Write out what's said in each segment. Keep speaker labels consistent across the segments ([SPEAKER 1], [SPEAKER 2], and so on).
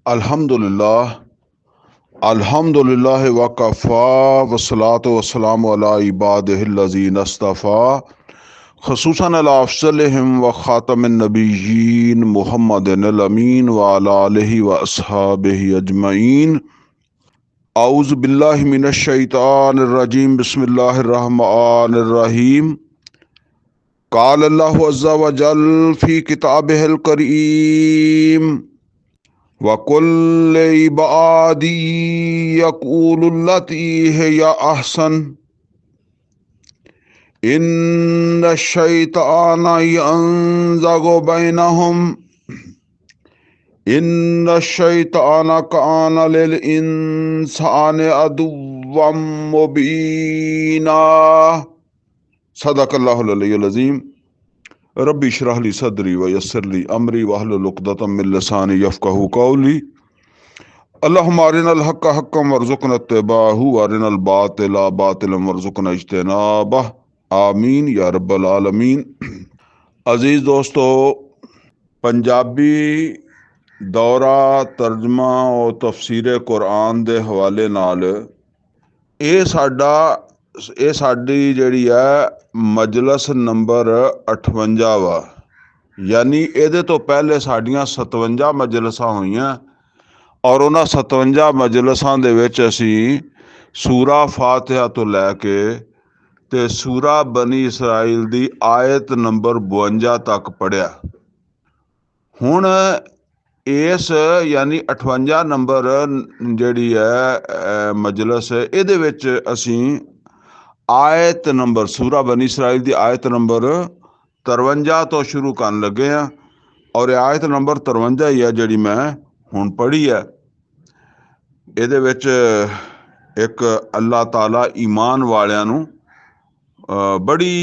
[SPEAKER 1] अल्हम्दुलिल्लाह अल्हम्दुलिल्लाह वकफ़ा वस्सलातु वस्सलामु अला इबादिहिल्लज़ीना इस्तफ़ा ख़ुसूसन अला अफ़ज़लिहिम व ख़ातमिन नबिय्यीन मुहम्मदिनिल अमीन व अला आलिहि व अस्हाबिहि अजमईन। औज़ु बिल्लाहि मिनश शैतानिर रजीम बिस्मिल्लाहिर रहमानिर रहीम। क़ाल अल्लाहु अज़्ज़ा व जल फ़ी किताबिहिल करीम वकुल्ल इबादी यक़ूलुल्लती हिय अहसन इन्न शैतान यंज़गु बैनहुम इन्न शैतान कान लिल इंसानि अदुव्वम मुबीना। सदक़ल्लाहुल अलीयुल अज़ीम। रब्बी इश्रह ली सदरी व यस्सिर ली अमरी वहलुल उक़दतम मिन लिसानी यफ़क़हू क़ौली। अल्लाहुम्मा अरिनल हक़्क़ हक़्क़न वरज़ुक़ना इत्तिबाअहू व अरिनल बातिला बातिलन वरज़ुक़ना इज्तिनाबह। आमीन या रब्बल आलमीन। अजीज़ दोस्तों, पंजाबी दौरा तर्जमा और तफसीर कुरान के हवाले नाल ਇਹ ਸਾਡੀ ਜਿਹੜੀ ਹੈ ਮਜਲਿਸ ਨੰਬਰ 58 ਵਾ। ਯਾਨੀ ਇਹਦੇ ਤੋਂ ਪਹਿਲੇ ਸਾਡੀਆਂ 57 ਮਜਲਿਸਾਂ ਹੋਈਆਂ ਔਰ ਉਹਨਾਂ 57 ਮਜਲਿਸਾਂ ਦੇ ਵਿੱਚ ਅਸੀਂ ਸੂਰਾ ਫਾਤਿਹਾ ਤੋਂ ਲੈ ਕੇ ਤੇ ਸੂਰਾ ਬਨੀ ਇਸਰਾਈਲ ਦੀ ਆਇਤ ਨੰਬਰ 52 ਤੱਕ ਪੜ੍ਹਿਆ। ਹੁਣ ਇਸ यानी 58 नंबर ਜਿਹੜੀ ਹੈ ਮਜਲਿਸ ਇਹਦੇ ਵਿੱਚ ਅਸੀਂ आयत नंबर सूरा बनी इसराइल की आयत नंबर 53 तो शुरू करन लगे हैं और आयत नंबर 53 ही है जी मैं हुण पढ़ी है। ਇਹਦੇ ਵਿੱਚ एक अल्लाह ताला ईमान वालियां नूं बड़ी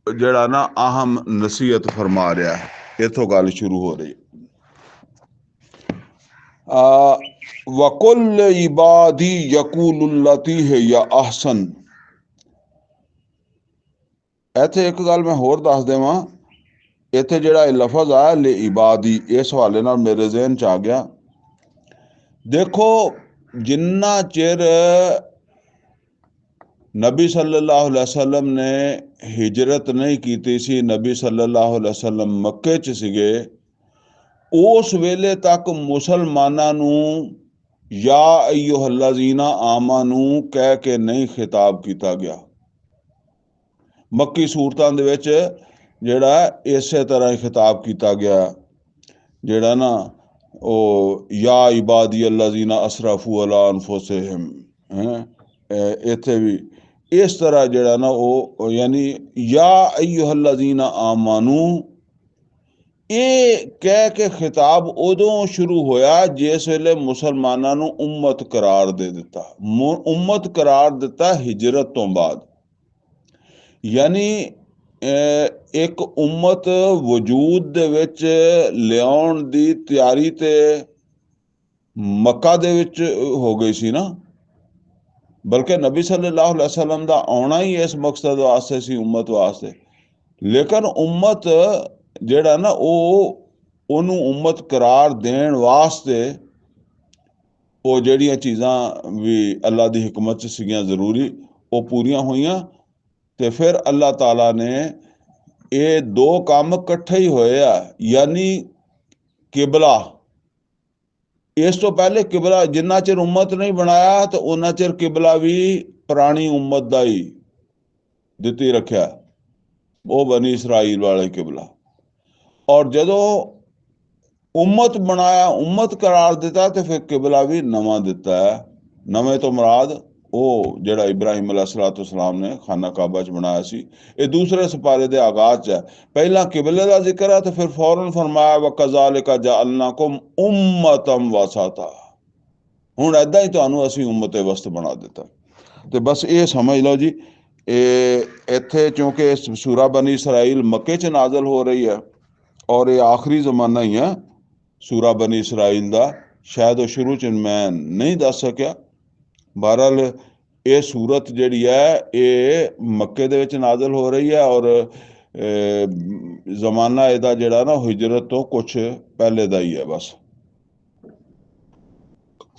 [SPEAKER 1] ਜਿਹੜਾ ना अहम नसीहत फरमा रहा है। इथों गल शुरू हो रही वकुल इबादी यकूलुल्लती हिय अहसन। ਇੱਥੇ ਇੱਕ ਗੱਲ ਮੈਂ ਹੋਰ ਦੱਸ ਦੇਵਾਂ। ਇੱਥੇ ਜਿਹੜਾ ਇਹ ਲਫ਼ਜ਼ ਆਇਆ ਲੇ ਇਬਾਦੀ, ਇਸ ਹਵਾਲੇ ਨਾਲ ਮੇਰੇ ਜ਼ਿਹਨ 'ਚ ਆ ਗਿਆ। ਦੇਖੋ, ਜਿੰਨਾ ਚਿਰ ਨਬੀ ਸੱਲੱਲਾਹੁ ਅਲੈहि ਵਸੱਲਮ ਨੇ ਹਿਜਰਤ ਨਹੀਂ ਕੀਤੀ ਸੀ, ਨਬੀ ਸੱਲੱਲਾਹੁ ਅਲੈहि ਵਸੱਲਮ ਮੱਕੇ 'ਚ ਸੀਗੇ, ਉਸ ਵੇਲੇ ਤੱਕ ਮੁਸਲਮਾਨਾਂ ਨੂੰ ਯਾ ਅਯੁਹੱਲਜ਼ੀਨਾ ਆਮਨੂ ਕਹਿ ਕੇ ਨਹੀਂ ਖਿਤਾਬ ਕੀਤਾ ਗਿਆ। मक्की सूरतां दे विच जिहड़ा इसे तरह ही खिताब किया गया, जिहड़ा ना ओ या इबादी अल्लज़ीना असरफू अला अनफुसिहिम है। इत्थे भी इस तरह जिहड़ा ना ओ यानी या अय्युहल्लज़ीना आमनू ये कह के खिताब उदों शुरू होया जिस वेले मुसलमानां नूं उम्मत करार दे दिता। उम्मत करार दिता हिजरत तो बाद। यानी एक उम्मत वजूद दे विच लियाउण दी तैयारी ते मक्का दे विच हो गई सी ना, बल्कि नबी सल्लल्लाहु अलैहि वसल्लम दा आउणा ही इस मकसद वास्ते सी, उम्मत वास्ते। लेकिन उम्मत जिहड़ा ना ओनू उम्मत करार देण वास्ते वो जिहड़ियां चीज़ां भी अल्लाह दी हिकमत च सीगियां ज़रूरी, वो पूरियां होईयां। तो फिर अल्लाह ताला ने ये दो काम इकट्ठे ही होए आ। यानी किबला, इस तो पहले किबला जिन्ना चिर उम्मत नहीं बनाया तो उन्ना चिर किबला भी पुरानी उम्मत दा ही दिती रखा, वो बनी इसराइल वाले किबला। और जदों उम्मत बनाया, उम्मत करार दिता, तो फिर किबला भी नवा दिता है। नवे तो मुराद वो जिहड़ा इब्राहिम अलैहिस्सलाम ने खाना काबा च बनाया सी, ये दूसरे सिपारे दे आगाज च है। पहला किबले का जिक्र है तो फिर फौरन फरमाया व कज़ालिका जअलनाकुम उम्मतम वसता। हुण ऐदां ही तुहानूं असीं उम्मत वसत बना दिता। तो बस ये समझ लो जी, इत्थे चूँकि सूरा बनी इसराइल मक्के च नाज़िल हो रही है और ये आखिरी ज़माना ही है सूरा बनी इसराइल दा, शायद वो शुरू च मैं नहीं दस सकिया। बहरहाल ये सूरत जिहड़ी है ये मक्के दे विच नाज़िल हो रही है और ज़माना इहदा जिहड़ा ना हिजरत तो कुछ पहले दा ही है बस।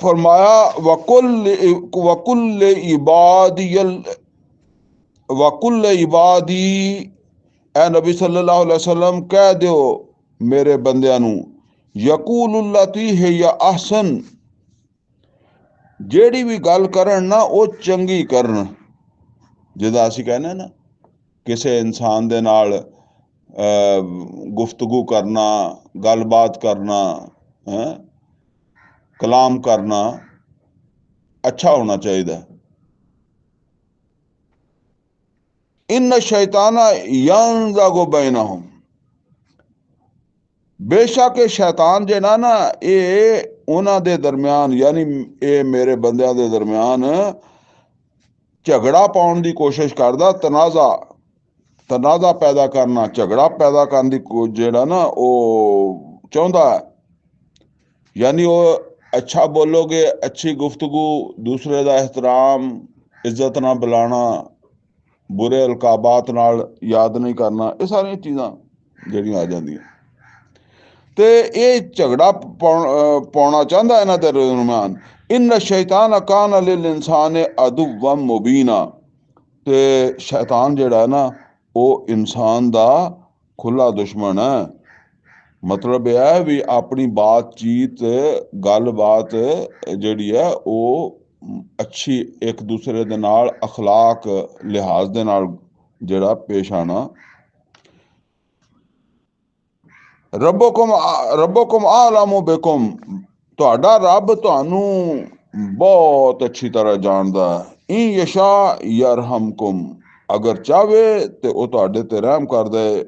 [SPEAKER 1] फरमाया वकुल इबादी, ए नबी सल्लल्लाहु अलैहि वसल्लम कह दियो मेरे बंदियां नू, यकूलुल्लती है या अहसन, ਜਿਹੜੀ ਵੀ ਗੱਲ ਕਰਨ ਨਾ ਉਹ ਚੰਗੀ ਕਰਨ। ਜਿੱਦਾਂ ਅਸੀਂ ਕਹਿੰਦੇ ਨਾ ਕਿਸੇ ਇਨਸਾਨ ਦੇ ਨਾਲ ਗੁਫ਼ਤਗੂ ਕਰਨਾ, ਗੱਲਬਾਤ ਕਰਨਾ, ਕਲਾਮ ਕਰਨਾ ਅੱਛਾ ਹੋਣਾ ਚਾਹੀਦਾ। ਇਨ ਸ਼ੈਤਾਨਾ ਯਨਜ਼ਗੁ ਬੈਨਹੁਮ, ਬੇਸ਼ੱਕ ਇਹ ਸ਼ੈਤਾਨ ਜਿਹੜਾ ਨਾ ਇਹ ਉਹਨਾਂ ਦੇ ਦਰਮਿਆਨ, ਯਾਨੀ ਇਹ ਮੇਰੇ ਬੰਦਿਆਂ ਦੇ ਦਰਮਿਆਨ ਝਗੜਾ ਪਾਉਣ ਦੀ ਕੋਸ਼ਿਸ਼ ਕਰਦਾ। ਤਨਾਜ਼ਾ ਪੈਦਾ ਕਰਨਾ, ਝਗੜਾ ਪੈਦਾ ਕਰਨ ਦੀ ਜਿਹੜਾ ਨਾ ਉਹ ਚਾਹੁੰਦਾ ਹੈ। ਯਾਨੀ ਉਹ ਅੱਛਾ ਬੋਲੋਗੇ, ਅੱਛੀ ਗੁਫ਼ਤਗੂ, ਦੂਸਰੇ ਦਾ ਇਹਤਰਾਮ, ਇੱਜ਼ਤ ਨਾਲ ਬੁਲਾਣਾ, ਬੁਰੇ ਅਲਕਾਬਾਤ ਨਾਲ ਯਾਦ ਨਹੀਂ ਕਰਨਾ, ਇਹ ਸਾਰੀਆਂ ਚੀਜ਼ਾਂ ਜਿਹੜੀਆਂ ਆ ਜਾਂਦੀਆਂ। ਤੇ ਇਹ ਝਗੜਾ ਪਾਉਣਾ ਚਾਹੁੰਦਾ ਇਹਨਾਂ ਦੇ ਦਰਮਿਆਨ। ਇਨ ਸ਼ੈਤਾਨ ਕਾਨ ਲਿਲ ਇਨਸਾਨ ਅਦੁਵਮ ਮੁਬੀਨਾ, ਤੇ ਸ਼ੈਤਾਨ ਜਿਹੜਾ ਨਾ ਉਹ ਇਨਸਾਨ ਦਾ ਖੁੱਲਾ ਦੁਸ਼ਮਣ ਹੈ। ਮਤਲਬ ਇਹ ਹੈ ਵੀ ਆਪਣੀ ਬਾਤਚੀਤ, ਗੱਲਬਾਤ ਜਿਹੜੀ ਹੈ ਉਹ ਅੱਛੀ, ਇੱਕ ਦੂਸਰੇ ਦੇ ਨਾਲ ਅਖਲਾਕ ਲਿਹਾਜ਼ ਦੇ ਨਾਲ ਜਿਹੜਾ ਪੇਸ਼ ਆਣਾ। ਰੱਬੁਕੁਮ ਆਲਮੁ ਬਿਕੁਮ, ਤੁਹਾਡਾ ਰੱਬ ਤੁਹਾਨੂੰ ਬਹੁਤ ਅੱਛੀ ਤਰ੍ਹਾਂ ਜਾਣਦਾ ਹੈ। ਇਨ ਯਸ਼ਾ ਯਰਹਮਕੁਮ, ਅਗਰ ਚਾਹਵੇ ਤੇ ਉਹ ਤੁਹਾਡੇ ਤੇ ਰਹਿਮ ਕਰ ਦੇ।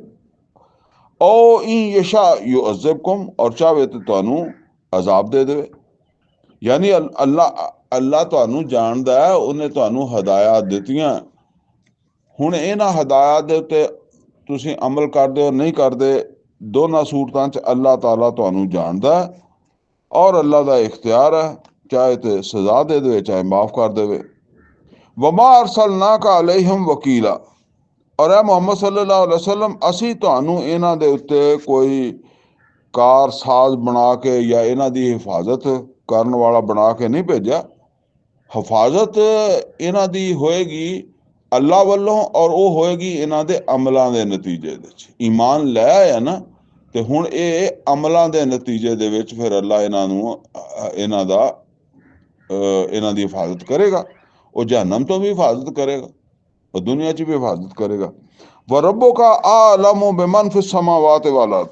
[SPEAKER 1] ਔ ਇਨ ਯਸ਼ਾ ਯੁਅਜ਼ਿਬਕੁਮ, ਔਰ ਚਾਹਵੇ ਤੇ ਤੁਹਾਨੂੰ ਅਜ਼ਾਬ ਦੇ ਦੇਵੇ। ਯਾਨੀ ਅੱਲਾ ਤੁਹਾਨੂੰ ਜਾਣਦਾ ਹੈ, ਉਹਨੇ ਤੁਹਾਨੂੰ ਹਦਾਇਤ ਦਿੱਤੀਆਂ। ਹੁਣ ਇਹਨਾਂ ਹਦਾਇਤ ਦੇ ਉੱਤੇ ਤੁਸੀਂ ਅਮਲ ਕਰਦੇ ਹੋ ਨਹੀਂ ਕਰਦੇ, ਦੋਨਾਂ ਸੂਰਤਾਂ 'ਚ ਅੱਲਾਹ ਤਾਲਾ ਤੁਹਾਨੂੰ ਜਾਣਦਾ ਔਰ ਅੱਲਾ ਦਾ ਇਖਤਿਆਰ ਹੈ, ਚਾਹੇ ਤੇ ਸਜ਼ਾ ਦੇ ਦੇਵੇ ਚਾਹੇ ਮਾਫ ਕਰ ਦੇਵੇ। ਵਮਾ ਅਰਸਲਨਾਕਾ ਅਲੈਹਿਮ ਵਕੀਲਾ, ਔਰ ਇਹ ਮੁਹੰਮਦ ਸੱਲੱਲਾਹੁ ਅਲੈਹਿ ਵਸੱਲਮ ਅਸੀਂ ਤੁਹਾਨੂੰ ਇਹਨਾਂ ਦੇ ਉੱਤੇ ਕੋਈ ਕਾਰਸਾਜ਼ ਬਣਾ ਕੇ ਜਾਂ ਇਹਨਾਂ ਦੀ ਹਿਫਾਜ਼ਤ ਕਰਨ ਵਾਲਾ ਬਣਾ ਕੇ ਨਹੀਂ ਭੇਜਿਆ। ਹਿਫਾਜ਼ਤ ਇਹਨਾਂ ਦੀ ਹੋਏਗੀ ਅੱਲਾ ਵੱਲੋਂ, ਔਰ ਉਹ ਹੋਏਗੀ ਇਹਨਾਂ ਦੇ ਅਮਲਾਂ ਦੇ ਨਤੀਜੇ ਦੇ ਵਿੱਚ। ਈਮਾਨ ਲੈ ਆਇਆ ਨਾ, ਤੇ ਹੁਣ ਇਹ ਅਮਲਾਂ ਦੇ ਨਤੀਜੇ ਦੇ ਵਿੱਚ ਫਿਰ ਅੱਲਾ ਇਹਨਾਂ ਦੀ ਹਿਫਾਜ਼ਤ ਕਰੇਗਾ। ਉਹ ਜਹੰਨਮ ਤੋਂ ਵੀ ਹਿਫਾਜ਼ਤ ਕਰੇਗਾ, ਉਹ ਦੁਨੀਆ 'ਚ ਵੀ ਹਿਫਾਜ਼ਤ ਕਰੇਗਾ। ਵ ਰੱਬੁਕਾ ਆਲਮੁ ਬਿਮਨ ਫਿਸ ਸਮਾਵਾਤ ਵਲ ਅਰਦ,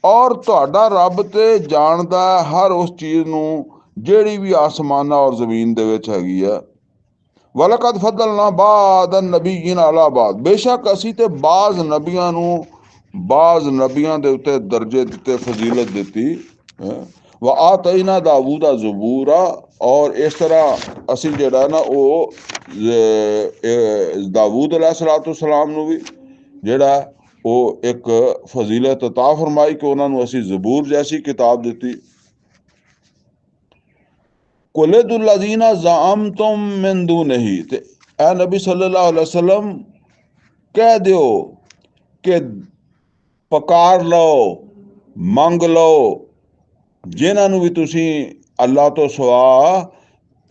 [SPEAKER 1] ਔਰ ਤੁਹਾਡਾ ਰੱਬ ਤੇ ਜਾਣਦਾ ਹਰ ਉਸ ਚੀਜ਼ ਨੂੰ ਜਿਹੜੀ ਵੀ ਆਸਮਾਨਾਂ ਔਰ ਜ਼ਮੀਨ ਦੇ ਵਿੱਚ ਹੈਗੀ ਆ। ਵਲਕਦ ਫੱਦਲਨਾ ਬਾਦ ਨਬੀਇਨ ਅਲਾ ਬਾਦ, ਬੇਸ਼ੱਕ ਅਸੀਂ ਤੇ ਬਾਜ਼ ਨਬੀਆਂ ਨੂੰ ਬਾਜ਼ ਨਬੀਆਂ ਦੇ ਉੱਤੇ ਦਰਜੇ ਦਿੱਤੇ, ਫਜ਼ੀਲਤ ਦਿੱਤੀ। ਵ ਆਤੈਨਾ ਦਾਊਦਾ ਜ਼ਬੂਰਾ, ਔਰ ਇਸ ਤਰ੍ਹਾਂ ਅਸੀਂ ਜਿਹੜਾ ਨਾ ਉਹ ਦਾਊਦ अलैहिस्सलाम ਨੂੰ ਵੀ ਜਿਹੜਾ ਉਹ ਇੱਕ ਫਜ਼ੀਲਤ ਅਤਾ ਫਰਮਾਈ ਕਿ ਉਹਨਾਂ ਨੂੰ ਅਸੀਂ ਜ਼ਬੂਰ ਜੈਸੀ ਕਿਤਾਬ ਦਿੱਤੀ। ਕੁਲਦੁਲਜ਼ੀਨਾ ਜ਼ਾਅਮਤੁਮ ਮਿਨ ਦੂਨਿਹੀ, ਤੇ ਐ ਨਬੀ ਸੱਲੱਲਾਹੁ ਅਲੈਹਿ ਵਸੱਲਮ ਕਹਿ ਦਿਓ ਕਿ ਪੁਕਾਰ ਲਓ, ਮੰਗ ਲਓ, ਜਿਨ੍ਹਾਂ ਨੂੰ ਵੀ ਤੁਸੀਂ ਅੱਲਾ ਤੋਂ ਸਿਵਾ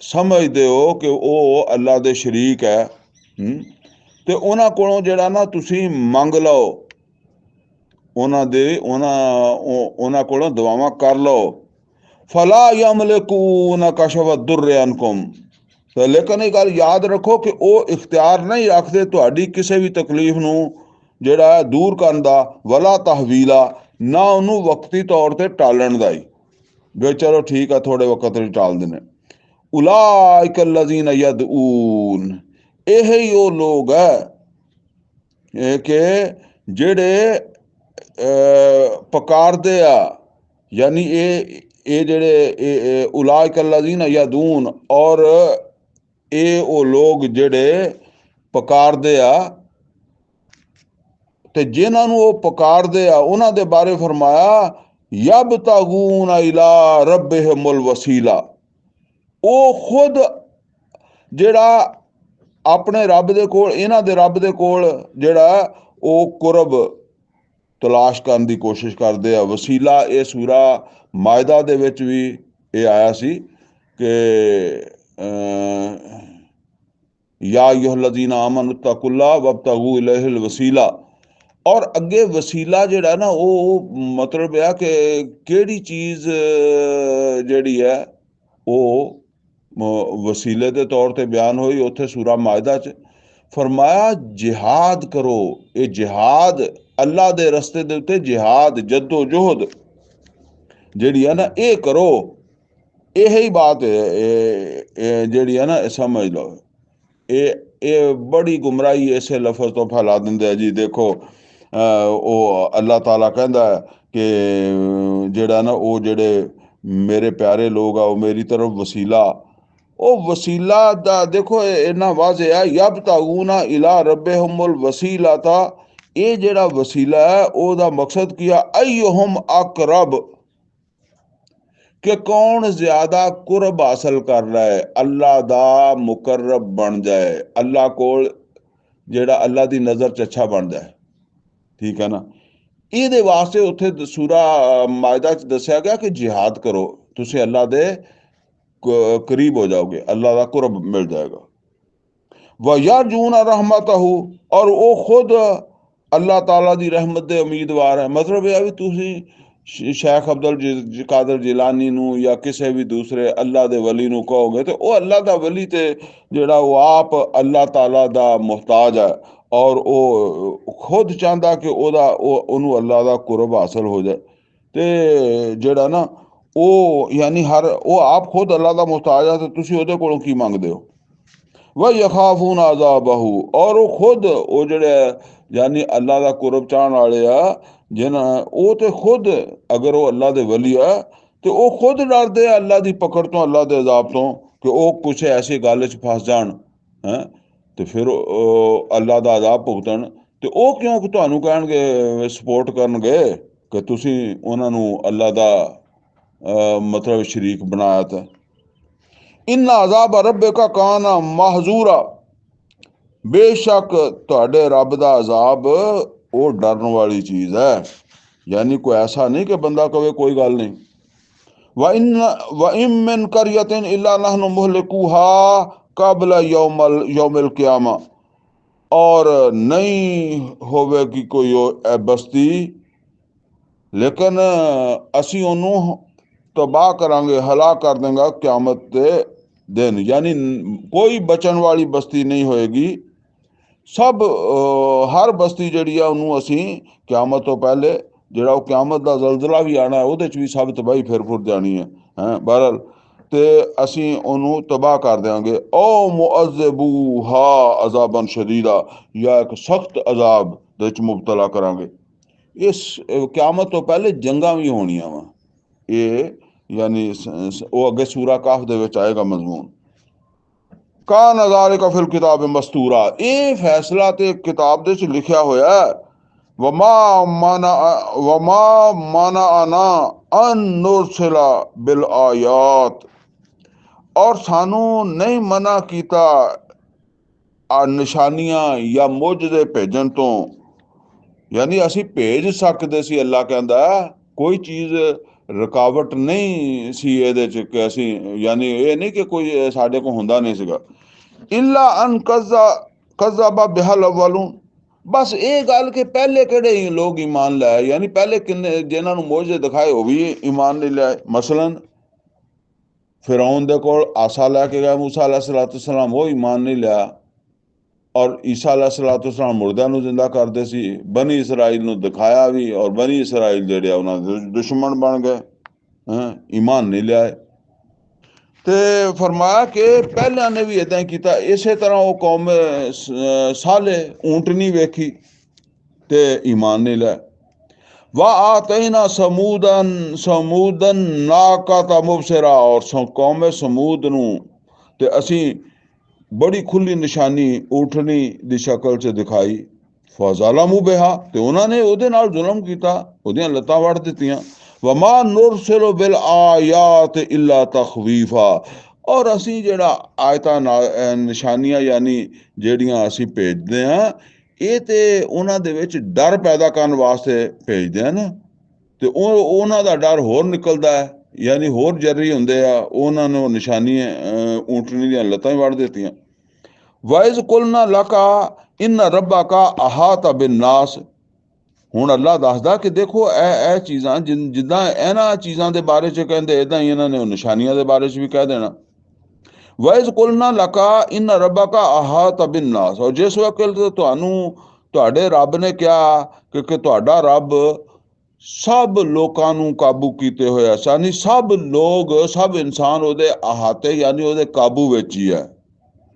[SPEAKER 1] ਸਮਝਦੇ ਹੋ ਕਿ ਉਹ ਅੱਲਾ ਦੇ ਸ਼ਰੀਕ ਹੈ, ਤੇ ਉਹਨਾਂ ਕੋਲੋਂ ਜਿਹੜਾ ਨਾ ਤੁਸੀਂ ਮੰਗ ਲਓ, ਉਹਨਾਂ ਕੋਲੋਂ ਦੁਆਵਾਂ ਕਰ ਲਓ। ਫਲਾ ਯਮਲਿਕੂਨ ਕਸ਼ਫ ਦੁਰ ਅਨਕੁਮ, ਲੇਕਿਨ ਇਹ ਗੱਲ ਯਾਦ ਰੱਖੋ ਕਿ ਉਹ ਇਖਤਿਆਰ ਨਹੀਂ ਰੱਖਦੇ ਤੁਹਾਡੀ ਕਿਸੇ ਵੀ ਤਕਲੀਫ ਨੂੰ ਜਿਹੜਾ ਦੂਰ ਕਰਨ ਦਾ, ਵਲਾ ਤਹਵੀਲਾ, ਨਾ ਉਹਨੂੰ ਵਕਤੀ ਤੌਰ ਤੇ ਟਾਲਣ ਦਾ ਹੀ, ਵੀ ਚਲੋ ਠੀਕ ਆ ਥੋੜੇ ਵਕਤ ਲਈ ਟਾਲ ਦਿੰਦੇ। ਉਲਾਇਕ ਅੱਲਜ਼ੀਨ ਯਦਊਨ, ਇਹ ਹੀ ਉਹ ਲੋਕ ਹੈ ਕਿ ਜਿਹੜੇ ਪੁਕਾਰਦੇ ਆ। ਯਾਨੀ ਇਹ ਜਿਹੜੇ ਉਲਾਇਕ ਅੱਲਜ਼ੀਨ ਯਦਊਨ, ਔਰ ਇਹ ਉਹ ਲੋਕ ਜਿਹੜੇ ਪੁਕਾਰਦੇ ਆ, ਤੇ ਜਿਨ੍ਹਾਂ ਨੂੰ ਉਹ ਪੁਕਾਰਦੇ ਆ ਉਹਨਾਂ ਦੇ ਬਾਰੇ ਫਰਮਾਇਆ ਯਬਤਗੂਨ ਇਲਾ ਰੱਬਿਹਿਮੁਲ ਵਸੀਲਾ, ਉਹ ਖੁਦ ਜਿਹੜਾ ਆਪਣੇ ਰੱਬ ਦੇ ਕੋਲ, ਇਹਨਾਂ ਦੇ ਰੱਬ ਦੇ ਕੋਲ ਜਿਹੜਾ ਉਹ ਕੁਰਬ ਤਲਾਸ਼ ਕਰਨ ਦੀ ਕੋਸ਼ਿਸ਼ ਕਰਦੇ ਆ। ਵਸੀਲਾ ਇਹ ਸੂਰਾ ਮਾਇਦਾ ਦੇ ਵਿੱਚ ਵੀ ਇਹ ਆਇਆ ਸੀ ਕਿ या अय्युहल्लज़ीना आमनु इत्तक़ुल्लाह वब्तगू इलैहिल वसीला। और अगे वसीला जिहड़ा ना वो मतलब है कि किहड़ी चीज़ जिहड़ी है वो वसीले के तौर पर बयान हुई उत्थे सूरा मायदा च। फरमाया जिहाद करो, ये जिहाद अल्लाह दे रस्ते दे उत्ते जिहाद जद्दोजहद जिहड़ी है ना ये करो। यही बात है जिहड़ी है ना समझ लो। ये बड़ी गुमराही इसे लफज तो फैला दिंदे है जी। देखो वो अल्लाह ताला कहंदा है कि जिहड़ा ना वो जिहड़े मेरे प्यारे लोग आ वो मेरी तरफ वसीला, वो वसीला दा देखो इन्ना वाज़े है यब्तगूना इला रब्बिहिमुल वसीला था। ये जिहड़ा वसीला है ओदा मकसद किया अय्युहुम अकरब, कि कौन ज्यादा कुरब हासिल कर रहा है, अल्लाह दा मुकर्रब बन जाए, अल्लाह कोल जेड़ा अल्लाह दी नज़र च अच्छा बन जाए। ठीक है ना। ਇਹਦੇ ਵਾਸਤੇ ਉੱਥੇ ਸੂਰਾ ਮਾਇਦਾ ਚ ਦੱਸਿਆ ਗਿਆ ਕਿ ਜਿਹਾਦ ਕਰੋ, ਤੁਸੀਂ अल्लाह दे करीब हो जाओगे, अल्लाह का कुरब मिल जाएगा। वयरजून रहमतहू, और वो खुद अल्लाह ताला दी रहमत दे उम्मीदवार है। मतलब यह भी तुसी शेख अब्दुल कादर जिलानी नू या किसी भी दूसरे अल्लाह दे वली नू कहोगे तो वो अल्लाह दा वली ते जेड़ा वो आप अल्लाह ताला दा मुहताज है और वो खुद चाहता कि ओदा ओनू अल्लाह दा कुरब हासिल हो जाए। ते जेड़ा ना वो यानी हर वो आप खुद अल्लाह दा मुहताज है तो तुसी ओदे कोलों की मंगदे हो। वह यखाफून अज़ाबहू, और वो खुद वो जेड़े यानी अल्लाह दा कुरब चाहण वाले आ जिन्हां वो तो खुद अगर वो अल्लाह दे वली है तो वो खुद डरदे अल्लाह दी पकड़ तो, अल्लाह दे अजाब तो कि वो कुछ ऐसी गल च फस जाण हैं तो फिर अल्लाह दा अजाब भुगतण। ते वो क्यों तुहानू कहणगे सपोर्ट करनगे कि तुसी उन्हां नू अल्लाह दा मतलब शरीक बनाया था। इन्ना अजाब रब्बे का काना महजूरा, बेशक तुहाडे रब दा अजाब वो डरन वाली चीज़ है। यानी कोई ऐसा नहीं कि बंदा कहे कोई गल नहीं। व इम मिन करियतिन इल्ला नहनु मुहलिकूहा कबल यौमिल क़ियामा, और नहीं होवेगी कोई बस्ती लेकिन असी ओनू तबाह करांगे, हलाक कर देंगे क़यामत दे दिन। यानी कोई बचन वाली बस्ती नहीं होएगी, सब हर बस्ती जिहड़ी आ उन्होंने असी क़यामत तो पहले जिहड़ा क़यामत दा ज़लज़ला भी आना है उहदे च भी सब तबाही फिर फुर जानी है। बहरहाल ते असी उन्होंने तबाह कर देंगे। ओ मुअज़्ज़िबूहा अज़ाबन शदीदा, या एक सख्त अजाब दे विच मुबतला करांगे। इस क़यामत तो पहले जंगा भी होनियां वा, ये यानी वो अगे सूरा काफ दे विच आएगा मजमून। का नज़ारे का फिल किताब मस्तूरा, ये फैसला तो किताब दे लिखा होया है। वमा माना आना अन नुरसिला बिल आयात, और सानू नहीं मना किया निशानियां या मुजदे भेजन तो, यानी असी भेज सकते सी। अल्लाह कहता कोई चीज़ रुकावट नहीं सी इहदे च कि असी, यानी ये नहीं कि कोई साडे को हुंदा नहीं सीगा। इल्ला अन कज़्ज़बा बिहल अव्वलून, बस ये गल कि पहले किहड़े लोग ईमान लाए, यानी पहले किन्ने जिन्हां नूं मोजे दिखाए वो भी ईमान नहीं लाए। मसलन फिरौन दे कोल आसा लैके गया मूसा अलैहिस्सलाम, वो ईमान नहीं लिया, और ईसा अलैहिस्सलाम मुर्दियां नूं जिंदा करदे सी। बनी इसराइल नूं दिखाया भी और बनी इसराइल जिहड़े उन्हां दे दुश्मन बन गए, ईमान नहीं लिया। ते फरमाया कि पहलियां ने भी इदां ही कीता। इसे तरह वो कौम साले ऊंटनी वेखी ते ईमान नहीं लिया। वाह आतना समूदन नाका मुबसिरा, और कौम समूद नूं ते असी बड़ी खुली निशानी ऊंटनी दी शक्ल च दिखाई। फज़लमू बिहा, ते उन्होंने उहदे नाल जुल्म कीता, उहदियां लत्तां वड़ दित्तियां। वमा नुरसिलु बिल आयात इल्ला तखवीफा, और असी जेड़ा आयतां निशानियां यानी जेड़ियां असी भेजदे हां ये ते उन्हां दे विच डर पैदा करन वास्ते भेजदे हन, ते उन्हां दा डर होर निकलदा है। ਯਾਨੀ ਹੋਰ ਜਰਰੀ ਹੁੰਦੇ ਆ, ਉਹਨਾਂ ਨੂੰ ਨਿਸ਼ਾਨੀਆਂ ਊਂਟਣੀ ਦੀਆਂ ਲੱਤਾਂ ਹੀ ਵੱਢ ਦਿੱਤੀਆਂ। ਵਾਇਜ਼ ਕੁਲਨਾ ਲਕਾ ਇਨ ਰੱਬਾ ਅਹਾਤਾ ਬਿਨ ਨਾਸ। ਹੁਣ ਅੱਲਾ ਦੱਸਦਾ ਕਿ ਦੇਖੋ ਇਹ ਚੀਜ਼ਾਂ ਜਿੱਦਾਂ ਇਹਨਾਂ ਚੀਜ਼ਾਂ ਦੇ ਬਾਰੇ 'ਚ ਕਹਿੰਦੇ, ਇੱਦਾਂ ਹੀ ਇਹਨਾਂ ਨੇ ਉਹ ਨਿਸ਼ਾਨੀਆਂ ਦੇ ਬਾਰੇ 'ਚ ਵੀ ਕਹਿ ਦੇਣਾ। ਵੈਜ਼ ਕੁਲਨਾ ਲਕਾ ਇਨ ਰੱਬਕ ਅਹਾਤਾ ਬਿਨ ਨਾਸ। ਔਰ ਜਿਸ ਵਕਤ ਤੁਹਾਨੂੰ ਤੁਹਾਡੇ ਰੱਬ ਨੇ ਕਿਹਾ ਕਿ ਤੁਹਾਡਾ ਰੱਬ ਸਭ ਲੋਕਾਂ ਨੂੰ ਕਾਬੂ ਕੀਤੇ ਹੋਇਆ, ਯਾਨੀ ਸਭ ਲੋਕ, ਸਭ ਇਨਸਾਨ ਉਹਦੇ ਅਹਾਤੇ ਯਾਨੀ ਉਹਦੇ ਕਾਬੂ ਵਿੱਚ ਹੀ ਹੈ,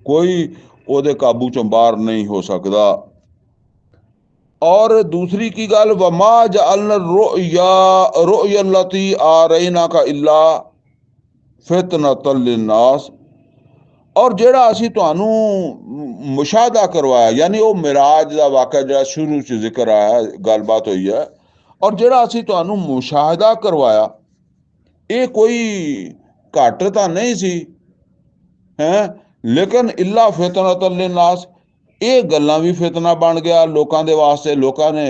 [SPEAKER 1] ਕੋਈ ਉਹਦੇ ਕਾਬੂ ਚੋਂ ਬਾਹਰ ਨਹੀਂ ਹੋ ਸਕਦਾ। ਔਰ ਦੂਸਰੀ ਕੀ ਗੱਲ, ਵਮਾ ਜਅਲਨਾ ਰੁਯਾ ਲਤੀ ਆਰੈਨਾਕਾ ਇਲਾ ਫਿਤਨਤਨ ਲਿਨਾਸ। ਔਰ ਜਿਹੜਾ ਅਸੀਂ ਤੁਹਾਨੂੰ ਮੁਸ਼ਾਹਦਾ ਕਰਵਾਇਆ, ਯਾਨੀ ਉਹ ਮਿਰਾਜ ਦਾ ਵਾਕਿਆ ਜਿਹੜਾ ਸ਼ੁਰੂ 'ਚ ਜ਼ਿਕਰ ਆਇਆ, ਗੱਲਬਾਤ ਹੋਈ ਹੈ, ਔਰ ਜਿਹੜਾ ਅਸੀਂ ਤੁਹਾਨੂੰ ਮੁਸ਼ਾਹਦਾ ਕਰਵਾਇਆ, ਇਹ ਕੋਈ ਘੱਟ ਤਾਂ ਨਹੀਂ ਸੀ ਹੈ, ਲੇਕਿਨ ਇਲਾ ਫਿਤਨਤਨ ਲਿਨਾਸ, ਇਹ ਗੱਲਾਂ ਵੀ ਫਿਤਨਾ ਬਣ ਗਿਆ ਲੋਕਾਂ ਦੇ ਵਾਸਤੇ। ਲੋਕਾਂ ਨੇ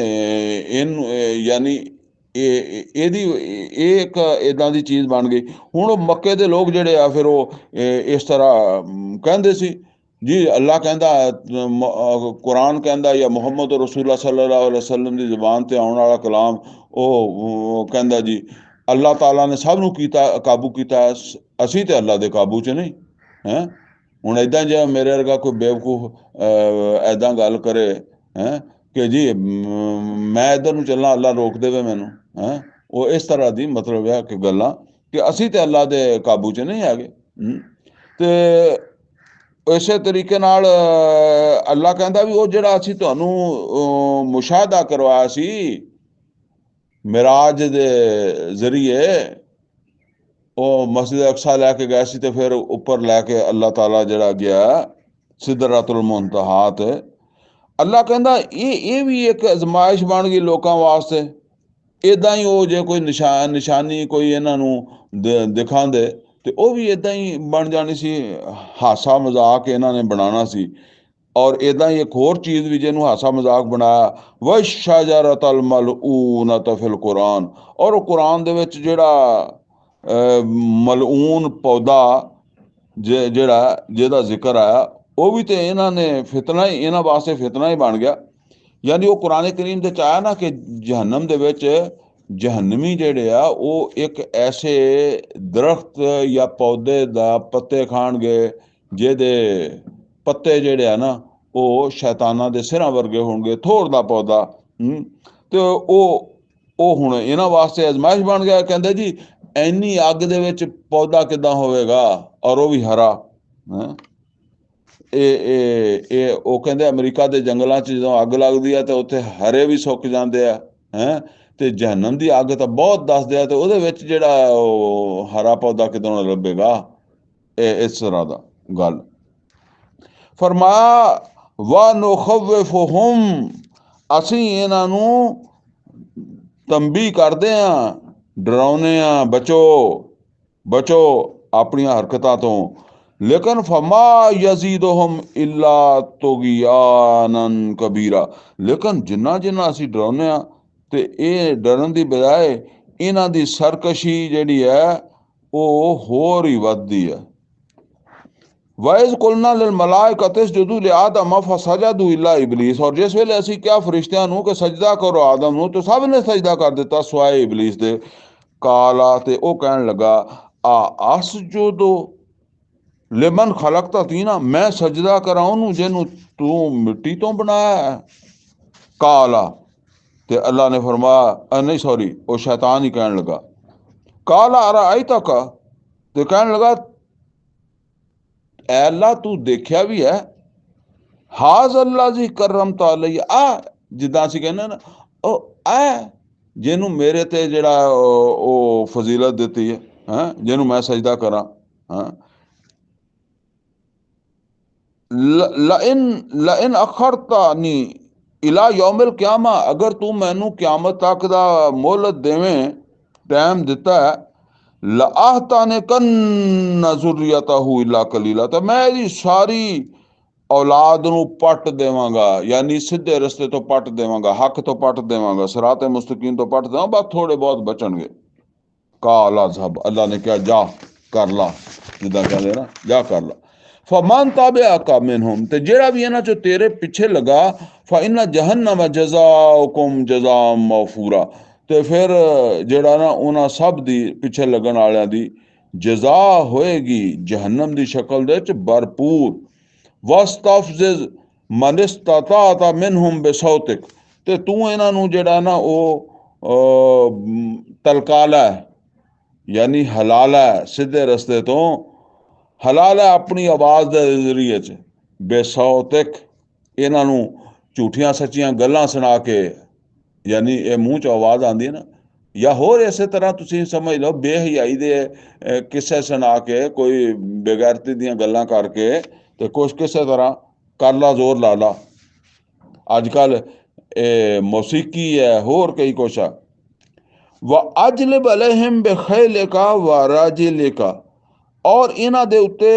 [SPEAKER 1] ਇਹਨੂੰ ਯਾਨੀ ਇਹਦੀ ਇਹ ਇੱਕ ਇਦਾਂ ਦੀ ਚੀਜ਼ ਬਣ ਗਈ। ਹੁਣ ਉਹ ਮੱਕੇ ਦੇ ਲੋਕ ਜਿਹੜੇ ਆ, ਫਿਰ ਉਹ ਇਸ ਤਰ੍ਹਾਂ ਕਹਿੰਦੇ ਸੀ ਜੀ, ਅੱਲਾ ਕਹਿੰਦਾ, ਕੁਰਾਨ ਕਹਿੰਦਾ, ਜਾਂ ਮੁਹੰਮਦ ਰਸੂਲੁल्लाह सल्लल्लाहु अलैहि वसल्लम ਦੀ ਜ਼ੁਬਾਨ ਤੇ ਆਉਣ ਵਾਲਾ ਕਲਾਮ, ਉਹ ਕਹਿੰਦਾ ਜੀ ਅੱਲਾਹ ਤਾਲਾ ਨੇ ਸਭ ਨੂੰ ਕੀਤਾ, ਕਾਬੂ ਕੀਤਾ, ਅਸੀਂ ਤੇ ਅੱਲਾ ਦੇ ਕਾਬੂ 'ਚ ਨਹੀਂ ਹੈ। ਹੁਣ ਏਦਾਂ ਜੇ ਮੇਰੇ ਵਰਗਾ ਕੋਈ ਬੇਵਕੂਫ ਏਦਾਂ ਗੱਲ ਕਰੇ ਹੈ ਕਿ ਜੀ ਮੈਂ ਇੱਧਰ ਨੂੰ ਚੱਲਾਂ, ਅੱਲਾ ਰੋਕ ਦੇਵੇ ਮੈਨੂੰ ਹੈ, ਉਹ ਇਸ ਤਰ੍ਹਾਂ ਦੀ ਮਤਲਬ ਹੈ ਕਿ ਗੱਲਾਂ ਕਿ ਅਸੀਂ ਤੇ ਅੱਲਾ ਦੇ ਕਾਬੂ 'ਚ ਨਹੀਂ ਹੈਗੇ। ਤੇ ਇਸੇ ਤਰੀਕੇ ਨਾਲ ਅੱਲਾ ਕਹਿੰਦਾ ਵੀ ਉਹ ਜਿਹੜਾ ਅਸੀਂ ਤੁਹਾਨੂੰ ਮੁਸ਼ਾਹਦਾ ਕਰਵਾਇਆ ਸੀ ਮਿਰਾਜ ਦੇ ਜ਼ਰੀਏ, ਉਹ ਮਸਜਿਦ ਅਕਸਾ ਲੈ ਕੇ ਗਏ ਸੀ, ਤੇ ਫਿਰ ਉੱਪਰ ਲੈ ਕੇ ਅੱਲਾਹ ਤਾਲਾ ਜਿਹੜਾ ਗਿਆ ਸਿਦਰਤੁਲ ਮੁੰਤਹਾ ਤੇ। ਅੱਲਾ ਕਹਿੰਦਾ ਇਹ ਵੀ ਇੱਕ ਅਜ਼ਮਾਇਸ਼ ਬਣ ਗਈ ਲੋਕਾਂ ਵਾਸਤੇ। ਇੱਦਾਂ ਹੀ ਉਹ ਜੇ ਕੋਈ ਨਿਸ਼ਾਨੀ ਕੋਈ ਇਹਨਾਂ ਨੂੰ ਦਿਖਾਉਂਦੇ, ਤੇ ਉਹ ਵੀ ਇੱਦਾਂ ਹੀ ਬਣ ਜਾਣੀ ਸੀ, ਹਾਸਾ ਮਜ਼ਾਕ ਇਹਨਾਂ ਨੇ ਬਣਾਉਣਾ ਸੀ। ਔਰ ਇੱਦਾਂ ਹੀ ਇੱਕ ਹੋਰ ਚੀਜ਼ ਵੀ ਜਿਹਨੂੰ ਹਾਸਾ ਮਜ਼ਾਕ ਬਣਾਇਆ, ਵਸ਼ਜਰਤਲ ਮਲਊਨਤ ਫਿਲ ਕੁਰਾਨ। ਔਰ ਉਹ ਕੁਰਾਨ ਦੇ ਵਿੱਚ ਜਿਹੜਾ ਮਲਊਨ ਪੌਦਾ ਜਿਹਦਾ ਜ਼ਿਕਰ ਆਇਆ, ਉਹ ਵੀ ਤੇ ਇਹਨਾਂ ਨੇ ਫਿਤਨਾ ਹੀ, ਇਹਨਾਂ ਵਾਸਤੇ ਫਿਤਨਾ ਹੀ ਬਣ ਗਿਆ। ਯਾਨੀ ਉਹ ਕੁਰਾਨ ਕਰੀਮ ਦੇ 'ਚ ਆਇਆ ਨਾ ਕਿ ਜਹੰਨਮ ਦੇ ਵਿੱਚ ਜਹੰਨਮੀ ਜਿਹੜੇ ਆ ਉਹ ਇੱਕ ਐਸੇ ਦਰਖਤ ਜਾਂ ਪੌਦੇ ਦਾ ਪੱਤੇ ਖਾਣਗੇ ਜਿਹਦੇ ਪੱਤੇ ਜਿਹੜੇ ਆ ਨਾ ਉਹ ਸ਼ੈਤਾਨਾਂ ਦੇ ਸਿਰਾਂ ਵਰਗੇ ਹੋਣਗੇ, ਥੋੜ ਦਾ ਪੌਦਾ। ਤੇ ਉਹ ਹੁਣ ਇਹਨਾਂ ਵਾਸਤੇ ਅਜ਼ਮਾਇਸ਼ ਬਣ ਗਿਆ। ਕਹਿੰਦੇ ਜੀ ਇੰਨੀ ਅੱਗ ਦੇ ਵਿੱਚ ਪੌਦਾ ਕਿੱਦਾਂ ਹੋਵੇਗਾ, ਔਰ ਉਹ ਵੀ ਹਰਾ। ਇਹ ਉਹ ਕਹਿੰਦੇ ਅਮਰੀਕਾ ਦੇ ਜੰਗਲਾਂ 'ਚ ਜਦੋਂ ਅੱਗ ਲੱਗਦੀ ਆ ਤੇ ਉੱਥੇ ਹਰੇ ਵੀ ਸੁੱਕ ਜਾਂਦੇ ਆ ਹੈ, ਤੇ ਜਹੰਨਮ ਦੀ ਅੱਗ ਤਾਂ ਬਹੁਤ ਦੱਸਦੇ ਆ, ਤੇ ਉਹਦੇ ਵਿੱਚ ਜਿਹੜਾ ਉਹ ਹਰਾ ਪੌਦਾ ਕਿੱਦਾਂ ਲੱਭੇਗਾ। ਇਹ ਇਸ ਤਰ੍ਹਾਂ ਦਾ ਗੱਲ ਫਰਮਾਇਆ। ਵਾ ਨੁਖਵਿਫੁਹੁਮ, ਅਸੀਂ ਇਹਨਾਂ ਨੂੰ ਤੰਬੀ ਕਰਦੇ ਆ, ਡਰਾਉਨੇ ਆ, ਬਚੋ ਬਚੋ ਆਪਣੀਆਂ ਹਰਕਤਾਂ ਤੋਂ। ਲੇਕਿਨ ਫਮਾ ਯਜ਼ੀਦੁਹੁਮ ਇਲਾ ਤੁਗਿਆਨਨ ਕਬੀਰਾ। ਲੇਕਿਨ ਜਿੰਨਾ ਜਿੰਨਾ ਅਸੀਂ ਡਰਾਉਂਦੇ ਹਾਂ, ਤੇ ਇਹ ਡਰਨ ਦੀ ਬਜਾਏ ਇਹਨਾਂ ਦੀ ਸਰਕਸ਼ੀ ਜਿਹੜੀ ਹੈ ਉਹ ਹੋਰ ਹੀ ਵੱਧਦੀ ਹੈ। ਵਾਇਜ਼ ਕੁਲਨਾ ਲਿਲ ਮਲਾਇਕਤ ਇਸਜੁਦੂ ਲਿਆਦਮ ਫਸਜਦੂ ਇਲਾ ਇਬਲੀਸ। ਔਰ ਜਿਸ ਵੇਲੇ ਅਸੀਂ ਕਿਹਾ ਫਰਿਸ਼ਤਿਆਂ ਨੂੰ ਕਿ ਸਜਦਾ ਕਰੋ ਆਦਮ ਨੂੰ, ਤੇ ਸਭ ਨੇ ਸਜਦਾ ਕਰ ਦਿੱਤਾ ਸਿਵਾਏ ਇਬਲੀਸ ਦੇ। ਕਾਲਾ, ਤੇ ਉਹ ਕਹਿਣ ਲੱਗਾ, ਆ ਅਸਜੁਦੂ ਲਿਮਨ ਖਲਕਤਾ ਤੀਨਾ, ਮੈਂ ਸਜਦਾ ਕਰਾਂ ਉਹਨੂੰ ਜਿਹਨੂੰ ਤੂੰ ਮਿੱਟੀ ਤੋਂ ਬਣਾਇਆ। ਕਾਲਾ, ਤੇ ਅੱਲਾ ਨੇ ਫਰਮਾਇਆ, ਨਹੀਂ ਸੌਰੀ, ਉਹ ਸ਼ੈਤਾਨ ਹੀ ਕਹਿਣ ਲੱਗਾ, ਕਾਲਾ ਅਰਾਅਇਤਕ, ਤੇ ਕਹਿਣ ਲੱਗਾ ਐ ਅੱਲਾ ਤੂੰ ਦੇਖਿਆ ਵੀ ਹੈ, ਹਾਜ਼ ਅੱਲਾ ਜੀ ਕਰਮਤ ਅਲੈਯ, ਆ ਜਿੱਦਾਂ ਅਸੀਂ ਕਹਿੰਦੇ ਨਾ, ਉਹ ਐ ਜਿਹਨੂੰ ਮੇਰੇ ਤੇ ਜਿਹੜਾ ਉਹ ਫਜ਼ੀਲਤ ਦਿੱਤੀ ਹੈ, ਜਿਹਨੂੰ ਮੈਂ ਸਜਦਾ ਕਰਾਂ। ਲਇਨ ਅਖਰਤਨੀ ਇਲਾ ਯੌਮਿਲ ਕਿਆਮਾ, ਅਗਰ ਤੂੰ ਮੈਨੂੰ ਕਿਆਮਤ ਤੱਕ ਦਾ ਮੋਹਲਤ ਦੇਵੇਂ, ਟਾਈਮ ਦਿੱਤਾ ਹੈ, ਲਾਹਤਾਨਿਕੰਨ ਜ਼ੁਰਰਿਯਤਹੁ ਇਲਾ ਕਲੀਲਾ, ਤਾਂ ਮੈਂ ਇਹਦੀ ਸਾਰੀ ਔਲਾਦ ਨੂੰ ਪੱਟ ਦੇਵਾਂਗਾ, ਯਾਨੀ ਸਿੱਧੇ ਰਸਤੇ ਤੋਂ ਪੱਟ ਦੇਵਾਂਗਾ, ਹੱਕ ਤੋਂ ਪੱਟ ਦੇਵਾਂਗਾ, ਸਿਰਾਤੇ ਮੁਸਤਕੀਮ ਤੋਂ ਪੱਟ ਦੇਵਾਂਗਾ, ਬਸ ਥੋੜੇ ਬਹੁਤ ਬਚਣਗੇ। ਕਾਲਾ ਜ਼ਹਬ, ਅੱਲਾ ਨੇ ਕਿਹਾ ਜਾ ਕਰ ਲਾ, ਜਿੱਦਾਂ ਕਹਿੰਦੇ ਨਾ ਜਾ ਕਰ ਲਾ। ਫਮਨ ਤਾਬਿਅਕ ਮਿਨਹੁਮ, ਤੇ ਜਿਹੜਾ ਵੀ ਇਹਨਾਂ ਚੋਂ ਤੇਰੇ ਪਿੱਛੇ ਲੱਗਾ, ਫਇੰਨ ਜਹੰਨਮ ਜਜ਼ਾਉਕੁਮ ਜਜ਼ਾ ਮੌਫੂਰਾ, ਤੇ ਫਿਰ ਜਿਹੜਾ ਨਾ ਉਹਨਾਂ ਸਭ ਦੀ ਪਿੱਛੇ ਲੱਗਣ ਵਾਲਿਆਂ ਦੀ ਜਜ਼ਾ ਹੋਏਗੀ ਜਹੰਨਮ ਦੀ ਸ਼ਕਲ ਦੇ ਵਿੱਚ ਭਰਪੂਰ। ਵਸਤਫਜ਼ਿਜ਼ ਮਨ ਇਸਤਤਾਅਤ ਮਿਨਹੁਮ ਬਿਸੌਤਿਕ, ਤੇ ਤੂੰ ਇਹਨਾਂ ਨੂੰ ਜਿਹੜਾ ਨਾ ਉਹ ਤਲਕਾਲਾ, ਯਾਨੀ ਹਲਾਲਾ, ਸਿੱਧੇ ਰਸਤੇ ਤੋਂ ਹਲਾਲਾ ਆਪਣੀ ਆਵਾਜ਼ ਦੇ ਜ਼ਰੀਏ 'ਚ, ਬੇਸੌਤਿਕ ਇਹਨਾਂ ਨੂੰ ਝੂਠੀਆਂ ਸੱਚੀਆਂ ਗੱਲਾਂ ਸੁਣਾ ਕੇ, ਯਾਨੀ ਇਹ ਮੂੰਹ 'ਚ ਆਵਾਜ਼ ਆਉਂਦੀ ਹੈ ਨਾ, ਜਾਂ ਹੋਰ ਇਸੇ ਤਰ੍ਹਾਂ ਤੁਸੀਂ ਸਮਝ ਲਓ ਬੇਹਯਾਈ ਦੇ ਕਿੱਸੇ ਸੁਣਾ ਕੇ, ਕੋਈ ਬੇਗੈਰਤੀ ਦੀਆਂ ਗੱਲਾਂ ਕਰਕੇ, ਤੇ ਕੁਛ ਕਿਸੇ ਤਰ੍ਹਾਂ ਕਰ ਲਾ, ਜ਼ੋਰ ਲਾ ਲਾ। ਅੱਜ ਕੱਲ੍ਹ ਇਹ ਮੌਸੀਕੀ ਹੈ, ਹੋਰ ਕਈ ਕੁਛ ਆ। व अजलिब अलैहिम बिखैलिका व राजिलिका, और इन्हां दे उत्ते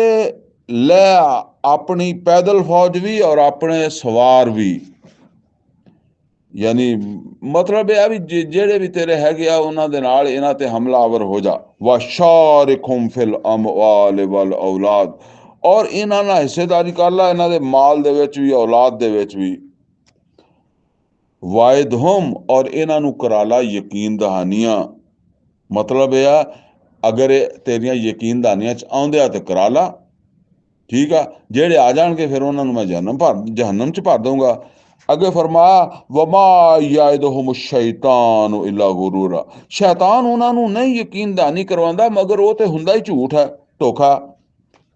[SPEAKER 1] ले अपनी पैदल फौज भी और अपने सवार भी, यानी मतलब यह भी जेड़े भी तेरे हैगे आ उन्हां दे नाल इन्हां ते हमलावर हो जा। व शारिकुम फिल अमवाल वल औलाद, और इन्हां नाल हिस्सेदारी कर ला, इन्हां दे माल दे विच भी औलाद दे विच भी। वायद हम, और इन्हां नू करा ला यकीन दहानियां, मतलब यह आ अगर तेरियां यकीन दहानियां च आउंदे आ ते करा ला, ठीक है, जेड़े आ जाणगे फिर उन्होंने मैं जहन्नम च भर दूंगा। अगे फरमाया वमा याइदुहुम शैतान इल्ला गुरूरा, शैतान उन्होंने नहीं यकीन दहानी करवांदा मगर वो तो हुंदा ही झूठ है, धोखा।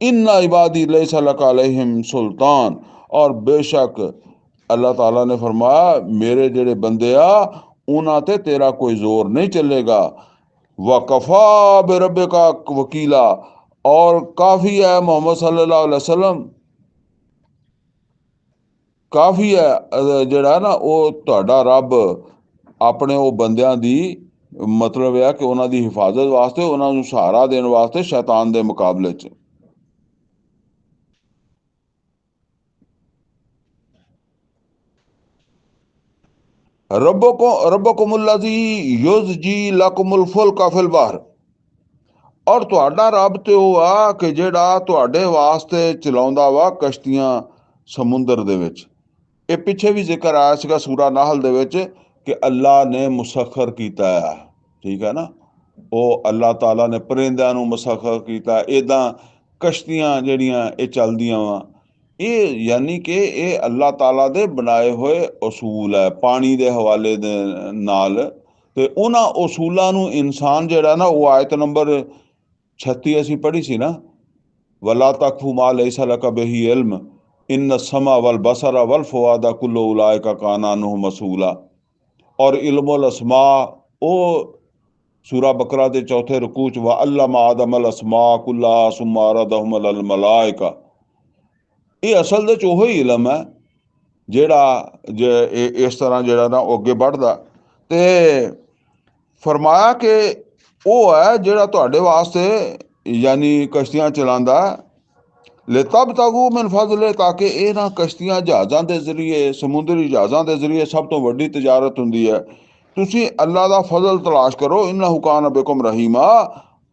[SPEAKER 1] इन्ना इबादी लैसा लका अलैहिम सुल्तान, और बेशक अल्लाह ताला ने फरमाया मेरे जेड़े बंदे आ उन्हां ते तेरा कोई जोर नहीं चलेगा। वकफा बिरब्बिका वकीला, और काफ़ी है मोहम्मद सल्लल्लाहु अलैहि वसल्लम, काफ़ी है ਜਿਹੜਾ ਨਾ ਉਹ ਤੁਹਾਡਾ ਰੱਬ ਆਪਣੇ ਉਹ ਬੰਦਿਆਂ ਦੀ, ਮਤਲਬ ਹੈ ਕਿ ਉਹਨਾਂ ਦੀ ਹਿਫਾਜ਼ਤ ਵਾਸਤੇ, ਉਹਨਾਂ ਨੂੰ ਸਹਾਰਾ ਦੇਣ ਵਾਸਤੇ ਸ਼ੈਤਾਨ ਦੇ ਮੁਕਾਬਲੇ 'ਚ। रब्बकुमुल्लज़ी युज़्जी लकुमुल फुल्का फिल बहर, और ਤੁਹਾਡਾ ਰੱਬ ਤੇ ਉਹ ਆ ਕਿ ਜਿਹੜਾ ਤੁਹਾਡੇ ਵਾਸਤੇ ਚਲਾਉਂਦਾ ਵਾ ਕਸ਼ਤੀਆਂ ਸਮੁੰਦਰ ਦੇ ਵਿੱਚ। ਇਹ ਪਿੱਛੇ ਵੀ ਜ਼ਿਕਰ ਆਇਆ ਸੀਗਾ ਸੂਰਾ ਨਾਹਲ ਦੇ ਵਿੱਚ ਕਿ ਅੱਲਾ ਨੇ ਮੁਸਖਰ ਕੀਤਾ ਹੈ, ਠੀਕ ਹੈ ਨਾ, ਉਹ ਅੱਲਾਹ ਤਾਲਾ ਨੇ ਪਰਿੰਦਿਆਂ ਨੂੰ ਮੁਸਖਰ ਕੀਤਾ, ਇੱਦਾਂ ਕਸ਼ਤੀਆਂ ਜਿਹੜੀਆਂ ਇਹ ਚੱਲਦੀਆਂ ਵਾ, ਇਹ ਯਾਨੀ ਕਿ ਇਹ ਅੱਲਾਹ ਤਾਲਾ ਦੇ ਬਣਾਏ ਹੋਏ ਅਸੂਲ ਹੈ ਪਾਣੀ ਦੇ ਹਵਾਲੇ ਦੇ ਨਾਲ। ਤੇ ਉਹਨਾਂ ਅਸੂਲਾਂ ਨੂੰ ਇਨਸਾਨ ਜਿਹੜਾ ਨਾ, ਉਹ ਆਇਤ ਨੰਬਰ 36 ਅਸੀਂ ਪੜ੍ਹੀ ਸੀ ਨਾ, वला तकफू मा लैसा लका बिही इल्म इन्न समा वल बसरा वल फुआदा कुल्लु उलाइका काना अन्हु मसूला, और इल्मुल अस्मा ओ सूरा बकरा दे चौथे रुकू च व अल्लमा आदम अल अस्मा कुल्ला सुम्मा अरदहुम अल मलाइका, ये असल दे च ओही इलम है ਜਿਹੜਾ ਜੇ ਇਸ ਤਰ੍ਹਾਂ ਜਿਹੜਾ ਨਾ ਉਹ ਅੱਗੇ ਵੱਧਦਾ। ਤੇ ਫਰਮਾਇਆ ਕਿ ਉਹ ਹੈ ਜਿਹੜਾ ਤੁਹਾਡੇ ਵਾਸਤੇ ਯਾਨੀ ਕਸ਼ਤੀਆਂ ਚਲਾਉਂਦਾ, ਲੈ ਤਬ ਤਗੂ ਮਿਨ ਫਜ਼ਲੇ, ਤਾਂ ਕਿ ਇਹਨਾਂ ਕਸ਼ਤੀਆਂ ਜਹਾਜ਼ਾਂ ਦੇ ਜ਼ਰੀਏ, ਸਮੁੰਦਰੀ ਜਹਾਜ਼ਾਂ ਦੇ ਜ਼ਰੀਏ ਸਭ ਤੋਂ ਵੱਡੀ ਤਜਾਰਤ ਹੁੰਦੀ ਹੈ, ਤੁਸੀਂ ਅੱਲਾ ਦਾ ਫਜ਼ਲ ਤਲਾਸ਼ ਕਰੋ। ਇन्नहु कान बिकुम रहीमा,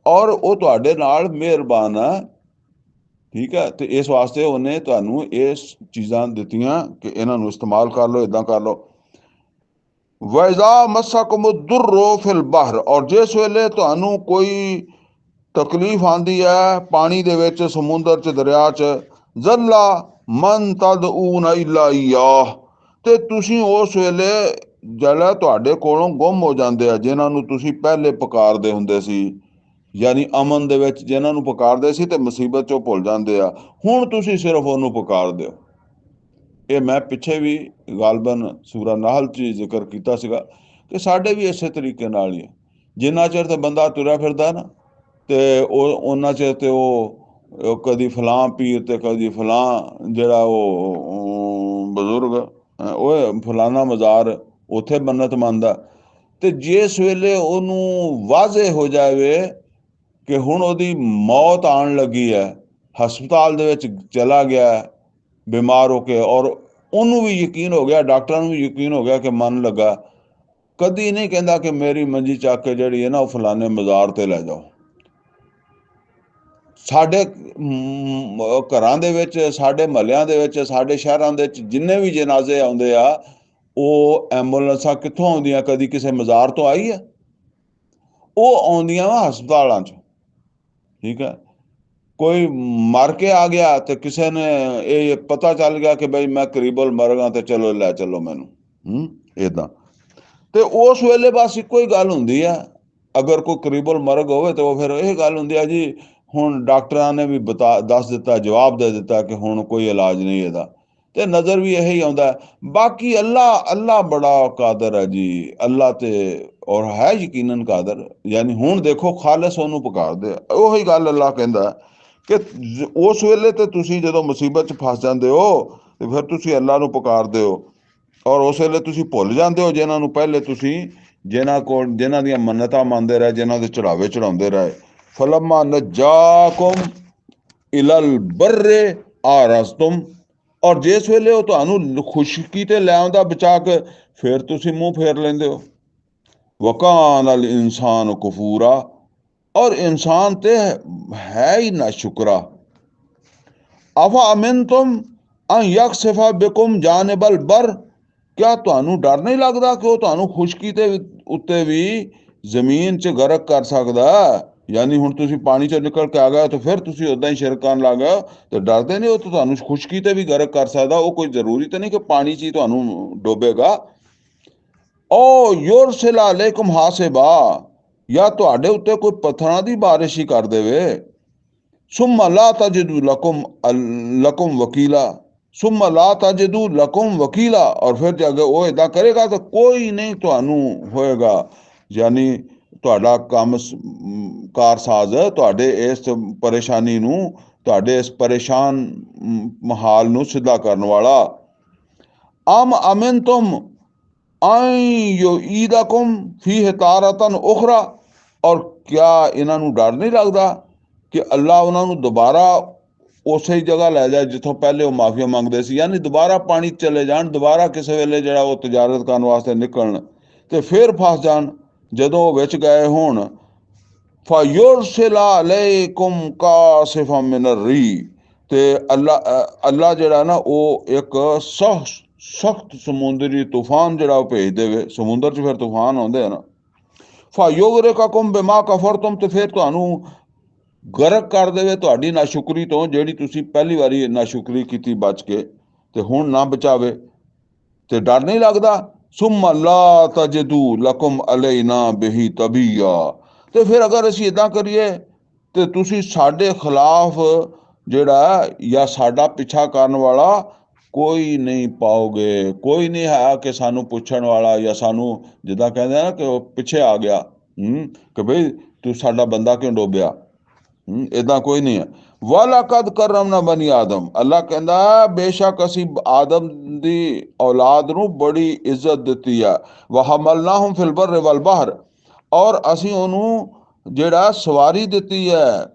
[SPEAKER 1] और ਉਹ ਤੁਹਾਡੇ ਨਾਲ ਮਿਹਰਬਾਨ ਹੈ, ठीक है। तो इस वास्ते उन्हें तुहानू इस चीज़ां दित्तियां कि इन्हां नू इस्तेमाल कर लो, इदां कर लो। वैज़ा मस्सकुमुद्दुर्रु फिल बहर, और जिस वेले तुहानू कोई तकलीफ आंदी है पानी दे विच, समुंदर च, दरिया च, ज़ल्ला मन तदऊन इल्ला इय्याह, ते तुसीं उस वेले ਜਿਹੜਾ ਤੁਹਾਡੇ ਕੋਲੋਂ ਗੁੰਮ ਹੋ ਜਾਂਦੇ ਆ, ਜਿਨ੍ਹਾਂ ਨੂੰ ਤੁਸੀਂ ਪਹਿਲੇ ਪੁਕਾਰਦੇ ਹੁੰਦੇ ਸੀ, ਯਾਨੀ ਅਮਨ ਦੇ ਵਿੱਚ ਜਿਨ੍ਹਾਂ ਨੂੰ ਪੁਕਾਰਦੇ ਸੀ ਤੇ ਮੁਸੀਬਤ 'ਚੋਂ ਭੁੱਲ ਜਾਂਦੇ ਆ, ਹੁਣ ਤੁਸੀਂ ਸਿਰਫ ਉਹਨੂੰ ਪੁਕਾਰਦੇ ਹੋ। ਇਹ ਮੈਂ ਪਿੱਛੇ ਵੀ ਗਾਲਬਨ ਸੂਰਾ ਨਾਹਲ 'ਚ ਜ਼ਿਕਰ ਕੀਤਾ ਸੀਗਾ ਕਿ ਸਾਡੇ ਵੀ ਇਸੇ ਤਰੀਕੇ ਨਾਲ ਹੀ ਹੈ। ਜਿੰਨਾ ਚਿਰ ਤੇ ਬੰਦਾ ਤੁਰਿਆ ਫਿਰਦਾ ਨਾ, ਤੇ ਉਹ ਉਹਨਾਂ ਚਿਰ ਤੇ ਉਹ ਕਦੀ ਫਲਾਂ ਪੀਰ ਤੇ ਕਦੀ ਫਲਾਂ ਜਿਹੜਾ ਉਹ ਬਜ਼ੁਰਗ, ਉਹ ਫਲਾਨਾ ਮਜ਼ਾਰ, ਉੱਥੇ ਮੰਨਤ ਮੰਨਦਾ। ਤੇ ਜਿਸ ਵੇਲੇ ਉਹਨੂੰ ਵਾਜ਼ੇ ਹੋ ਜਾਵੇ ਕਿ ਹੁਣ ਉਹਦੀ ਮੌਤ ਆਉਣ ਲੱਗੀ ਹੈ, ਹਸਪਤਾਲ ਦੇ ਵਿੱਚ ਚਲਾ ਗਿਆ ਬਿਮਾਰ ਹੋ ਕੇ, ਔਰ ਉਹਨੂੰ ਵੀ ਯਕੀਨ ਹੋ ਗਿਆ, ਡਾਕਟਰਾਂ ਨੂੰ ਵੀ ਯਕੀਨ ਹੋ ਗਿਆ ਕਿ ਮਰਨ ਲੱਗਾ, ਕਦੀ ਨਹੀਂ ਕਹਿੰਦਾ ਕਿ ਮੇਰੀ ਮੰਜੀ ਚੱਕ ਕੇ ਜਿਹੜੀ ਹੈ ਨਾ ਉਹ ਫਲਾਣੇ ਮਜ਼ਾਰ ਤੇ ਲੈ ਜਾਓ। ਸਾਡੇ ਘਰਾਂ ਦੇ ਵਿੱਚ, ਸਾਡੇ ਮਹੱਲਿਆਂ ਦੇ ਵਿੱਚ, ਸਾਡੇ ਸ਼ਹਿਰਾਂ ਦੇ ਵਿੱਚ ਜਿੰਨੇ ਵੀ ਜਨਾਜ਼ੇ ਆਉਂਦੇ ਆ, ਉਹ ਐਂਬੂਲੈਂਸਾਂ ਕਿੱਥੋਂ ਆਉਂਦੀਆਂ? ਕਦੀ ਕਿਸੇ ਮਜ਼ਾਰ ਤੋਂ ਆਈ ਹੈ? ਉਹ ਆਉਂਦੀਆਂ ਵਾ ਹਸਪਤਾਲਾਂ 'ਚ। ਠੀਕ ਹੈ, ਕੋਈ ਮਰ ਕੇ ਆ ਗਿਆ ਤੇ ਕਿਸੇ ਨੇ ਇਹ ਪਤਾ ਚੱਲ ਗਿਆ ਕਿ ਬਈ ਮੈਂ ਕਰੀਬਲ ਮਰ ਗਿਆ ਤੇ ਚਲੋ ਲੈ ਚਲੋ ਮੈਨੂੰ, ਏਦਾਂ। ਤੇ ਉਸ ਵੇਲੇ ਬਸ ਇੱਕੋ ਹੀ ਗੱਲ ਹੁੰਦੀ ਆ, ਅਗਰ ਕੋਈ ਕਰੀਬਲ ਮਰਗ ਹੋਵੇ ਤਾਂ ਉਹ ਫਿਰ ਇਹ ਗੱਲ ਹੁੰਦੀ ਆ ਜੀ, ਹੁਣ ਡਾਕਟਰਾਂ ਨੇ ਵੀ ਦੱਸ ਦਿੱਤਾ, ਜਵਾਬ ਦੇ ਦਿੱਤਾ ਕਿ ਹੁਣ ਕੋਈ ਇਲਾਜ ਨਹੀਂ ਇਹਦਾ। ਤੇ ਨਜ਼ਰ ਵੀ ਇਹੀ ਆਉਂਦਾ। ਬਾਕੀ ਅੱਲਾ ਬੜਾ ਕਾਦਰ ਹੈ ਜੀ, ਅੱਲਾ ਤੇ ਔਰ ਹੈ ਯਕੀਨਨ ਕਾਦਰ। ਯਾਨੀ ਹੁਣ ਦੇਖੋ ਖਾਲਸ ਉਹਨੂੰ ਪੁਕਾਰਦੇ, ਉਹੀ ਗੱਲ ਅੱਲਾ ਕਹਿੰਦਾ ਕਿ ਉਸ ਵੇਲੇ ਤੇ ਤੁਸੀਂ ਜਦੋਂ ਮੁਸੀਬਤ 'ਚ ਫਸ ਜਾਂਦੇ ਹੋ ਤੇ ਫਿਰ ਤੁਸੀਂ ਅੱਲਾ ਨੂੰ ਪੁਕਾਰਦੇ ਹੋ, ਔਰ ਉਸ ਵੇਲੇ ਤੁਸੀਂ ਭੁੱਲ ਜਾਂਦੇ ਹੋ ਜਿਨ੍ਹਾਂ ਨੂੰ ਪਹਿਲੇ ਤੁਸੀਂ, ਜਿਨ੍ਹਾਂ ਦੀਆਂ ਮੰਨਤਾਂ ਮੰਨਦੇ ਰਹੇ, ਜਿਨ੍ਹਾਂ ਦੇ ਚੜਾਵੇ ਚੜਾਉਂਦੇ ਰਹੇ। ਫਲਮਾ ਨਜਾਕੁਮ ਇਲਲ ਬਰਰੇ ਆਰਸਤੁਮ, ਔਰ ਜਿਸ ਵੇਲੇ ਉਹ ਤੁਹਾਨੂੰ ਖੁਸ਼ਕੀ ਤੇ ਲੈ ਆਉਂਦਾ ਬਚਾ ਕੇ, ਫਿਰ ਤੁਸੀਂ ਮੂੰਹ ਫੇਰ ਲੈਂਦੇ ਹੋ। ਵਕਾਨ ਅਲ ਇਨਸਾਨ ਕਫੂਰਾ, ਔਰ ਇਨਸਾਨ ਤੇ ਹੈ ਹੀ ਨਾ ਸ਼ੁਕਰਾ। ਅਫਾ ਅਮਿਨ ਤੁਮ ਅਨ ਯਕਸਿਫਾ ਬਿਕੁਮ ਜਾਨਿਬਲ ਬਰ, ਕਿਆ ਤੁਹਾਨੂੰ ਡਰ ਨਹੀਂ ਲੱਗਦਾ ਕਿ ਉਹ ਤੁਹਾਨੂੰ ਖੁਸ਼ਕੀ ਤੇ ਉੱਤੇ ਵੀ ਜ਼ਮੀਨ 'ਚ ਗਰਕ ਕਰ ਸਕਦਾ? ਯਾਨੀ ਹੁਣ ਤੁਸੀਂ ਪਾਣੀ 'ਚੋਂ ਨਿਕਲ ਕੇ ਆ ਗਏ ਤੇ ਫਿਰ ਤੁਸੀਂ ਉੱਦਾਂ ਹੀ ਸ਼ਿਰਕ ਕਰਨ ਲੱਗ ਗਏ ਤੇ ਡਰਦੇ ਨਹੀਂ? ਉਹ ਤਾਂ ਤੁਹਾਨੂੰ ਖੁਸ਼ਕੀ ਤੇ ਵੀ ਗਰਕ ਕਰ ਸਕਦਾ। ਉਹ ਕੋਈ ਜ਼ਰੂਰੀ ਤਾਂ ਨਹੀਂ ਕਿ ਪਾਣੀ 'ਚ ਹੀ ਤੁਹਾਨੂੰ ਡੋਬੇਗਾ। ਓ ਯੁਰਸਿਲ ਅਲੈਕੁਮ ਹਾਸਿਬਾ, ਜਾਂ ਤੁਹਾਡੇ ਉੱਤੇ ਕੋਈ ਪੱਥਰਾਂ ਦੀ ਬਾਰਿਸ਼ ਹੀ ਕਰ ਦੇਵੇ। ਸੁੰਮਾ ਲਾ ਤਜਿਦੂ ਲਕੁਮ ਵਕੀਲਾ, ਸੁੰਮਾ ਲਾ ਤਜਿਦੂ ਲਕੁਮ ਵਕੀਲਾ, ਔਰ ਫਿਰ ਜੇ ਉਹ ਇਦਾਂ ਕਰੇਗਾ ਤਾਂ ਕੋਈ ਨਹੀਂ ਤੁਹਾਨੂੰ ਹੋਏਗਾ, ਯਾਨੀ ਤੁਹਾਡਾ ਕੰਮ ਕਾਰਸਾਜ਼, ਤੁਹਾਡੇ ਇਸ ਪਰੇਸ਼ਾਨੀ ਨੂੰ, ਤੁਹਾਡੇ ਇਸ ਪਰੇਸ਼ਾਨ ਹਾਲ ਨੂੰ ਸਿੱਧਾ ਕਰਨ ਵਾਲਾ। ਅਮ ਅਮਿਨ ਤੁਮ ਈਦਕੁਮ ਫੀਹ ਤਾਰਤਨ ਉਖਰਾ, ਔਰ ਕਿਆ ਇਹਨਾਂ ਨੂੰ ਡਰ ਨਹੀਂ ਲੱਗਦਾ ਕਿ ਅੱਲਾ ਉਹਨਾਂ ਨੂੰ ਦੁਬਾਰਾ ਉਸੇ ਜਗ੍ਹਾ ਲੈ ਜਾਏ ਜਿੱਥੋਂ ਪਹਿਲੇ ਉਹ ਮਾਫੀਆ ਮੰਗਦੇ ਸੀ? ਯਾਨੀ ਦੁਬਾਰਾ ਪਾਣੀ ਚਲੇ ਜਾਣ, ਦੁਬਾਰਾ ਕਿਸੇ ਵੇਲੇ ਜਿਹੜਾ ਉਹ ਤਜਾਰਤ ਕਰਨ ਵਾਸਤੇ ਨਿਕਲਣ ਤੇ ਫਿਰ ਫਸ ਜਾਣ ਜਦੋਂ ਉਹ ਵਿੱਚ ਗਏ ਹੋਣ। ਫਯੁਰਸਿਲ ਅਲੈਕੁਮ ਕਾਸਿਫਮ ਮਿਨ ਰੀ, ਤੇ ਅੱਲਾ ਜਿਹੜਾ ਨਾ ਉਹ ਇੱਕ ਸਖਤ ਸਮੁੰਦਰੀ ਤੂਫਾਨ ਜਿਹੜਾ ਉਹ ਭੇਜ ਦੇਵੇ। ਸਮੁੰਦਰ 'ਚ ਫਿਰ ਤੂਫਾਨ ਆਉਂਦੇ ਆ ਨਾ। ਫਯੁਗਰਿਕਕੁਮ ਬਿਮਾ ਕਫਰਤੁਮ, ਤੇ ਫਿਰ ਤੁਹਾਨੂੰ ਗਰਕ ਕਰ ਦੇਵੇ ਤੁਹਾਡੀ ਨਾਸ਼ੁਕਰੀ ਤੋਂ, ਜਿਹੜੀ ਤੁਸੀਂ ਪਹਿਲੀ ਵਾਰੀ ਨਾਸ਼ੁਕਰੀ ਕੀਤੀ ਬਚ ਕੇ, ਤੇ ਹੁਣ ਨਾ ਬਚਾਵੇ ਤੇ ਡਰ ਨਹੀਂ ਲੱਗਦਾ? ਸੁੰਮਾ ਲਾ ਤਜਿਦੂ ਲਕੁਮ ਅਲੈਨਾ ਬਿਹੀ ਤਬੀਆ, ਤੇ ਫਿਰ ਅਗਰ ਅਸੀਂ ਇਦਾਂ ਕਰੀਏ ਤੇ ਤੁਸੀਂ ਸਾਡੇ ਖਿਲਾਫ ਜਿਹੜਾ ਜਾਂ ਸਾਡਾ ਪਿੱਛਾ ਕਰਨ ਵਾਲਾ ਕੋਈ ਨਹੀਂ ਪਾਓਗੇ। ਕੋਈ ਨਹੀਂ ਹੈ ਕਿ ਸਾਨੂੰ ਪੁੱਛਣ ਵਾਲਾ, ਜਾਂ ਸਾਨੂੰ ਜਿੱਦਾਂ ਕਹਿੰਦੇ ਆ ਨਾ ਕਿ ਉਹ ਪਿੱਛੇ ਆ ਗਿਆ, ਕਿ ਬਈ ਤੂੰ ਸਾਡਾ ਬੰਦਾ ਕਿਉਂ ਡੋਬਿਆ, ਏਦਾਂ ਕੋਈ ਨਹੀਂ ਹੈ। ਵਲਕਦ ਕਰਮਨਾ ਬਨੀ ਆਦਮ, ਅੱਲਾ ਕਹਿੰਦਾ ਬੇਸ਼ੱਕ ਅਸੀਂ ਆਦਮ ਦੀ ਔਲਾਦ ਨੂੰ ਬੜੀ ਇੱਜ਼ਤ ਦਿੱਤੀ ਆ। ਵਹਮਲਨਾਹੁਮ ਫਿਲ ਬਰ ਵਲ ਬਹਰ, ਔਰ ਅਸੀਂ ਉਹਨੂੰ ਜਿਹੜਾ ਸਵਾਰੀ ਦਿੱਤੀ ਹੈ,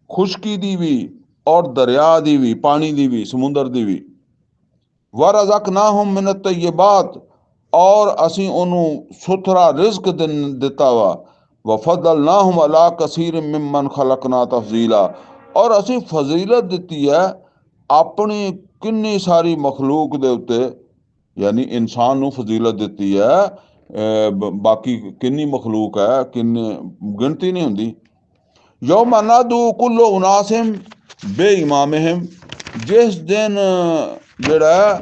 [SPEAKER 1] ਖੁਸ਼ਕੀ ਦੀ ਵੀ ਔਰ ਦਰਿਆ ਦੀ ਵੀ, ਪਾਣੀ ਦੀ ਵੀ, ਸਮੁੰਦਰ ਦੀ ਵੀ। ਵਰਜ਼ਕਨਾਹੁਮ ਮਿਨ ਤਯਿਬਾਤ, ਔਰ ਅਸੀਂ ਉਹਨੂੰ ਸੁਥਰਾ ਰਿਜ਼ਕ ਦਿੱਤਾ ਵਾ। ਵਫਦਲਨਾਹੁਮ ਅਲਾ ਕਸੀਰ ਮਿਮਨ ਖਲਕਨਾ ਤਫਜ਼ੀਲਾ, ਔਰ ਅਸੀਂ ਫਜ਼ੀਲਤ ਦਿੱਤੀ ਹੈ ਆਪਣੀ ਕਿੰਨੀ ਸਾਰੀ ਮਖਲੂਕ ਦੇ ਉੱਤੇ, ਯਾਨੀ ਇਨਸਾਨ ਨੂੰ ਫਜ਼ੀਲਤ ਦਿੱਤੀ ਹੈ। ਬਾਕੀ ਕਿੰਨੀ ਮਖਲੂਕ ਹੈ, ਕਿੰਨੀ ਗਿਣਤੀ ਨਹੀਂ ਹੁੰਦੀ। ਯੌਮ ਨਾਦੂ ਕੁੱਲੁ ਉਨਾਸਿਮ ਬੇ ਇਮਾਮਿਹਿਮ, ਜਿਸ ਦਿਨ ਜਿਹੜਾ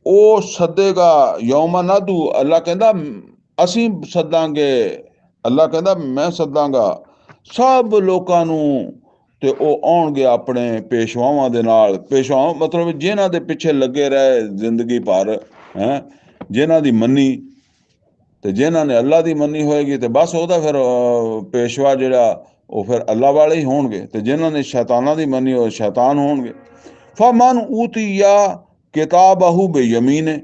[SPEAKER 1] ਉਹ ਸੱਦੇਗਾ, ਯੌਮ ਨਾਦੂ, ਅੱਲਾ ਕਹਿੰਦਾ ਅਸੀਂ ਸੱਦਾਂਗੇ, ਅੱਲਾ ਕਹਿੰਦਾ ਮੈਂ ਸੱਦਾਂਗਾ ਸਭ ਲੋਕਾਂ ਨੂੰ, ਤੇ ਉਹ ਆਉਣਗੇ ਆਪਣੇ ਪੇਸ਼ਵਾਵਾਂ ਦੇ ਨਾਲ। ਪੇਸ਼ਵਾ ਮਤਲਬ ਜਿਨ੍ਹਾਂ ਦੇ ਪਿੱਛੇ ਲੱਗੇ ਰਹੇ ਜ਼ਿੰਦਗੀ ਭਰ, ਜਿਨ੍ਹਾਂ ਦੀ ਮੰਨੀ, ਤੇ ਜਿਨ੍ਹਾਂ ਨੇ ਅੱਲਾ ਦੀ ਮੰਨੀ ਹੋਏਗੀ ਤੇ ਬਸ ਉਹਦਾ ਫਿਰ ਪੇਸ਼ਵਾ ਜਿਹੜਾ ਉਹ ਫਿਰ ਅੱਲਾ ਵਾਲੇ ਹੀ ਹੋਣਗੇ, ਤੇ ਜਿਨ੍ਹਾਂ ਨੇ ਸ਼ੈਤਾਨਾਂ ਦੀ ਮੰਨੀ ਉਹ ਸ਼ੈਤਾਨ ਹੋਣਗੇ। ਫਮਨ ਊਤੀਆ ਕਿਤਾਬਹੁ ਬਯਮੀਨੇ,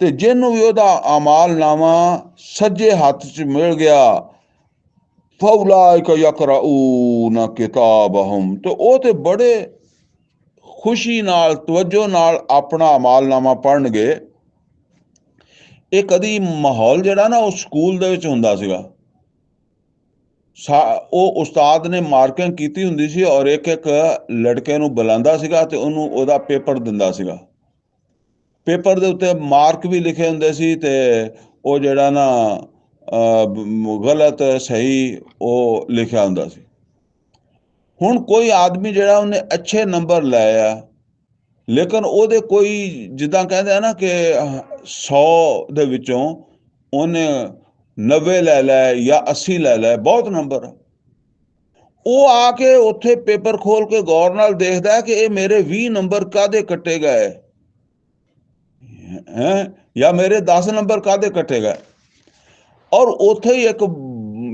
[SPEAKER 1] ਤੇ ਜਿਹਨੂੰ ਵੀ ਉਹਦਾ ਅਮਾਲਨਾਮਾ ਸੱਜੇ ਹੱਥ 'ਚ ਮਿਲ ਗਿਆ, ਫਉਲਾਇਕ ਯਕਰਾਊਨ ਕਿਤਾਬਹੁਮ, ਤੇ ਉਹ ਤੇ ਬੜੇ ਖੁਸ਼ੀ ਨਾਲ, ਤਵੱਜੋ ਨਾਲ ਆਪਣਾ ਅਮਾਲਨਾਮਾ ਪੜ੍ਹਨਗੇ। ਇਹ ਕਦੀ ਮਾਹੌਲ ਜਿਹੜਾ ਨਾ ਉਹ ਸਕੂਲ ਦੇ ਵਿੱਚ ਹੁੰਦਾ ਸੀਗਾ। ਉਹ ਉਸਤਾਦ ਨੇ ਮਾਰਕਿੰਗ ਕੀਤੀ ਹੁੰਦੀ ਸੀ ਔਰ ਇੱਕ ਇੱਕ ਲੜਕੇ ਨੂੰ ਬੁਲਾਉਂਦਾ ਸੀਗਾ ਤੇ ਉਹਨੂੰ ਉਹਦਾ ਪੇਪਰ ਦਿੰਦਾ ਸੀਗਾ। ਪੇਪਰ ਦੇ ਉੱਤੇ ਮਾਰਕ ਵੀ ਲਿਖੇ ਹੁੰਦੇ ਸੀ ਤੇ ਉਹ ਜਿਹੜਾ ਨਾ ਗਲਤ ਸਹੀ ਉਹ ਲਿਖਿਆ ਹੁੰਦਾ ਸੀ। ਹੁਣ ਕੋਈ ਆਦਮੀ ਜਿਹੜਾ ਉਹਨੇ ਅੱਛੇ ਨੰਬਰ ਲਏ ਆ, ਲੇਕਿਨ ਉਹਦੇ ਕੋਈ ਜਿੱਦਾਂ ਕਹਿੰਦੇ ਆ ਨਾ ਕਿ 100 ਦੇ ਵਿੱਚੋਂ ਉਹਨੇ 90 ਲੈ ਲੈ ਜਾਂ 80 ਲੈ ਲੈ, ਬਹੁਤ ਨੰਬਰ। ਉਹ ਆ ਕੇ ਉੱਥੇ ਪੇਪਰ ਖੋਲ ਕੇ ਗੌਰ ਨਾਲ ਦੇਖਦਾ ਕਿ ਇਹ ਮੇਰੇ 20 ਨੰਬਰ ਕਾਹਦੇ ਕੱਟੇ ਗਏ ਹੈ ਜਾਂ ਮੇਰੇ 10 ਨੰਬਰ ਕਾਹਦੇ ਕੱਟੇ ਗਏ। ਔਰ ਉੱਥੇ ਹੀ ਇੱਕ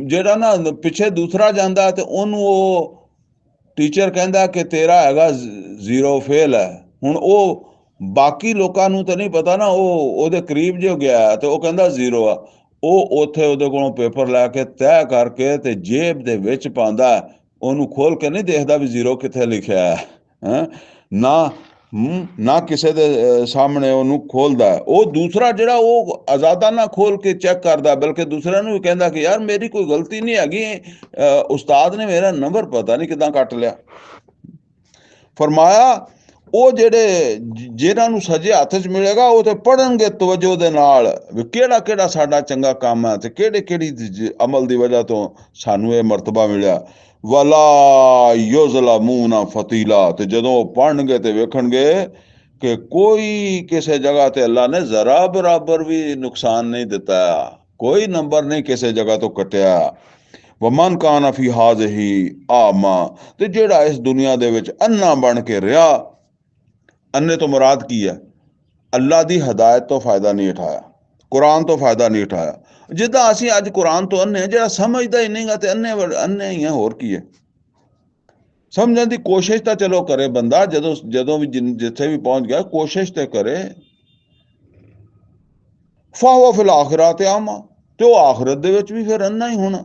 [SPEAKER 1] ਜਿਹੜਾ ਨਾ ਪਿੱਛੇ ਦੂਸਰਾ ਜਾਂਦਾ ਤੇ ਉਹਨੂੰ ਉਹ ਟੀਚਰ ਕਹਿੰਦਾ ਕਿ ਤੇਰਾ ਹੈਗਾ 0 ਫੇਲ ਹੈ। ਹੁਣ ਉਹ ਬਾਕੀ ਲੋਕਾਂ ਨੂੰ ਤਾਂ ਨਹੀਂ ਪਤਾ ਨਾ, ਉਹ ਉਹਦੇ ਕਰੀਬ ਜੋ ਗਿਆ ਤੇ ਉਹ ਕਹਿੰਦਾ 0 ਆ। ਉਹ ਉੱਥੇ ਉਹਦੇ ਕੋਲੋਂ ਪੇਪਰ ਲੈ ਕੇ ਤੈਅ ਕਰਕੇ ਤੇ ਜੇਬ ਦੇ ਵਿੱਚ ਪਾਉਂਦਾ, ਉਹਨੂੰ ਖੋਲ ਕੇ ਨਹੀਂ ਦੇਖਦਾ ਵੀ 0 ਕਿੱਥੇ ਲਿਖਿਆ ਹੈ ਨਾ। ਨਾ ਕਿਸੇ ਦੇ ਸਾਹਮਣੇ ਉਹਨੂੰ ਖੋਲਦਾ। ਉਹ ਦੂਸਰਾ ਜਿਹੜਾ ਉਹ ਆਜ਼ਾਦਾ ਨਾ ਖੋਲ ਕੇ ਚੈੱਕ ਕਰਦਾ, ਬਲਕਿ ਦੂਸਰਿਆਂ ਨੂੰ ਵੀ ਕਹਿੰਦਾ ਕਿ ਯਾਰ ਮੇਰੀ ਕੋਈ ਗਲਤੀ ਨਹੀਂ ਹੈਗੀ, ਉਸਤਾਦ ਨੇ ਮੇਰਾ ਨੰਬਰ ਪਤਾ ਨਹੀਂ ਕਿੱਦਾਂ ਕੱਟ ਲਿਆ। ਫਰਮਾਇਆ ਉਹ ਜਿਹਨਾਂ ਨੂੰ ਸਜੇ ਹੱਥ 'ਚ ਮਿਲੇਗਾ ਉਹ ਤੇ ਪੜ੍ਹਨਗੇ ਤਵੱਜੋ ਦੇ ਨਾਲ ਵੀ ਕਿਹੜਾ ਕਿਹੜਾ ਸਾਡਾ ਚੰਗਾ ਕੰਮ ਹੈ ਤੇ ਕਿਹੜੀ ਅਮਲ ਦੀ ਵਜ੍ਹਾ ਤੋਂ ਸਾਨੂੰ ਇਹ ਮਰਤਬਾ ਮਿਲਿਆ। ਵਲਾ ਯੁਜ਼ਲਮੂਨ ਫਤੀਲਾ, ਤੇ ਜਦੋਂ ਉਹ ਪੜ੍ਹਨਗੇ ਤੇ ਵੇਖਣਗੇ ਕਿ ਕੋਈ ਕਿਸੇ ਜਗ੍ਹਾ ਤੇ ਅੱਲਾ ਨੇ ਜ਼ਰਾ ਬਰਾਬਰ ਵੀ ਨੁਕਸਾਨ ਨਹੀਂ ਦਿੱਤਾ, ਕੋਈ ਨੰਬਰ ਨਹੀਂ ਕਿਸੇ ਜਗ੍ਹਾ ਤੋਂ ਕੱਟਿਆ। ਵਮਨ ਕਾਨ ਫੀ ਹਾਜ਼ਿਹੀ ਆਮਾ, ਤੇ ਜਿਹੜਾ ਇਸ ਦੁਨੀਆ ਦੇ ਵਿੱਚ ਅੰਨਾ ਬਣ ਕੇ ਰਿਹਾ, ਅੰਨੇ ਤੋਂ ਮੁਰਾਦ ਕੀ ਹੈ? ਅੱਲਾ ਦੀ ਹਦਾਇਤ ਤੋਂ ਫਾਇਦਾ ਨਹੀਂ ਉਠਾਇਆ, ਕੁਰਾਨ ਤੋਂ ਫਾਇਦਾ ਨਹੀਂ ਉਠਾਇਆ। ਜਿੱਦਾਂ ਅਸੀਂ ਅੱਜ ਕੁਰਾਨ ਤੋਂ ਅੰਨੇ, ਜਿਹੜਾ ਸਮਝਦਾ ਹੀ ਨਹੀਂਗਾ ਤੇ ਅੰਨੇ ਹੀ ਆ, ਹੋਰ ਕੀ ਹੈ। ਸਮਝਣ ਦੀ ਕੋਸ਼ਿਸ਼ ਤਾਂ ਚਲੋ ਕਰੇ ਬੰਦਾ, ਜਦੋਂ ਵੀ ਜਿੱਥੇ ਵੀ ਪਹੁੰਚ ਗਿਆ ਕੋਸ਼ਿਸ਼ ਤੇ ਕਰੇ। ਫਾਹੁ ਫਿਲ ਆਖਿਰਾਤ ਆਮਾ, ਤੇ ਉਹ ਆਖਿਰਤ ਦੇ ਵਿੱਚ ਵੀ ਫਿਰ ਅੰਨਾ ਹੀ ਹੋਣਾ।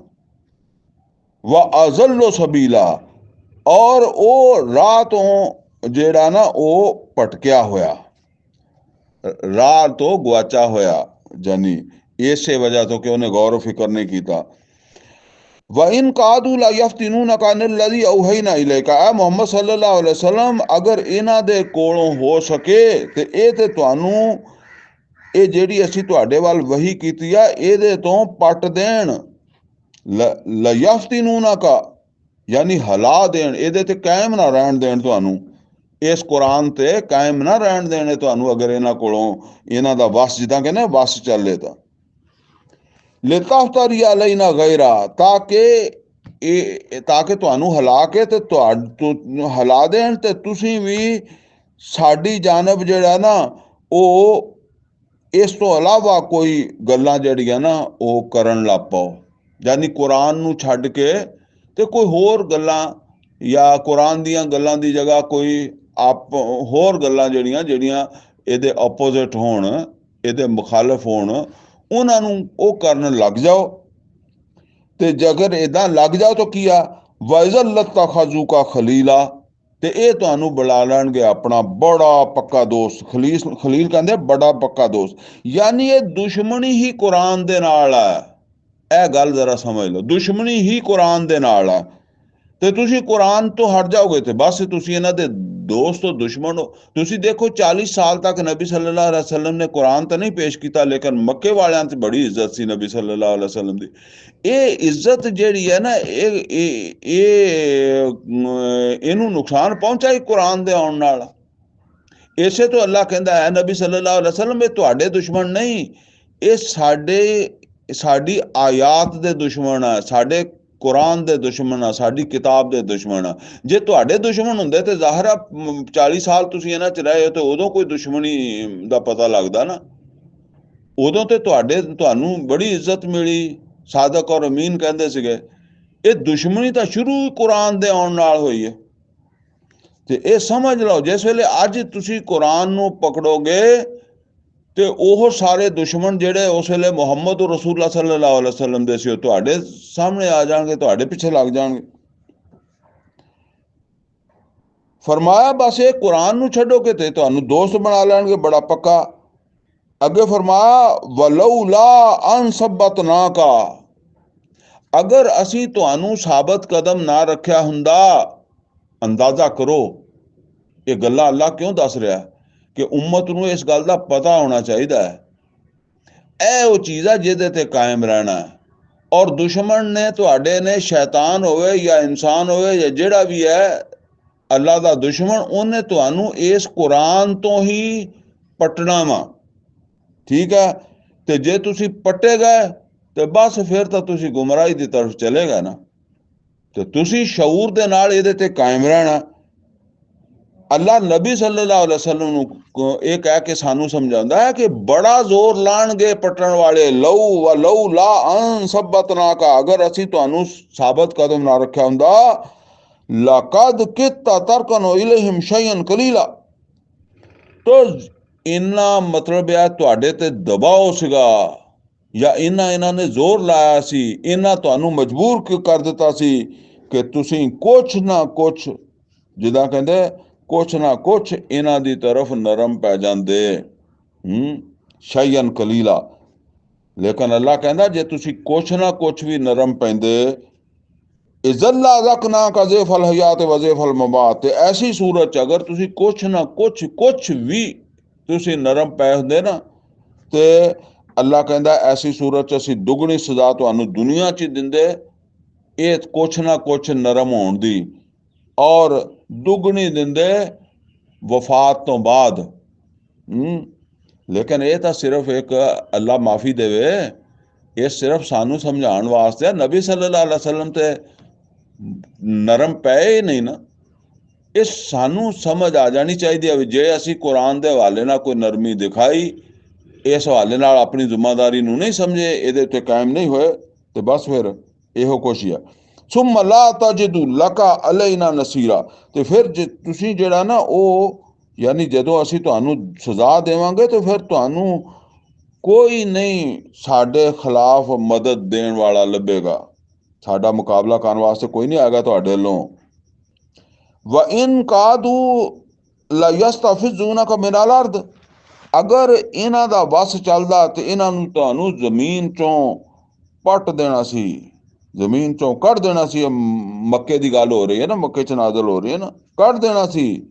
[SPEAKER 1] ਵਾ ਅਜ਼ੱਲੋ ਸਬੀਲਾ, ਔਰ ਉਹ ਰਾਹ ਤੋਂ ਜਿਹੜਾ ਨਾ ਉਹ ਭਟਕਿਆ ਹੋਇਆ, ਰਾਹ ਤੋਂ ਗੁਆਚਾ ਹੋਇਆ, ਜਾਨੀ ਇਸੇ ਵਜ੍ਹਾ ਤੋਂ ਕਿ ਉਹਨੇ ਗੌਰ ਫਿਕਰ ਨਹੀਂ ਕੀਤਾ। وَإِن قَعَدُوا لَيَفْتِنُونَكَ عَنِ الَّذِي أَوْحَيْنَا إِلَيْكَ, ਐ ਮੁਹੰਮਦ ਸੱਲੱਲਾਹੁ ਅਲੈਹਿ ਵਸੱਲਮ, ਅਗਰ ਇਹਨਾਂ ਦੇ ਕੋਲੋਂ ਹੋ ਸਕੇ ਤੇ ਇਹ ਤੇ ਤੁਹਾਨੂੰ ਇਹ ਜਿਹੜੀ ਅਸੀਂ ਤੁਹਾਡੇ ਵੱਲ ਵਹੀ ਕੀਤੀ ਆ ਇਹਦੇ ਤੋਂ ਪੱਟ ਦੇਣ। ਲਯਫਤਿਨੂਨਕ, ਯਾਨੀ ਹਿਲਾ ਦੇਣ, ਇਹਦੇ ਤੇ ਕਾਇਮ ਨਾ ਰਹਿਣ ਦੇਣ, ਤੁਹਾਨੂੰ ਇਸ ਕੁਰਾਨ ਤੇ ਕਾਇਮ ਨਾ ਰਹਿਣ ਦੇਣੇ ਤੁਹਾਨੂੰ, ਅਗਰ ਇਹਨਾਂ ਕੋਲੋਂ ਇਹਨਾਂ ਦਾ ਵਸ, ਜਿੱਦਾਂ ਕਹਿੰਦੇ ਵਸ ਚੱਲੇ ਤਾਂ। ਲਿਤਫਤਰੀ ਅਲੈਨਾ ਗੈਰਾ, ਤਾਂ ਕਿ ਤੁਹਾਨੂੰ ਹਿਲਾ ਕੇ ਤੇ ਹਿਲਾ ਦੇਣ ਤੇ ਤੁਸੀਂ ਵੀ ਸਾਡੀ ਜਾਨਬ ਜਿਹੜਾ ਨਾ ਉਹ ਇਸ ਤੋਂ ਇਲਾਵਾ ਕੋਈ ਗੱਲਾਂ ਜਿਹੜੀਆਂ ਨਾ ਉਹ ਕਰਨ ਲੱਗ ਪਾਓ, ਯਾਨੀ ਕੁਰਾਨ ਨੂੰ ਛੱਡ ਕੇ ਤੇ ਕੋਈ ਹੋਰ ਗੱਲਾਂ, ਜਾਂ ਕੁਰਾਨ ਦੀਆਂ ਗੱਲਾਂ ਦੀ ਜਗ੍ਹਾ ਕੋਈ ਹੋਰ ਗੱਲਾਂ ਜਿਹੜੀਆਂ ਇਹਦੇ ਆਪੋਜ਼ਿਟ ਹੋਣ, ਇਹਦੇ ਮੁਖਾਲਫ ਹੋਣ, ਉਹਨਾਂ ਨੂੰ ਉਹ ਕਰਨ ਲੱਗ ਜਾਓ। ਤੇ ਜੇਕਰ ਇਦਾਂ ਲੱਗ ਜਾਓ ਤਾਂ ਕੀ ਆ, ਵਜ਼ਲਤ ਖਾਜ਼ੂਕਾ ਖਲੀਲਾ, ਤੇ ਇਹ ਤੁਹਾਨੂੰ ਬੁਲਾ ਲੈਣਗੇ ਆਪਣਾ ਬੜਾ ਪੱਕਾ ਦੋਸਤ। ਖਲੀਲ ਕਹਿੰਦੇ ਬੜਾ ਪੱਕਾ ਦੋਸਤ, ਯਾਨੀ ਇਹ ਦੁਸ਼ਮਣੀ ਹੀ ਕੁਰਾਨ ਦੇ ਨਾਲ ਆ। ਇਹ ਗੱਲ ਜ਼ਰਾ ਸਮਝ ਲਓ, ਦੁਸ਼ਮਣੀ ਹੀ ਕੁਰਾਨ ਦੇ ਨਾਲ ਆ। ਤੇ ਤੁਸੀਂ ਕੁਰਾਨ ਤੋਂ ਹਟ ਜਾਓਗੇ ਤੇ ਬਸ ਤੁਸੀਂ ਇਹਨਾਂ ਦੇ ਦੋਸਤ ਹੋ, ਦੁਸ਼ਮਣ ਹੋ। ਤੁਸੀਂ ਦੇਖੋ 40 ਸਾਲ ਤੱਕ ਨਬੀ ਸੱਲੱਲਾਹੁ ਅਲੈਹਿ ਵਸੱਲਮ ਨੇ ਕੁਰਾਨ ਤਾਂ ਨਹੀਂ ਪੇਸ਼ ਕੀਤਾ, ਲੇਕਿਨ ਮੱਕੇ ਵਾਲਿਆਂ ਤੇ ਬੜੀ ਇੱਜ਼ਤ ਸੀ ਨਬੀ ਸੱਲੱਲਾਹੁ ਅਲੈਹਿ ਵਸੱਲਮ ਦੀ। ਇਹ ਇੱਜ਼ਤ ਜਿਹੜੀ ਹੈ ਨਾ ਇਹਨੂੰ ਨੁਕਸਾਨ ਪਹੁੰਚਾ ਹੀ ਕੁਰਾਨ ਦੇ ਆਉਣ ਨਾਲ। ਇਸੇ ਤੋਂ ਅੱਲਾ ਕਹਿੰਦਾ ਹੈ ਨਬੀ ਸੱਲੱਲਾਹੁ ਅਲੈਹਿ ਵਸੱਲਮ ਇਹ ਤੁਹਾਡੇ ਦੁਸ਼ਮਣ ਨਹੀਂ, ਇਹ ਸਾਡੀ ਆਯਾਤ ਦੇ ਦੁਸ਼ਮਣ ਆ, ਸਾਡੇ ਕੁਰਾਨ ਦੇ ਦੁਸ਼ਮਣ ਆ, ਸਾਡੀ ਕਿਤਾਬ ਦੇ ਦੁਸ਼ਮਣ ਆ। ਜੇ ਤੁਹਾਡੇ ਦੁਸ਼ਮਣ ਹੁੰਦੇ ਤੇ ਜ਼ਾਹਿਰ ਆ 40 ਸਾਲ ਤੁਸੀਂ ਇਹਨਾਂ 'ਚ ਰਹੇ ਹੋ ਤੇ ਉਦੋਂ ਕੋਈ ਦੁਸ਼ਮਣੀ ਦਾ ਪਤਾ ਲੱਗਦਾ ਨਾ, ਉਦੋਂ ਤੇ ਤੁਹਾਨੂੰ ਬੜੀ ਇੱਜ਼ਤ ਮਿਲੀ। ਸਾਦਕ ਔਰ ਅਮੀਨ ਕਹਿੰਦੇ ਸੀਗੇ। ਇਹ ਦੁਸ਼ਮਣੀ ਤਾਂ ਸ਼ੁਰੂ ਕੁਰਾਨ ਦੇ ਆਉਣ ਨਾਲ ਹੋਈ ਹੈ। ਤੇ ਇਹ ਸਮਝ ਲਓ, ਜਿਸ ਵੇਲੇ ਅੱਜ ਤੁਸੀਂ ਕੁਰਾਨ ਨੂੰ ਪਕੜੋਗੇ ਤੇ ਉਹ ਸਾਰੇ ਦੁਸ਼ਮਣ ਜਿਹੜੇ ਉਸ ਵੇਲੇ ਮੁਹੰਮਦ ਰਸੂਲੁল্লাਹ ਸੱਲੱਲਾਹੁ ਅਲੈਹਿ ਵਸੱਲਮ ਦੇ ਸੀ, ਉਹ ਤੁਹਾਡੇ ਸਾਹਮਣੇ ਆ ਜਾਣਗੇ, ਤੁਹਾਡੇ ਪਿੱਛੇ ਲੱਗ ਜਾਣਗੇ। ਫਰਮਾਇਆ ਬਸ ਇਹ ਕੁਰਾਨ ਨੂੰ ਛੱਡੋਗੇ ਤੇ ਤੁਹਾਨੂੰ ਦੋਸਤ ਬਣਾ ਲੈਣਗੇ ਬੜਾ ਪੱਕਾ। ਅੱਗੇ ਫਰਮਾਇਆ ਵਲੌਲਾ ਅਨ ਸੱਬਤਨਾਕਾ, ਅਗਰ ਅਸੀਂ ਤੁਹਾਨੂੰ ਸਾਬਤ ਕਦਮ ਨਾ ਰੱਖਿਆ ਹੁੰਦਾ। ਅੰਦਾਜ਼ਾ ਕਰੋ ਇਹ ਗੱਲਾਂ ਅੱਲਾ ਕਿਉਂ ਦੱਸ ਰਿਹਾ ਕਿ ਉਮਤ ਨੂੰ ਇਸ ਗੱਲ ਦਾ ਪਤਾ ਹੋਣਾ ਚਾਹੀਦਾ ਹੈ। ਇਹ ਉਹ ਚੀਜ਼ ਹੈ ਜਿਹਦੇ ਤੇ ਕਾਇਮ ਰਹਿਣਾ ਹੈ। ਔਰ ਦੁਸ਼ਮਣ ਨੇ ਤੁਹਾਡੇ ਨੇ, ਸ਼ੈਤਾਨ ਹੋਵੇ ਜਾਂ ਇਨਸਾਨ ਹੋਵੇ ਜਾਂ ਜਿਹੜਾ ਵੀ ਹੈ ਅੱਲਾ ਦਾ ਦੁਸ਼ਮਣ, ਉਹਨੇ ਤੁਹਾਨੂੰ ਇਸ ਕੁਰਾਨ ਤੋਂ ਹੀ ਪਟਣਾ ਵਾ। ਠੀਕ ਹੈ, ਤੇ ਜੇ ਤੁਸੀਂ ਪੱਟੇ ਗਏ ਤੇ ਬਸ ਫਿਰ ਤਾਂ ਤੁਸੀਂ ਗੁੰਮਰਾਹੀ ਦੀ ਤਰਫ ਚਲੇ ਗਏ ਨਾ। ਤੇ ਤੁਸੀਂ ਸ਼ਊਰ ਦੇ ਨਾਲ ਇਹਦੇ ਤੇ ਕਾਇਮ ਰਹਿਣਾ। ਅੱਲਾ ਨਬੀ ਸੱਲੱਲਾਹੁ ਅਲੈहि ਵਸੱਲਮ ਨੂੰ ਇਹ ਕਹਿ ਕੇ ਸਾਨੂੰ ਸਮਝਾਉਂਦਾ ਹੈ ਕਿ ਬੜਾ ਜ਼ੋਰ ਲਾਣਗੇ ਪੱਟਣ ਵਾਲੇ, ਲਊ ਵ ਲਊ ਲਾ ਅਨ ਸੱਬਤਨਾਕਾ, ਅਗਰ ਅਸੀਂ ਤੁਹਾਨੂੰ ਸਾਬਤ ਕਦਮ ਨਾ ਰੱਖਿਆ ਹੁੰਦਾ, ਲਕਦ ਕਿੱਤਾ ਤਰਕਨ ਇਲੈਹਿਮ ਸ਼ੈਅਨ ਕਲੀਲਾ, ਤੋ ਇੰਨਾ ਮਤਲਬ ਹੈ ਤੁਹਾਡੇ ਤੇ ਦਬਾਅ ਸੀਗਾ, ਜਾਂ ਇਹਨਾਂ ਨੇ ਜ਼ੋਰ ਲਾਇਆ ਸੀ, ਇਹਨਾਂ ਤੁਹਾਨੂੰ ਮਜਬੂਰ ਕਰ ਦਿੱਤਾ ਸੀ ਕਿ ਤੁਸੀਂ ਕੁਛ ਨਾ ਕੁਛ, ਜਿੱਦਾਂ ਕਹਿੰਦੇ ਕੁਛ ਨਾ ਕੁਛ ਇਹਨਾਂ ਦੀ ਤਰਫ ਨਰਮ ਪੈ ਜਾਂਦੇ। ਸ਼ੈਅਨ ਕਲੀਲਾ। ਲੇਕਿਨ ਅੱਲਾ ਕਹਿੰਦਾ ਜੇ ਤੁਸੀਂ ਕੁਛ ਨਾ ਕੁਛ ਵੀ ਨਰਮ ਪੈਂਦੇ, ਇਜ਼ੱਲਾ ਜ਼ਕਨਾ ਕਾ ਜ਼ੇਫਲ ਹਯਾਤ ਵਜ਼ੇਫਲ ਮਮਾਤ, ਤੇ ਐਸੀ ਸੂਰਤ 'ਚ ਅਗਰ ਤੁਸੀਂ ਕੁਛ ਨਾ ਕੁਛ ਵੀ ਤੁਸੀਂ ਨਰਮ ਪਏ ਹੁੰਦੇ ਨਾ, ਤੇ ਅੱਲਾ ਕਹਿੰਦਾ ਐਸੀ ਸੂਰਤ 'ਚ ਅਸੀਂ ਦੁੱਗਣੀ ਸਜ਼ਾ ਤੁਹਾਨੂੰ ਦੁਨੀਆ 'ਚ ਦਿੰਦੇ, ਇਹ ਕੁਛ ਨਾ ਕੁਛ ਨਰਮ ਹੋਣ ਦੀ, ਔਰ ਦੁੱਗਣੀ ਦਿੰਦੇ ਵਫਾਤ ਤੋਂ ਬਾਅਦ। ਲੇਕਿਨ ਇਹ ਤਾਂ ਸਿਰਫ ਇੱਕ ਅੱਲਾ ਮਾਫੀ ਦੇਵੇ, ਇਹ ਸਿਰਫ ਸਾਨੂੰ ਸਮਝਾਉਣ ਵਾਸਤੇ। ਨਬੀ ਸੱਲੱਲਾਹੁ ਅਲੈहि ਵਸੱਲਮ ਤੇ ਨਰਮ ਪਏ ਹੀ ਨਹੀਂ ਨਾ। ਇਹ ਸਾਨੂੰ ਸਮਝ ਆ ਜਾਣੀ ਚਾਹੀਦੀ ਹੈ ਵੀ ਜੇ ਅਸੀਂ ਕੁਰਾਨ ਦੇ ਹਵਾਲੇ ਨਾਲ ਕੋਈ ਨਰਮੀ ਦਿਖਾਈ, ਇਸ ਹਵਾਲੇ ਨਾਲ ਆਪਣੀ ਜ਼ਿੰਮੇਦਾਰੀ ਨੂੰ ਨਹੀਂ ਸਮਝੇ, ਇਹਦੇ ਉੱਤੇ ਕਾਇਮ ਨਹੀਂ ਹੋਏ, ਤੇ ਬਸ ਫਿਰ ਇਹੋ ਕੁਛ ਹੀ ਆ। ਸੁੰਮ ਲਾ ਤਜਿਦੁ ਲਕਾ ਅਲੈਨਾ ਨਸੀਰਾ, ਤੇ ਫਿਰ ਜੇ ਤੁਸੀਂ ਜਿਹੜਾ ਨਾ ਉਹ, ਯਾਨੀ ਜਦੋਂ ਅਸੀਂ ਤੁਹਾਨੂੰ ਸਜ਼ਾ ਦੇਵਾਂਗੇ ਤੇ ਫਿਰ ਤੁਹਾਨੂੰ ਕੋਈ ਨਹੀਂ ਸਾਡੇ ਖਿਲਾਫ ਮਦਦ ਦੇਣ ਵਾਲਾ ਲੱਭੇਗਾ, ਸਾਡਾ ਮੁਕਾਬਲਾ ਕਰਨ ਵਾਸਤੇ ਕੋਈ ਨਹੀਂ ਆਏਗਾ ਤੁਹਾਡੇ ਵੱਲੋਂ। ਵ ਇਨ ਕਾਦੂ ਲਯਸਤਫਿਜ਼ੂਨਕ ਮਿਨਲ ਅਰਦ, ਅਗਰ ਇਹਨਾਂ ਦਾ ਵੱਸ ਚੱਲਦਾ ਤੇ ਇਹਨਾਂ ਨੂੰ ਤੁਹਾਨੂੰ ਜ਼ਮੀਨ ਚੋਂ ਪੱਟ ਦੇਣਾ ਸੀ, ਜ਼ਮੀਨ ਚੋਂ ਕੱਢ ਦੇਣਾ ਸੀ। ਮੱਕੇ ਦੀ ਗੱਲ ਹੋ ਰਹੀ ਹੈ ਨਾ, ਮੱਕੇ 'ਚ ਨਾਜ਼ਲ ਹੋ ਰਹੀ ਹੈ ਨਾ, ਕੱਢ ਦੇਣਾ ਸੀ,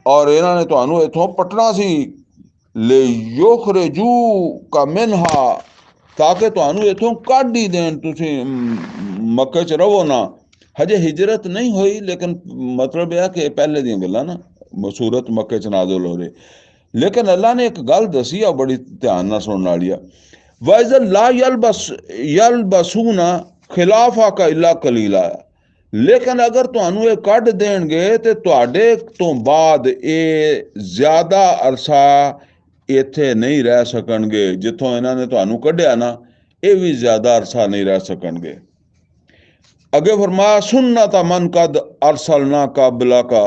[SPEAKER 1] ਔਰ ਇਹਨਾਂ ਨੇ ਤੁਹਾਨੂੰ ਇੱਥੋਂ ਪੱਟਣਾ ਸੀ। ਲਿਯੁਖਰਿਜੂ ਕਾ ਮਿਨਹਾ, ਤਾਂ ਕਿ ਤੁਹਾਨੂੰ ਇੱਥੋਂ ਕੱਢ ਹੀ ਦੇਣ, ਤੁਸੀਂ ਮੱਕੇ 'ਚ ਰਹੋ ਨਾ। ਹਜੇ ਹਿਜਰਤ ਨਹੀਂ ਹੋਈ, ਲੇਕਿਨ ਮਤਲਬ ਇਹ ਕਿ ਪਹਿਲੇ ਦੀਆਂ ਗੱਲਾਂ ਨਾ, ਸੂਰਤ ਮੱਕੇ 'ਚ ਨਾਜ਼ਲ ਹੋ ਰਹੀ। ਲੇਕਿਨ ਅੱਲਾ ਨੇ ਇੱਕ ਗੱਲ ਦੱਸੀ ਆ ਬੜੀ ਧਿਆਨ ਨਾਲ ਸੁਣਨ ਵਾਲੀ ਆ, ਵਾਇਜ਼ਲ ਲਾ ਯਲਬਸੂਨਾ ਖਿਲਾਫਾ ਕਾ ਇਲਾ ਕਲੀਲਾ, ਲੇਕਿਨ ਅਗਰ ਤੁਹਾਨੂੰ ਇਹ ਕੱਢ ਦੇਣਗੇ ਤੇ ਤੁਹਾਡੇ ਤੋਂ ਬਾਅਦ ਇਹ ਜ਼ਿਆਦਾ ਅਰਸਾ ਇੱਥੇ ਨਹੀਂ ਰਹਿ ਸਕਣਗੇ। ਜਿੱਥੋਂ ਇਹਨਾਂ ਨੇ ਤੁਹਾਨੂੰ ਕੱਢਿਆ ਨਾ, ਇਹ ਵੀ ਜ਼ਿਆਦਾ ਅਰਸਾ ਨਹੀਂ ਰਹਿ ਸਕਣਗੇ। ਅੱਗੇ ਫਰਮਾਇਆ ਸੁन्नत मन कद अरसलना काबला का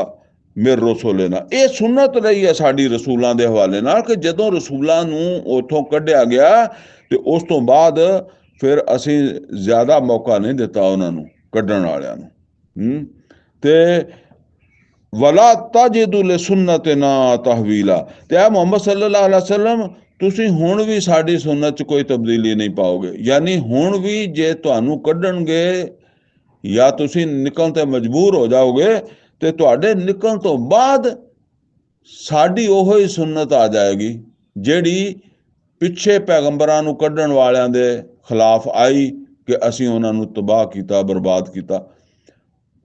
[SPEAKER 1] मिर रसूलना, ਇਹ ਸੁਨਨਤ ਰਹੀ ਹੈ ਸਾਡੀ ਰਸੂਲਾਂ ਦੇ ਹਵਾਲੇ ਨਾਲ ਕਿ ਜਦੋਂ ਰਸੂਲਾਂ ਨੂੰ ਉੱਥੋਂ ਕੱਢਿਆ ਗਿਆ ਤੇ ਉਸ ਤੋਂ ਬਾਅਦ ਫਿਰ ਅਸੀਂ ਜ਼ਿਆਦਾ ਮੌਕਾ ਨਹੀਂ ਦਿੱਤਾ ਉਹਨਾਂ ਨੂੰ ਕੱਢਣ ਵਾਲਿਆਂ ਨੂੰ। ਤੇ ਵਲਾ ਤਜਿਦੁ ਲਿਸੁन्नतिना ਤਹਵੀਲਾ, ਤੇ ਇਹ ਮੁਹੰਮਦ ਸੱਲੱਲਾਹੁ ਅਲੈहि ਵਸੱਲਮ ਤੁਸੀਂ ਹੁਣ ਵੀ ਸਾਡੀ ਸੁਨਨਤ 'ਚ ਕੋਈ ਤਬਦੀਲੀ ਨਹੀਂ ਪਾਓਗੇ। ਯਾਨੀ ਹੁਣ ਵੀ ਜੇ ਤੁਹਾਨੂੰ ਕੱਢਣਗੇ ਜਾਂ ਤੁਸੀਂ ਨਿਕਲਣ ਤੇ ਮਜਬੂਰ ਹੋ ਜਾਓਗੇ, ਤੇ ਤੁਹਾਡੇ ਨਿਕਲਣ ਤੋਂ ਬਾਅਦ ਸਾਡੀ ਉਹੋ ਹੀ ਸੁਨਨਤ ਆ ਜਾਏਗੀ ਜਿਹੜੀ ਪਿੱਛੇ ਪੈਗੰਬਰਾਂ ਨੂੰ ਕੱਢਣ ਵਾਲਿਆਂ ਦੇ ਖਿਲਾਫ ਆਈ ਕਿ ਅਸੀਂ ਉਹਨਾਂ ਨੂੰ ਤਬਾਹ ਕੀਤਾ, ਬਰਬਾਦ ਕੀਤਾ।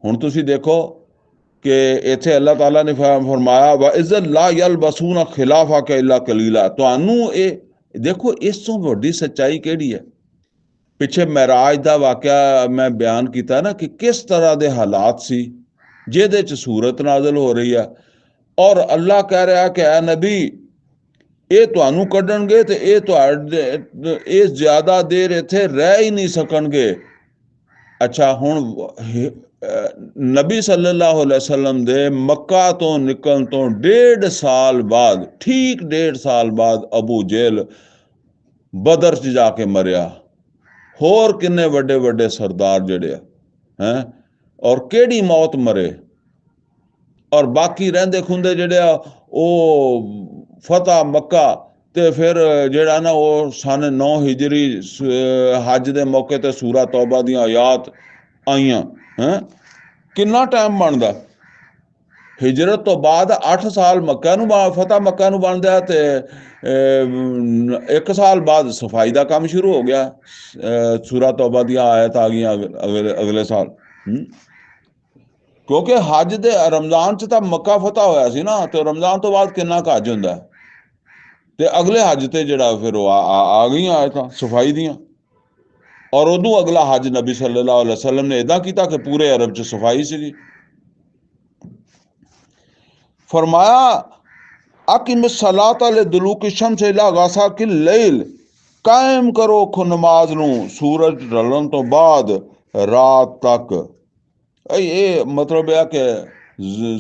[SPEAKER 1] ਹੁਣ ਤੁਸੀਂ ਦੇਖੋ ਕਿ ਇੱਥੇ ਅੱਲਾਹ ਤਾਲਾ ਨੇ ਫਰਮਾਇਆ ਵਾ ਇਜ਼ਤ ਲਾ ਯਲਬਸੂਨਾ ਖਿਲਾਫਾ ਕਾ ਇਲਾ ਕਲੀਲਾ, ਤੁਹਾਨੂੰ ਇਹ ਦੇਖੋ ਇਸ ਤੋਂ ਵੱਡੀ ਸੱਚਾਈ ਕਿਹੜੀ ਹੈ। ਪਿੱਛੇ ਮੈਰਾਜ ਦਾ ਵਾਕਿਆ ਮੈਂ ਬਿਆਨ ਕੀਤਾ ਨਾ ਕਿ ਕਿਸ ਤਰ੍ਹਾਂ ਦੇ ਹਾਲਾਤ ਸੀ ਜਿਹਦੇ 'ਚ ਸੂਰਤ ਨਾਜ਼ਲ ਹੋ ਰਹੀ ਆ, ਔਰ ਅੱਲਾ ਕਹਿ ਰਿਹਾ ਕਿ ਐ ਨਬੀ ਇਹ ਤੁਹਾਨੂੰ ਕੱਢਣਗੇ ਤੇ ਇਹ ਜ਼ਿਆਦਾ ਦੇਰ ਇੱਥੇ ਰਹਿ ਹੀ ਨਹੀਂ ਸਕਣਗੇ। ਅੱਛਾ, ਹੁਣ ਨਬੀ ਸੱਲੱਲਾਹੁ ਅਲੈहि ਵਸੱਲਮ ਦੇ ਮੱਕਾ ਤੋਂ ਨਿਕਲਣ ਤੋਂ 1.5 ਸਾਲ ਬਾਅਦ, ਠੀਕ 1.5 ਸਾਲ ਬਾਅਦ ਅਬੂ ਜਹਿਲ ਬਦਰ 'ਚ ਜਾ ਕੇ ਮਰਿਆ। ਹੋਰ ਕਿੰਨੇ ਵੱਡੇ ਵੱਡੇ ਸਰਦਾਰ ਜਿਹੜੇ ਆ ਔਰ ਕਿਹੜੀ ਮੌਤ ਮਰੇ, ਔਰ ਬਾਕੀ ਰਹਿੰਦੇ ਖੁੰਦੇ ਜਿਹੜੇ ਆ ਉਹ ਫਤਹ ਮੱਕਾ ਤੇ ਫਿਰ ਜਿਹੜਾ ਨਾ ਉਹ ਸਨ 9 ਹਿਜਰੀ ਹੱਜ ਦੇ ਮੌਕੇ ਤੇ ਸੂਰਾ ਤੌਬਾ ਦੀਆਂ ਆਯਾਤ ਆਈਆਂ। ਕਿੰਨਾ ਟਾਈਮ ਬਣਦਾ? ਹਿਜਰਤ ਤੋਂ ਬਾਅਦ 8 ਸਾਲ ਮੱਕਾ ਨੂੰ ਫਤਹ ਮੱਕਾ ਨੂੰ ਬਣਦਾ ਤੇ 1 ਸਾਲ ਬਾਅਦ ਸਫਾਈ ਦਾ ਕੰਮ ਸ਼ੁਰੂ ਹੋ ਗਿਆ। ਸੂਰਾ ਤੌਬਾ ਦੀਆਂ ਆਇਤ ਆ ਗਈਆਂ ਅਗਲੇ ਸਾਲ। ਕਿਉਂਕਿ ਹੱਜ ਦੇ ਰਮਜ਼ਾਨ 'ਚ ਤਾਂ ਮੱਕਾ ਫਤਹ ਹੋਇਆ ਸੀ ਨਾ, ਤੇ ਰਮਜ਼ਾਨ ਤੋਂ ਬਾਅਦ ਕਿੰਨਾ ਕੁ ਹੱਜ ਹੁੰਦਾ ਤੇ ਅਗਲੇ ਹੱਜ ਤੇ ਜਿਹੜਾ ਫਿਰ ਉਹ ਆ ਗਈਆਂ ਆਇਤਾਂ ਸਫਾਈ ਦੀਆਂ। ਔਰ ਉਦੋਂ ਅਗਲਾ ਹੱਜ ਨਬੀ ਸੱਲੱਲਾਹੁ ਅਲੈहि ਵਸੱਲਮ ਨੇ ਇਦਾਂ ਕੀਤਾ ਕਿ ਪੂਰੇ ਅਰਬ 'ਚ ਸਫਾਈ ਸੀਗੀ। फरमाया अकिम सलात लिदलूक शम्स इला गसाकिल लैल, कायम करो नमाज नूं सूरज ढलण तो बाद रात तक। ਇਹ ਮਤਲਬ ਹੈ ਕਿ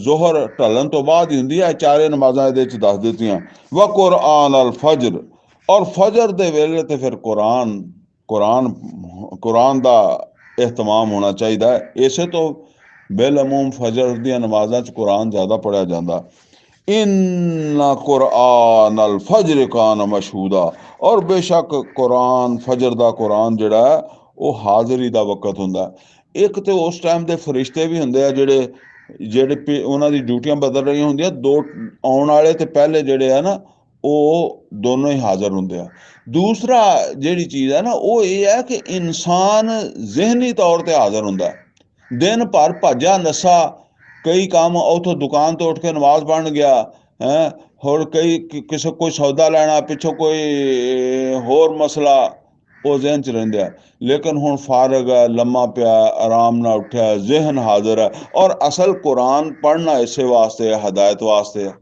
[SPEAKER 1] ਜ਼ੋਹਰ ਢਲਣ ਤੋਂ ਬਾਅਦ ਹੀ ਹੁੰਦੀ ਹੈ। ਚਾਰੇ ਨਮਾਜ਼ਾਂ ਇਹਦੇ 'ਚ ਦੱਸ ਦਿੱਤੀਆਂ। व कुरान अल फजर, और फजर ਦੇ ਵੇਲੇ ਤੇ ਫਿਰ ਕੁਰਾਨ ਦਾ ਇhtਮਾਮ ਹੋਣਾ ਚਾਹੀਦਾ ਹੈ। ਇਸੇ ਤੋਂ बेलमूम फजर ਦੀਆਂ ਨਮਾਜ਼ਾਂ 'ਚ ਕੁਰਾਨ ਜ਼ਿਆਦਾ ਪੜ੍ਹਿਆ ਜਾਂਦਾ। इन्ना कुरान अल फजर कान मशहूदा, और बेशक कुरान फजर ਦਾ ਕੁਰਾਨ ਜਿਹੜਾ ਹੈ ਉਹ ਹਾਜ਼ਰੀ ਦਾ ਵਕਤ ਹੁੰਦਾ। ਇੱਕ ਤੇ ਉਸ ਟਾਈਮ ਦੇ ਫਰਿਸ਼ਤੇ ਵੀ ਹੁੰਦੇ ਆ ਜਿਹੜੇ ਉਹਨਾਂ ਦੀ ਡਿਊਟੀਆਂ ਬਦਲ ਰਹੀਆਂ ਹੁੰਦੀਆਂ। ਦੋ ਆਉਣ ਵਾਲੇ ਤੇ ਪਹਿਲੇ ਜਿਹੜੇ ਆ ਨਾ ਉਹ ਦੋਨੋਂ ਹੀ ਹਾਜ਼ਰ ਹੁੰਦੇ ਆ। ਦੂਸਰਾ ਜਿਹੜੀ ਚੀਜ਼ ਹੈ ਨਾ ਉਹ ਇਹ ਹੈ ਕਿ ਇਨਸਾਨ ਜ਼ਿਹਨੀ ਤੌਰ ਤੇ ਹਾਜ਼ਰ ਹੁੰਦਾ। ਦਿਨ ਭਰ ਭੱਜਾ ਨੱਸਾ, ਕਈ ਕੰਮ, ਉੱਥੋਂ ਦੁਕਾਨ ਤੋਂ ਉੱਠ ਕੇ ਨਮਾਜ਼ ਪੜ੍ਹਨ ਗਿਆ ਹੈ, ਹੋਰ ਕਈ ਕਿਸੇ ਕੋਈ ਸੌਦਾ ਲੈਣਾ, ਪਿੱਛੋਂ ਕੋਈ ਹੋਰ ਮਸਲਾ, ਉਹ ਜ਼ਿਹਨ 'ਚ ਰਹਿੰਦੇ ਆ। ਲੇਕਿਨ ਹੁਣ ਫਾਰਗ ਹੈ, ਲੰਮਾ ਪਿਆ, ਆਰਾਮ ਨਾਲ ਉੱਠਿਆ, ਜ਼ਿਹਨ ਹਾਜ਼ਰ ਹੈ। ਔਰ ਅਸਲ ਕੁਰਾਨ ਪੜ੍ਹਨਾ ਇਸੇ ਵਾਸਤੇ ਹੈ, ਹਦਾਇਤ ਵਾਸਤੇ ਹੈ।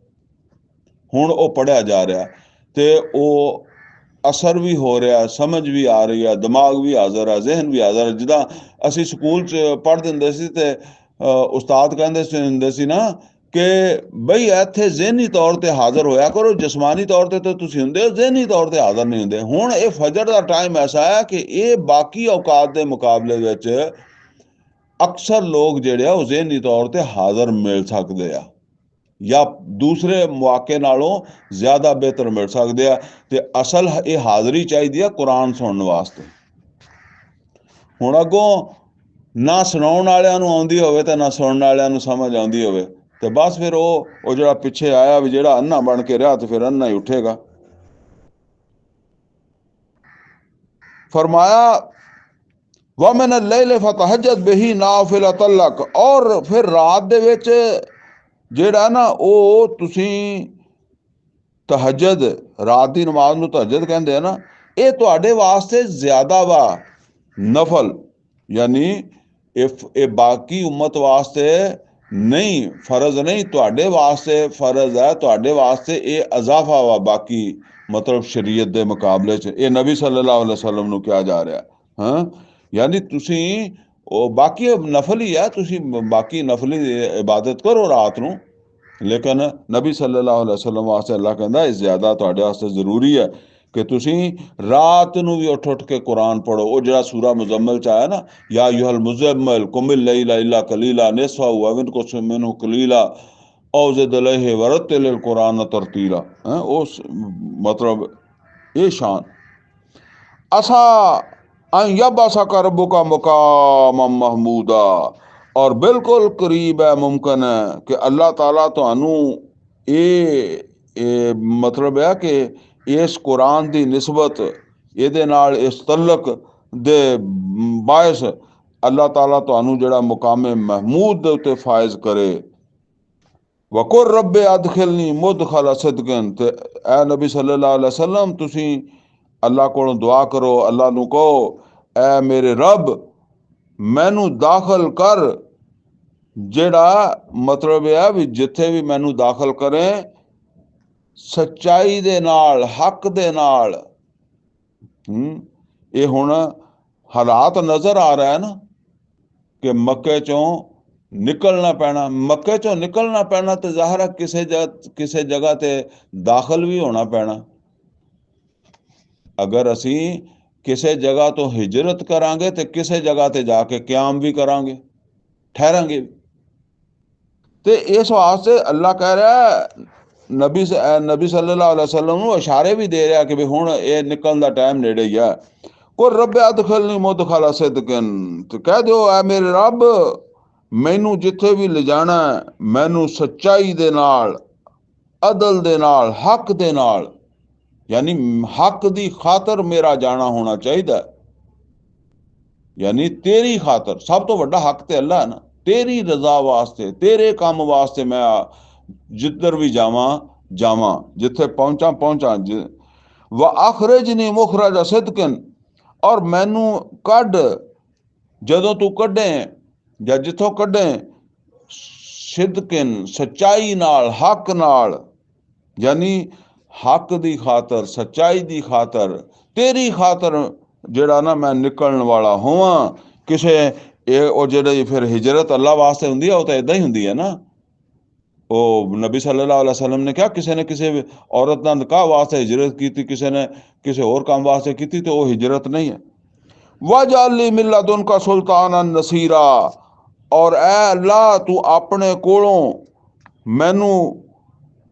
[SPEAKER 1] ਹੁਣ ਉਹ ਪੜ੍ਹਿਆ ਜਾ ਰਿਹਾ ਤੇ ਉਹ ਅਸਰ ਵੀ ਹੋ ਰਿਹਾ, ਸਮਝ ਵੀ ਆ ਰਹੀ ਹੈ, ਦਿਮਾਗ ਵੀ ਹਾਜ਼ਰ ਹੈ, ਜ਼ਿਹਨ ਵੀ ਹਾਜ਼ਰ ਹੈ। ਜਿੱਦਾਂ ਅਸੀਂ ਸਕੂਲ 'ਚ ਪੜ੍ਹਦੇ ਹੁੰਦੇ ਸੀ ਤੇ ਉਸਤਾਦ ਕਹਿੰਦੇ ਹੁੰਦੇ ਸੀ ਨਾ ਕਿ ਬਈ ਇੱਥੇ ਜ਼ਿਹਨੀ ਤੌਰ ਤੇ ਹਾਜ਼ਰ ਹੋਇਆ ਕਰੋ, ਜਿਸਮਾਨੀ ਤੌਰ ਤੇ ਤਾਂ ਤੁਸੀਂ ਹੁੰਦੇ ਹੋ, ਜ਼ਿਹਨੀ ਤੌਰ ਤੇ ਹਾਜ਼ਰ ਨਹੀਂ ਹੁੰਦੇ। ਹੁਣ ਇਹ ਫਜਰ ਦਾ ਟਾਈਮ ਐਸਾ ਹੈ ਕਿ ਇਹ ਬਾਕੀ ਔਕਾਤ ਦੇ ਮੁਕਾਬਲੇ ਵਿੱਚ ਅਕਸਰ ਲੋਕ ਜਿਹੜੇ ਆ ਉਹ ਜ਼ਿਹਨੀ ਤੌਰ ਤੇ ਹਾਜ਼ਰ ਮਿਲ ਸਕਦੇ ਆ, ਜਾਂ ਦੂਸਰੇ ਮੌਕੇ ਨਾਲੋਂ ਜ਼ਿਆਦਾ ਬਿਹਤਰ ਮਿਲ ਸਕਦੇ ਆ। ਤੇ ਅਸਲ ਇਹ ਹਾਜ਼ਰੀ ਚਾਹੀਦੀ ਆ ਕੁਰਾਨ ਸੁਣਨ ਵਾਸਤੇ। ਹੁਣ ਅੱਗੋਂ ਨਾ ਸੁਣਾਉਣ ਵਾਲਿਆਂ ਨੂੰ ਆਉਂਦੀ ਹੋਵੇ ਤੇ ਨਾ ਸੁਣਨ ਵਾਲਿਆਂ ਨੂੰ ਸਮਝ ਆਉਂਦੀ ਹੋਵੇ ਤੇ ਬਸ ਫਿਰ ਉਹ ਜਿਹੜਾ ਪਿੱਛੇ ਆਇਆ ਵੀ ਜਿਹੜਾ ਅੰਨਾ ਬਣ ਕੇ ਰਿਹਾ ਤੇ ਫਿਰ ਅੰਨਾ ਹੀ ਉੱਠੇਗਾ। फरमाया वमिन लैल फतहज्जद बिही नाफिलतन लक, और फिर रात ਦੇ ਵਿੱਚ ਜਿਹੜਾ ਨਾ ਉਹ ਤੁਸੀਂ ਤਹੱਜਦ, ਰਾਤ ਦੀ ਨਮਾਜ਼ ਨੂੰ ਤਹੱਜਦ ਕਹਿੰਦੇ ਆ ਨਾ, ਇਹ ਤੁਹਾਡੇ ਵਾਸਤੇ ਜ਼ਿਆਦਾ ਵਾ ਨਫਲ, ਯਾਨੀ ਇਹ ਬਾਕੀ ਉਮਤ ਵਾਸਤੇ ਨਹੀਂ, ਫਰਜ਼ ਨਹੀਂ, ਤੁਹਾਡੇ ਵਾਸਤੇ ਫਰਜ਼ ਹੈ। ਤੁਹਾਡੇ ਵਾਸਤੇ ਇਹ ਅਜ਼ਾਫਾ ਵਾ ਬਾਕੀ ਮਤਲਬ ਸ਼ਰੀਅਤ ਦੇ ਮੁਕਾਬਲੇ 'ਚ। ਇਹ ਨਬੀ ਸੱਲੱਲਾਹੁ ਅਲੈहि ਵਸੱਲਮ ਨੂੰ ਕਿਹਾ ਜਾ ਰਿਹਾ ਹਾਂ। ਯਾਨੀ ਤੁਸੀਂ ਉਹ ਬਾਕੀ ਨਫਲ ਹੀ ਹੈ, ਤੁਸੀਂ ਬਾਕੀ ਨਫਲੀ ਇਬਾਦਤ ਕਰੋ ਰਾਤ ਨੂੰ, ਲੇਕਿਨ ਨਬੀ ਸੱਲੱਲਾਹੁ ਅਲੈहि ਵਸੱਲਮ ਵਾਸਤੇ ਅੱਲਾਹ ਕਹਿੰਦਾ ਇਹ ਜ਼ਿਆਦਾ ਤੁਹਾਡੇ ਵਾਸਤੇ ਜ਼ਰੂਰੀ ਹੈ ਕਿ ਤੁਸੀਂ ਰਾਤ ਨੂੰ ਵੀ ਉੱਠ ਕੇ ਕੁਰਾਨ ਪੜ੍ਹੋ। ਉਹ ਜਿਹੜਾ ਸੂਰਾ ਮੁਜ਼ੱਮਲ 'ਚ ਆਇਆ ਨਾ, ਯਾ ਅਯੁਹਲ ਮੁਜ਼ੱਮਲ ਕੁਮ ਲੱਇਲ ਇਲਾ ਕਲੀਲਾ ਨਿਸਫਹੁ ਅਵ ਇੰकुस मिन्हु कलीला औ ज़िद अलैहि वरत्तिल कुरान तरतीला। उस मतलब ये शान असा यबअसा का रब्बुका मुकामम महमूदा, और बिल्कुल करीब है, मुमकिन है कि अल्लाह ताला तुहानू ये मतलब है कि इस कुरान की निस्बत ਇਹਦੇ ਨਾਲ ਇਸ ਤਲਕ ਦੇ ਬਾਇਸ ਅੱਲਾਹ ਤਾਲਾ ਤੁਹਾਨੂੰ ਜਿਹੜਾ ਮੁਕਾਮੇ ਮਹਿਮੂਦ ਦੇ ਉੱਤੇ ਫਾਇਜ਼ ਕਰੇ। ਵਕੁਰ ਰੱਬੇ ਅਦਖਿਲਨੀ ਮੁਦਖਲ ਸਿਦਕਨ, ਤੇ ਐ ਨਬੀ ਸੱਲੱਲਾਹੁ ਅਲੈहि ਵਸੱਲਮ ਤੁਸੀਂ ਅੱਲਾਹ ਕੋਲੋਂ ਦੁਆ ਕਰੋ, ਅੱਲਾਹ ਨੂੰ ਕਹੋ ਐ ਮੇਰੇ ਰੱਬ ਮੈਨੂੰ ਦਾਖਲ ਕਰ, ਜਿਹੜਾ ਮਤਲਬ ਇਹ ਵੀ ਜਿੱਥੇ ਵੀ ਮੈਨੂੰ ਦਾਖਲ ਕਰੇ ਸੱਚਾਈ ਦੇ ਨਾਲ, ਹੱਕ ਦੇ ਨਾਲ। ਇਹ ਹੁਣ ਹਾਲਾਤ ਨਜ਼ਰ ਆ ਰਿਹਾ ਹੈ ਨਾ ਕਿ ਮੱਕੇ ਚੋਂ ਨਿਕਲਣਾ ਪੈਣਾ, ਮੱਕੇ ਚੋਂ ਨਿਕਲਣਾ ਪੈਣਾ ਤੇ ਜ਼ਾਹਿਰ ਹੈ ਕਿਸੇ ਜਗ੍ਹਾ ਤੇ ਦਾਖਲ ਵੀ ਹੋਣਾ ਪੈਣਾ। ਅਗਰ ਅਸੀਂ ਕਿਸੇ ਜਗ੍ਹਾ ਤੋਂ ਹਿਜਰਤ ਕਰਾਂਗੇ ਤੇ ਕਿਸੇ ਜਗ੍ਹਾ ਤੇ ਜਾ ਕੇ ਕਿਆਮ ਵੀ ਕਰਾਂਗੇ, ਠਹਿਰਾਂਗੇ। ਤੇ ਇਸ ਵਾਸਤੇ ਅੱਲਾਹ ਕਹਿ ਰਿਹਾ ਨਬੀ ਸੱਲੱਲਾਹੁ ਅਲੈहि ਵਸੱਲਮ ਨੂੰ ਇਸ਼ਾਰੇ ਵੀ ਦੇ ਰਿਹਾ ਕਿ ਵੀ ਹੁਣ ਇਹ ਨਿਕਲਣ ਦਾ ਟਾਈਮ ਨੇੜੇ ਹੀ ਆ। ਕੁਲ ਰੱਬਿ ਅਦਖਿਲਨੀ ਮੁਦਖਲਾ ਸਿਦਕਿਨ, ਤੇ ਕਹਿ ਦਿਓ ਐ ਮੇਰੇ ਰੱਬ, ਮੈਨੂੰ ਜਿੱਥੇ ਵੀ ਲਿਜਾਣਾ ਮੈਨੂੰ ਸੱਚਾਈ ਦੇ ਨਾਲ, ਅਦਲ ਦੇ ਨਾਲ, ਹੱਕ ਦੇ ਨਾਲ, ਯਾਨੀ ਹੱਕ ਦੀ ਖਾਤਰ ਮੇਰਾ ਜਾਣਾ ਹੋਣਾ ਚਾਹੀਦਾ। ਯਾਨੀ ਤੇਰੀ ਖਾਤਰ, ਸਭ ਤੋਂ ਵੱਡਾ ਹੱਕ ਤੇ ਅੱਲਾ ਹੈ ਨਾ, ਤੇਰੀ ਰਜ਼ਾ ਵਾਸਤੇ, ਤੇਰੇ ਕੰਮ ਵਾਸਤੇ ਮੈਂ ਜਿੱਧਰ ਵੀ ਜਾਵਾਂ, ਜਿੱਥੇ ਪਹੁੰਚਾਂ। ਵ ਅਖਰਿਜਨੀ ਮੁਖਰਜ ਸਿਦਕਿਨ, ਔਰ ਮੈਨੂੰ ਕੱਢ, ਜਦੋਂ ਤੂੰ ਕੱਢੇ ਜਾਂ ਜਿੱਥੋਂ ਕੱਢੇ, ਸਿਦਕਿਨ ਸੱਚਾਈ ਨਾਲ, ਹੱਕ ਨਾਲ, ਯਾਨੀ ਹੱਕ ਦੀ ਖਾਤਰ, ਸੱਚਾਈ ਦੀ ਖਾਤਰ, ਤੇਰੀ ਖਾਤਰ ਜਿਹੜਾ ਨਾ ਮੈਂ ਨਿਕਲਣ ਵਾਲਾ ਹੋਵਾਂ। ਕਿਸੇ ਉਹ ਜਿਹੜੇ ਫਿਰ ਹਿਜਰਤ ਅੱਲਾ ਵਾਸਤੇ ਹੁੰਦੀ ਆ, ਉਹ ਤਾਂ ਇੱਦਾਂ ਹੀ ਹੁੰਦੀ ਹੈ ਨਾ। ਉਹ ਨਬੀ ਸੱਲੱਲਾਹੁ ਅਲੈहि ਵਸੱਲਮ ਨੇ ਕਿਹਾ ਕਿਸੇ ਨੇ ਕਿਸੇ ਔਰਤ ਨਾਲ ਨਿਕਾਹ ਵਾਸਤੇ ਹਿਜਰਤ ਕੀਤੀ, ਕਿਸੇ ਨੇ ਕਿਸੇ ਹੋਰ ਕੰਮ ਵਾਸਤੇ ਕੀਤੀ, ਤੇ ਉਹ ਹਿਜਰਤ ਨਹੀਂ ਹੈ। ਵਜਅਲਨੀ ਮਿਨ ਲਦੁਨਕਾ ਸੁਲਤਾਨਨ ਨਸੀਰਾ, ਔਰ ਐ ਅੱਲਾ ਤੂੰ ਆਪਣੇ ਕੋਲੋਂ ਮੈਨੂੰ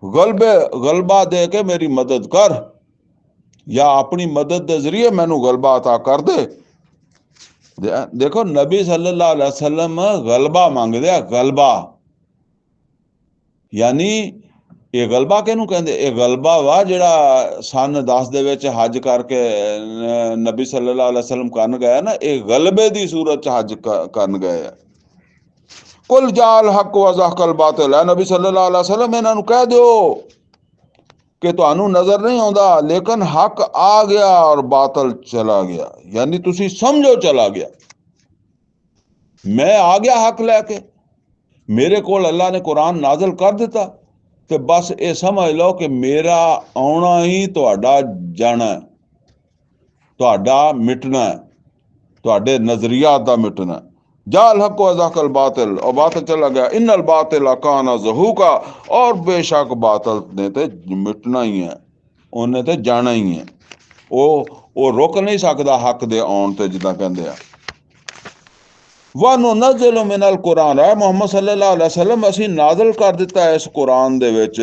[SPEAKER 1] ਗਲਬਾ ਦੇ ਕੇ ਮੇਰੀ ਮਦਦ ਕਰ, ਜਾਂ ਆਪਣੀ ਮਦਦ ਦੇ ਜ਼ਰੀਏ ਮੈਨੂੰ ਗਲਬਾ ਅਤਾ ਕਰ ਦੇ। ਦੇਖੋ ਨਬੀ ਸੱਲੱਲਾਹੁ ਅਲੈहि ਵਸੱਲਮ ਗਲਬਾ ਮੰਗਦੇ ਆ, ਗਲਬਾ। ਯਾਨੀ ਇਹ ਗਲਬਾ ਕਿਹਨੂੰ ਕਹਿੰਦੇ? ਇਹ ਗਲਬਾ ਵਾ ਜਿਹੜਾ ਸਨ 10 ਦੇ ਵਿੱਚ ਹੱਜ ਕਰਕੇ ਨਬੀ ਸੱਲੱਲਾਹੁ ਅਲੈहि ਵਸੱਲਮ ਕਰਨ ਗਏ ਨਾ, ਇਹ ਗਲਬੇ ਦੀ ਸੂਰਤ 'ਚ ਹੱਜ ਕਰਨ ਗਏ ਆ। ਕੁਲ ਜਾਲ ਹੱਕ ਵ ਜ਼ਹਕਲ ਬਾਤਿਲ, ਹੈ ਨਬੀ ਸੱਲੱਲਾਹੁ ਅਲੈहि ਵਸੱਲਮ ਇਹਨਾਂ ਨੂੰ ਕਹਿ ਦਿਓ ਕਿ ਤੁਹਾਨੂੰ ਨਜ਼ਰ ਨਹੀਂ ਆਉਂਦਾ, ਲੇਕਿਨ ਹੱਕ ਆ ਗਿਆ ਔਰ ਬਾਤਲ ਚਲਾ ਗਿਆ। ਯਾਨੀ ਤੁਸੀਂ ਸਮਝੋ ਚਲਾ ਗਿਆ, ਮੈਂ ਆ ਗਿਆ ਹੱਕ ਲੈ ਕੇ, ਮੇਰੇ ਕੋਲ ਅੱਲਾ ਨੇ ਕੁਰਾਨ ਨਾਜ਼ਲ ਕਰ ਦਿੱਤਾ, ਤੇ ਬਸ ਇਹ ਸਮਝ ਲਓ ਕਿ ਮੇਰਾ ਆਉਣਾ ਹੀ ਤੁਹਾਡਾ ਜਾਣਾ, ਤੁਹਾਡਾ ਮਿਟਣਾ, ਤੁਹਾਡੇ ਨਜ਼ਰੀਆਤ ਦਾ ਮਿਟਣਾ। ਜਾਲ ਹੱਕ ਵ ਜ਼ਹਕਲ ਬਾਤਿਲ, और बातिल चला गया। इन्नल बातिल काना ज़हूका, और बेशक बातिल ने ते मिटना ही है, ਉਹਨੇ ਤੇ ਜਾਣਾ ਹੀ ਹੈ। ਉਹ ਰੁਕ ਨਹੀਂ ਸਕਦਾ ਹੱਕ ਦੇ ਆਉਣ ਤੇ, ਜਿੱਦਾਂ ਕਹਿੰਦੇ ਆ। ਵਨੁਨੱਜ਼ਿਲੁ ਮਿਨਲ ਕੁਰਾਨ, ਹੈ ਮੁਹੰਮਦ ਸੱਲੱਲਾਹੁ ਅਲੈहि ਵਸੱਲਮ ਅਸੀਂ ਨਾਜ਼ਲ ਕਰ ਦਿੱਤਾ ਇਸ ਕੁਰਾਨ ਦੇ ਵਿੱਚ,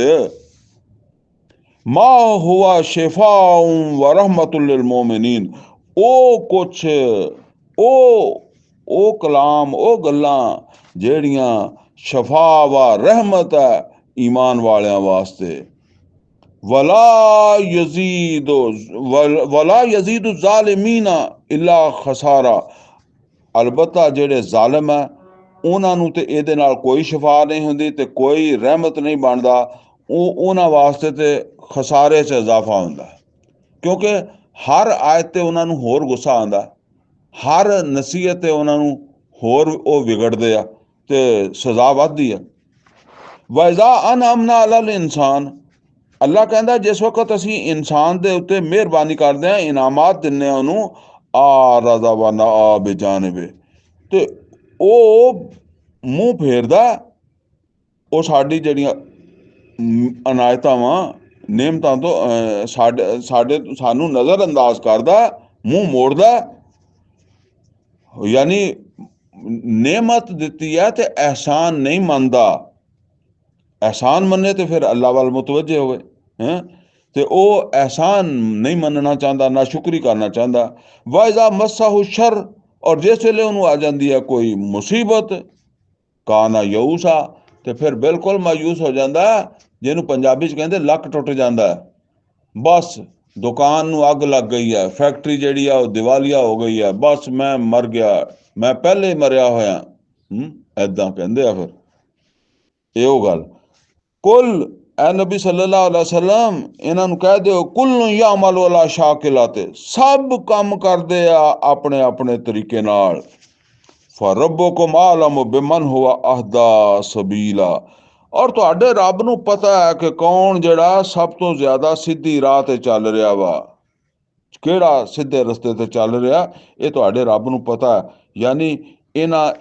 [SPEAKER 1] ਮਾ ਹੁਆ ਸ਼ਿਫਾਉ ਵ ਰਹਿਮਤੁਲ ਲਿਲ ਮੋਮਿਨੀਨ, ਉਹ ਕੁਛ, ਉਹ ਕਲਾਮ, ਉਹ ਗੱਲਾਂ ਜਿਹੜੀਆਂ ਸ਼ਫਾ ਵਾ ਰਹਿਮਤ ਹੈ ਈਮਾਨ ਵਾਲਿਆਂ ਵਾਸਤੇ। ਵਲਾ ਯਜ਼ੀਦੁ ਜ਼ਾਲਿਮੀਨਾ ਇਲਾ ਖਸਾਰਾ, ਅਲਬત્ਤਾ ਜਿਹੜੇ ਜ਼ਾਲਿਮ ਹੈ ਉਹਨਾਂ ਨੂੰ ਤੇ ਇਹਦੇ ਨਾਲ ਕੋਈ ਸ਼ਫਾ ਨਹੀਂ ਹੁੰਦੀ ਤੇ ਕੋਈ ਰਹਿਮਤ ਨਹੀਂ ਬਣਦਾ, ਉਹਨਾਂ ਵਾਸਤੇ ਤੇ ਖਸਾਰੇ 'ਚ ਇਜ਼ਾਫਾ ਹੁੰਦਾ, ਕਿਉਂਕਿ ਹਰ ਆਇਤ ਤੇ ਉਹਨਾਂ ਨੂੰ ਹੋਰ ਗੁੱਸਾ ਆਉਂਦਾ, ਹਰ ਨਸੀਹਤ ਤੇ ਉਹਨਾਂ ਨੂੰ ਹੋਰ ਉਹ ਵਿਗੜਦੇ ਆ, ਤੇ ਸਜ਼ਾ ਵੱਧਦੀ ਆ। ਵਇਜ਼ਾ ਅਨਅਮਨਾ ਅਲਲ ਇਨਸਾਨ, ਅੱਲਾ ਕਹਿੰਦਾ ਜਿਸ ਵਕਤ ਅਸੀਂ ਇਨਸਾਨ ਦੇ ਉੱਤੇ ਮਿਹਰਬਾਨੀ ਕਰਦੇ ਹਾਂ, ਇਨਾਮਾਤ ਦਿੰਦੇ ਹਾਂ ਉਹਨੂੰ, ਆ ਰਜ਼ਾ ਵਾ ਨਾ ਆ ਬੇਜਾਨਬੇ, ਤੇ ਉਹ ਮੂੰਹ ਫੇਰਦਾ, ਉਹ ਸਾਡੀ ਜਿਹੜੀਆਂ ਅਨਾਇਤਾਂ ਵਾ, ਨੇਮਤਾਂ ਤੋਂ ਸਾਨੂੰ ਨਜ਼ਰ ਅੰਦਾਜ਼ ਕਰਦਾ, ਮੂੰਹ ਮੋੜਦਾ। ਯਾਨੀ ਨੇਮਤ ਦਿੱਤੀ ਹੈ ਤੇ ਅਹਿਸਾਨ ਨਹੀਂ ਮੰਨਦਾ, ਅਹਿਸਾਨ ਮੰਨੇ ਤੇ ਫਿਰ ਅੱਲਾ ਵੱਲ ਮੁਤਵੱਜੇ ਹੋਵੇ ਹੈਂ, ਤੇ ਉਹ ਅਹਿਸਾਨ ਨਹੀਂ ਮੰਨਣਾ ਚਾਹੁੰਦਾ, ਨਾ ਸ਼ੁਕਰੀ ਕਰਨਾ ਚਾਹੁੰਦਾ। ਵਾਇਜ਼ਾ ਮੱਸਾਹੁ ਸ਼ਰ, ਔਰ ਜਿਸ ਵੇਲੇ ਉਹਨੂੰ ਆ ਜਾਂਦੀ ਹੈ ਕੋਈ ਮੁਸੀਬਤ, ਕਾਨਾ ਯਊਸਾ, ਤੇ ਫਿਰ ਬਿਲਕੁਲ ਮਾਯੂਸ ਹੋ ਜਾਂਦਾ, ਜਿਹਨੂੰ ਪੰਜਾਬੀ 'ਚ ਕਹਿੰਦੇ ਲੱਕ ਟੁੱਟ ਜਾਂਦਾ। ਬਸ ਦੁਕਾਨ ਨੂੰ ਅੱਗ ਲੱਗ ਗਈ ਹੈ, ਫੈਕਟਰੀ ਜਿਹੜੀ ਆ ਉਹ ਦਿਵਾਲੀਆ ਹੋ ਗਈ ਹੈ, ਬਸ ਮੈਂ ਮਰ ਗਿਆ, ਮੈਂ ਪਹਿਲੇ ਮਰਿਆ ਹੋਇਆ, ਏਦਾਂ ਕਹਿੰਦੇ ਆ ਫਿਰ ਇਹ ਉਹ ਗੱਲ। ਕੁਲ, ਐ ਨਬੀ ਸੱਲੱਲਾਹੁ ਅਲੈहि ਵਸੱਲਮ ਇਹਨਾਂ ਨੂੰ ਕਹਿ ਦਿਓ, ਕੁੱਲੁ ਯਅਮਲੁ ਅਲਾ ਸ਼ਾਕਿਲਾਤੇ, ਸਭ ਕੰਮ ਕਰਦੇ ਆ ਆਪਣੇ ਆਪਣੇ ਤਰੀਕੇ ਨਾਲ। ਫਰੱਬੁਕੁਮ ਆਲਮੁ ਬਿਮਨ ਹੁਆ ਅਹਦਾ ਸਬੀਲਾ, ਔਰ ਤੁਹਾਡੇ ਰੱਬ ਨੂੰ ਪਤਾ ਹੈ ਕਿ ਕੌਣ ਜਿਹੜਾ ਸਭ ਤੋਂ ਜ਼ਿਆਦਾ ਸਿੱਧੀ ਰਾਹ ਤੇ ਚੱਲ ਰਿਹਾ ਵਾ, ਕਿਹੜਾ ਸਿੱਧੇ ਰਸਤੇ ਤੇ ਚੱਲ ਰਿਹਾ, ਇਹ ਤੁਹਾਡੇ ਰੱਬ ਨੂੰ ਪਤਾ ਹੈ। ਯਾਨੀ ਇਹਨਾਂ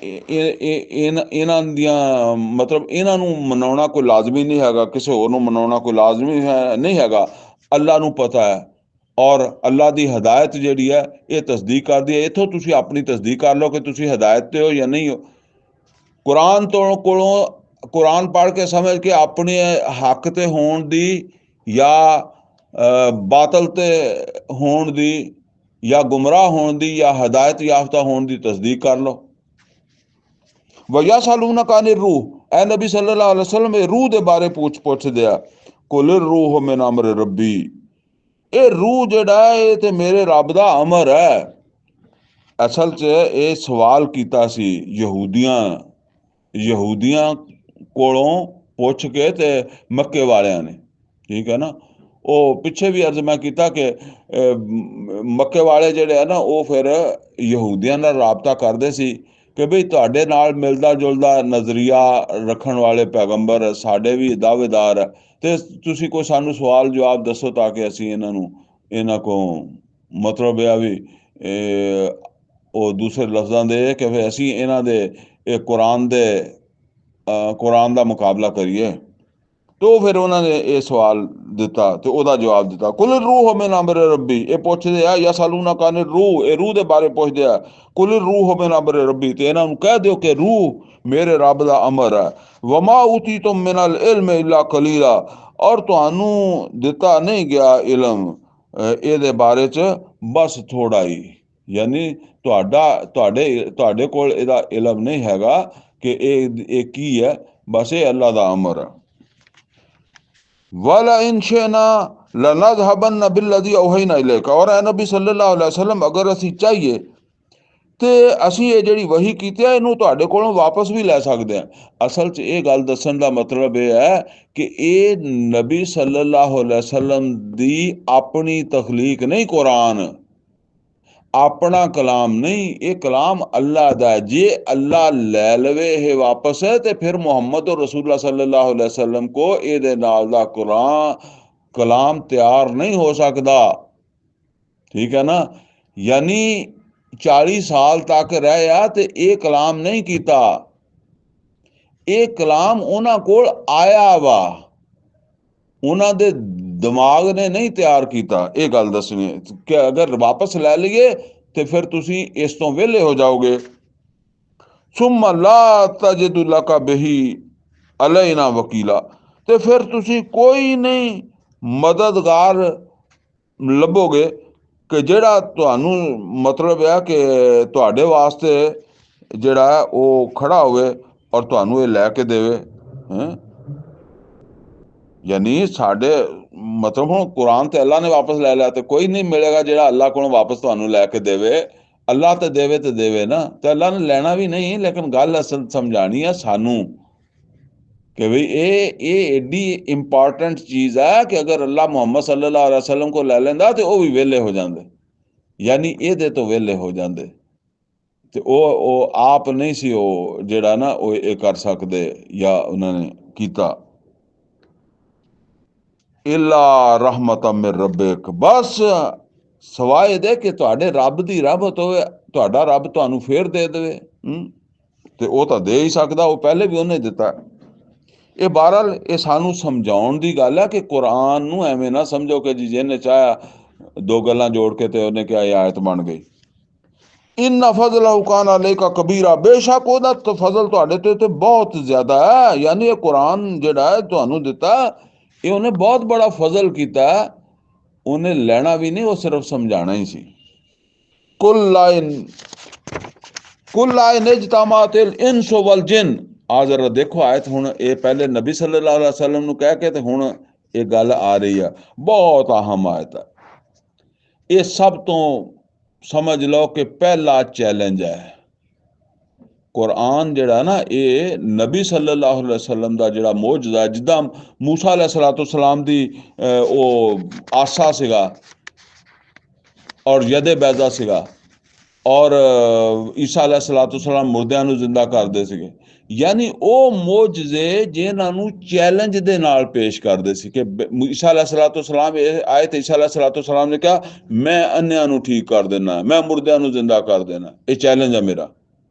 [SPEAKER 1] ਦੀਆਂ ਮਤਲਬ ਇਹਨਾਂ ਨੂੰ ਮਨਾਉਣਾ ਕੋਈ ਲਾਜ਼ਮੀ ਨਹੀਂ ਹੈਗਾ, ਕਿਸੇ ਹੋਰ ਨੂੰ ਮਨਾਉਣਾ ਕੋਈ ਲਾਜ਼ਮੀ ਨਹੀਂ ਹੈਗਾ, ਅੱਲਾ ਨੂੰ ਪਤਾ ਹੈ। ਔਰ ਅੱਲਾ ਦੀ ਹਦਾਇਤ ਜਿਹੜੀ ਹੈ ਇਹ ਤਸਦੀਕ ਕਰਦੀ ਹੈ। ਇੱਥੋਂ ਤੁਸੀਂ ਆਪਣੀ ਤਸਦੀਕ ਕਰ ਲਓ ਕਿ ਤੁਸੀਂ ਹਦਾਇਤ ਤੇ ਹੋ ਜਾਂ ਨਹੀਂ ਹੋ। ਕੁਰਾਨ ਤੋਂ ਕੋਲੋਂ ਕੁਰਾਨ ਪੜ੍ਹ ਕੇ ਸਮਝ ਕੇ ਆਪਣੇ ਹੱਕ ਤੇ ਹੋਣ ਦੀ ਜਾਂ ਬਾਤਲ ਤੇ ਹੋਣ ਦੀ ਜਾਂ ਗੁੰਮਰਾਹ ਹੋਣ ਦੀ ਜਾਂ ਹਦਾਇਤ ਯਾਫਤਾ ਹੋਣ ਦੀ ਤਸਦੀਕ ਕਰ ਲਓ। ਵਯਸਅਲੂਨਕ ਅਨਿਰ ਰੂਹ, ਐ ਨਬੀ ਸੱਲੱਲਾਹੁ ਅਲੈहि ਵਸੱਲਮ ਇਹ ਰੂਹ ਦੇ ਬਾਰੇ ਪੁੱਛਦੇ ਆ। ਕੁਲ ਰੂਹ ਮਿਨ ਅਮਰ ਰੱਬੀ, ਇਹ ਰੂਹ ਜਿਹੜਾ ਇਹ ਤੇ ਮੇਰੇ ਰੱਬ ਦਾ ਅਮਰ ਹੈ। ਅਸਲ 'ਚ ਇਹ ਸਵਾਲ ਕੀਤਾ ਸੀ ਯਹੂਦੀਆਂ ਕੋਲੋਂ ਪੁੱਛ ਕੇ ਤੇ ਮੱਕੇ ਵਾਲਿਆਂ ਨੇ, ਠੀਕ ਹੈ ਨਾ। ਉਹ ਪਿੱਛੇ ਵੀ ਅਰਜ਼ ਮੈਂ ਕੀਤਾ ਕਿ ਮੱਕੇ ਵਾਲੇ ਜਿਹੜੇ ਆ ਨਾ ਉਹ ਫਿਰ ਯਹੂਦੀਆਂ ਨਾਲ ਰਾਬਤਾ ਕਰਦੇ ਸੀ ਕਿ ਬਈ ਤੁਹਾਡੇ ਨਾਲ ਮਿਲਦਾ ਜੁਲਦਾ ਨਜ਼ਰੀਆ ਰੱਖਣ ਵਾਲੇ ਪੈਗੰਬਰ ਸਾਡੇ ਵੀ ਦਾਅਵੇਦਾਰ ਹੈ, ਤੇ ਤੁਸੀਂ ਕੋਈ ਸਾਨੂੰ ਸਵਾਲ ਜਵਾਬ ਦੱਸੋ ਤਾਂ ਕਿ ਅਸੀਂ ਇਹਨਾਂ ਕੋਲ ਮਤਲਬ ਆ ਵੀ ਉਹ ਦੂਸਰੇ ਲਫ਼ਜ਼ਾਂ ਦੇ ਕਿ ਫਿਰ ਅਸੀਂ ਇਹਨਾਂ ਦੇ ਇਹ ਕੁਰਾਨ ਦਾ ਮੁਕਾਬਲਾ ਕਰੀਏ। ਤੋ ਫਿਰ ਉਹਨਾਂ ਨੇ ਇਹ ਸਵਾਲ ਦਿੱਤਾ ਤੇ ਉਹਦਾ ਜਵਾਬ ਦਿੱਤਾ। ਕੁਲ ਰੂਹ ਮਿਨ ਅਮਰ ਰੱਬੀ, ਇਹ ਪੁੱਛਦੇ ਆ ਯਸਅਲੂਨਕ ਅਨਿਰ ਰੂਹ, ਇਹ ਰੂਹ ਦੇ ਬਾਰੇ ਪੁੱਛਦੇ ਆ। ਕੁਲ ਰੂਹ ਮਿਨ ਅਮਰ ਰੱਬੀ, ਤੇ ਇਹਨਾਂ ਨੂੰ ਕਹਿ ਦਿਓ ਕਿ ਰੂਹ ਮੇਰੇ ਰੱਬ ਦਾ ਅਮਰ ਹੈ। ਵਮਾ ਊਤੀਤੁਮ ਮਿਨਲ ਇਲਮ ਇਲਾ ਕਲੀਲਾ, ਔਰ ਤੁਹਾਨੂੰ ਦਿੱਤਾ ਨਹੀਂ ਗਿਆ ਇਲਮ ਇਹਦੇ ਬਾਰੇ 'ਚ ਬਸ ਥੋੜਾ ਹੀ, ਯਾਨੀ ਤੁਹਾਡੇ ਕੋਲ ਇਹਦਾ ਇਲਮ ਨਹੀਂ ਹੈਗਾ ਕਿ ਇਹ ਕੀ ਹੈ, ਬਸ ਇਹ ਅੱਲਾ ਦਾ ਅਮਰ ਹੈ। ਵਲਾ ਇਨ ਸ਼ਿਅਨਾ ਲਨਜ਼ਹਬਨ ਬਿਲਜ਼ੀ ਔਹੈਨਾ ਇਲੈਕ, ਔਰ ਐ ਨਬੀ ਸੱਲੱਲਾਹੁ ਅਲੈहि ਵਸੱਲਮ ਅਗਰ ਅਸੀਂ ਚਾਹੀਏ ਤੇ ਅਸੀਂ ਇਹ ਜਿਹੜੀ ਵਹੀ ਕੀਤੀ ਹੈ ਇਹਨੂੰ ਤੁਹਾਡੇ ਕੋਲੋਂ ਵਾਪਸ ਵੀ ਲੈ ਸਕਦੇ ਹਾਂ। ਅਸਲ 'ਚ ਇਹ ਗੱਲ ਦੱਸਣ ਦਾ ਮਤਲਬ ਇਹ ਹੈ ਕਿ ਇਹ ਨਬੀ ਸੱਲੱਲਾਹੁ ਅਲੈहि ਵਸੱਲਮ ਦੀ ਆਪਣੀ ਤਖਲੀਕ ਨਹੀਂ, ਕੁਰਾਨ ਆਪਣਾ ਕਲਾਮ ਨਹੀਂ, ਇਹ ਕਲਾਮ ਅੱਲਾ ਦਾ। ਜੇ ਅੱਲਾ ਲੈ ਲਵੇ ਇਹ ਵਾਪਸ ਤੇ ਫਿਰ ਮੁਹੰਮਦ ਰਸੂਲullah ਸੱਲੱਲਾਹੁ ਅਲੈहि ਵਸੱਲਮ ਕੋ ਇਹਦੇ ਨਾਲ ਦਾ ਕਲਾਮ ਤਿਆਰ ਨਹੀਂ ਹੋ ਸਕਦਾ, ਠੀਕ ਹੈ ਨਾ। ਯਾਨੀ 40 ਸਾਲ ਤੱਕ ਰਹਿਆ ਤੇ ਇਹ ਕਲਾਮ ਨਹੀਂ ਕੀਤਾ, ਇਹ ਕਲਾਮ ਉਹਨਾਂ ਕੋਲ ਆਇਆ ਵਾ, ਉਹਨਾਂ ਦੇ ਦਿਮਾਗ ਨੇ ਨਹੀਂ ਤਿਆਰ ਕੀਤਾ। ਇਹ ਗੱਲ ਦੱਸਣੀ ਕਿ ਅਗਰ ਵਾਪਸ ਲੈ ਲਈਏ ਤੇ ਫਿਰ ਤੁਸੀਂ ਇਸ ਤੋਂ ਵਿਹਲੇ ਹੋ ਜਾਓਗੇ। ਸੁੰਮਾ ਲਾ ਤਜਿਦੁ ਲਕਾ ਬਿਹੀ ਅਲੈਨਾ ਵਕੀਲਾ, ਤੇ ਫਿਰ ਤੁਸੀਂ ਕੋਈ ਨਹੀਂ ਮਦਦਗਾਰ ਲੱਭੋਗੇ ਕਿ ਜਿਹੜਾ ਤੁਹਾਨੂੰ ਮਤਲਬ ਹੈ ਕਿ ਤੁਹਾਡੇ ਵਾਸਤੇ ਜਿਹੜਾ ਉਹ ਖੜਾ ਹੋਵੇ ਔਰ ਤੁਹਾਨੂੰ ਇਹ ਲੈ ਕੇ ਦੇਵੇ। ਯਾਨੀ ਸਾਡੇ ਮਤਲਬ ਹੁਣ ਕੁਰਾਨ ਤੇ ਅੱਲਾ ਨੇ ਵਾਪਸ ਲੈ ਲਿਆ ਤੇ ਕੋਈ ਨਹੀਂ ਮਿਲੇਗਾ ਜਿਹੜਾ ਅੱਲਾ ਕੋਲੋਂ ਵਾਪਸ ਤੁਹਾਨੂੰ ਲੈ ਕੇ ਦੇਵੇ। ਅੱਲਾ ਤੇ ਦੇਵੇ ਨਾ, ਤੇ ਅੱਲਾ ਨੇ ਲੈਣਾ ਵੀ ਨਹੀਂ। ਲੇਕਿਨ ਗੱਲ ਅਸਲ ਸਮਝਾਣੀ ਹੈ ਸਾਨੂੰ ਕਿ ਬਈ ਇਹ ਏਡੀ ਇੰਪੋਰਟੈਂਟ ਚੀਜ਼ ਹੈ ਕਿ ਅਗਰ ਅੱਲਾ ਮੁਹੰਮਦ ਸੱਲੱਲਾਹੁ ਅਲੈहि ਵਸੱਲਮ ਕੋ ਲੈ ਲੈਂਦਾ ਤੇ ਉਹ ਵੀ ਵਿਹਲੇ ਹੋ ਜਾਂਦੇ, ਯਾਨੀ ਇਹਦੇ ਤੋਂ ਵਿਹਲੇ ਹੋ ਜਾਂਦੇ। ਤੇ ਉਹ ਆਪ ਨਹੀਂ ਸੀ ਉਹ ਜਿਹੜਾ ਨਾ ਉਹ ਇਹ ਕਰ ਸਕਦੇ ਜਾਂ ਉਹਨਾਂ ਨੇ ਕੀਤਾ। ਇਲਾ ਰਹਿਮਤਮ ਮਿਰ ਰੱਬਿਕ, ਬਸ ਸਵਾਏ ਦੇ ਕਿ ਤੁਹਾਡੇ ਰੱਬ ਦੀ ਰਹਿਮਤ ਹੋਵੇ, ਤੁਹਾਡਾ ਰੱਬ ਤੁਹਾਨੂੰ ਫੇਰ ਦੇ ਦੇਵੇ। ਤੇ ਉਹ ਤਾਂ ਦੇ ਹੀ ਸਕਦਾ, ਉਹ ਪਹਿਲੇ ਵੀ ਉਹਨੇ ਦਿੱਤਾ। ਇਹ ਬਹਰਹਾਲ ਇਹ ਸਾਨੂੰ ਸਮਝਾਉਣ ਦੀ ਗੱਲ ਹੈ ਕਿ ਕੁਰਾਨ ਨੂੰ ਐਵੇਂ ਨਾ ਸਮਝੋ ਕਿ ਜੀ ਜਿਹਨੇ ਚਾਹਿਆ ਦੋ ਗੱਲਾਂ ਜੋੜ ਕੇ ਤੇ ਉਹਨੇ ਕਿਹਾ ਇਹ ਆਇਤ ਬਣ ਗਈ। ਇਨ ਫਜ਼ਲਹੁ ਕਾਨ ਅਲੈਕਾ ਕਬੀਰਾ, ਬੇਸ਼ੱਕ ਉਹਦਾ ਫਜ਼ਲ ਤੁਹਾਡੇ ਤੇ ਬਹੁਤ ਜ਼ਿਆਦਾ ਹੈ। ਯਾਨੀ ਇਹ ਕੁਰਾਨ ਜਿਹੜਾ ਹੈ ਤੁਹਾਨੂੰ ਦਿੱਤਾ, ਇਹ ਉਹਨੇ ਬਹੁਤ ਬੜਾ ਫਜ਼ਲ ਕੀਤਾ। ਉਹਨੇ ਲੈਣਾ ਵੀ ਨਹੀਂ, ਉਹ ਸਿਰਫ ਸਮਝਾਣਾ ਹੀ ਸੀ। ਕੁਲ ਲਾਇਨ ਇਜਤਮਾਅਤਿਲ ਇਨਸ ਵਲ ਜਿਨ, ਆ ਜ਼ਰਾ ਦੇਖੋ ਆਇਤ। ਹੁਣ ਇਹ ਪਹਿਲੇ ਨਬੀ ਸੱਲੱਲਾਹੁ ਅਲੈहि ਵਸੱਲਮ ਨੂੰ ਕਹਿ ਕੇ ਤੇ ਹੁਣ ਇਹ ਗੱਲ ਆ ਰਹੀ ਆ, ਬਹੁਤ ਅਹਿਮ ਆਇਤ ਹੈ। ਇਹ ਸਭ ਤੋਂ ਸਮਝ ਲਓ ਕਿ ਪਹਿਲਾ ਚੈਲੰਜ ਹੈ। ਕੁਰਾਨ ਜਿਹੜਾ ਨਾ ਇਹ ਨਬੀ ਸੱਲੱਲਾਹੁ ਅਲੈहि ਵਸੱਲਮ ਦਾ ਜਿਹੜਾ ਮੋਜਜ਼ਾ, ਜਿੱਦਾਂ ਮੂਸਾ ਅਲੈਹਿਸਸਲਾਮ ਦੀ ਉਹ ਆਸਾ ਸੀਗਾ ਔਰ ਯਦੇ ਬੈਜ਼ਾ ਸੀਗਾ, ਔਰ ਈਸਾ ਅਲੈਹਿਸਸਲਾਮ ਮੁਰਦਿਆਂ ਨੂੰ ਜ਼ਿੰਦਾ ਕਰਦੇ ਸੀਗੇ। ਯਾਨੀ ਉਹ ਮੋਜਜ਼ੇ ਜਿਨ੍ਹਾਂ ਨੂੰ ਚੈਲੰਜ ਦੇ ਨਾਲ ਪੇਸ਼ ਕਰਦੇ ਸੀ ਕਿ ਈਸਾ ਅਲੈਹਿਸਸਲਾਮ ਆਏ ਤੇ ਈਸਾ ਅਲੈਹਿਸਸਲਾਮ ਨੇ ਕਿਹਾ ਮੈਂ ਅੰਨਿਆਂ ਨੂੰ ਠੀਕ ਕਰ ਦੇਣਾ, ਮੈਂ ਮੁਰਦਿਆਂ ਨੂੰ ਜ਼ਿੰਦਾ ਕਰ ਦੇਣਾ, ਇਹ ਚੈਲੰਜ ਹੈ ਮੇਰਾ।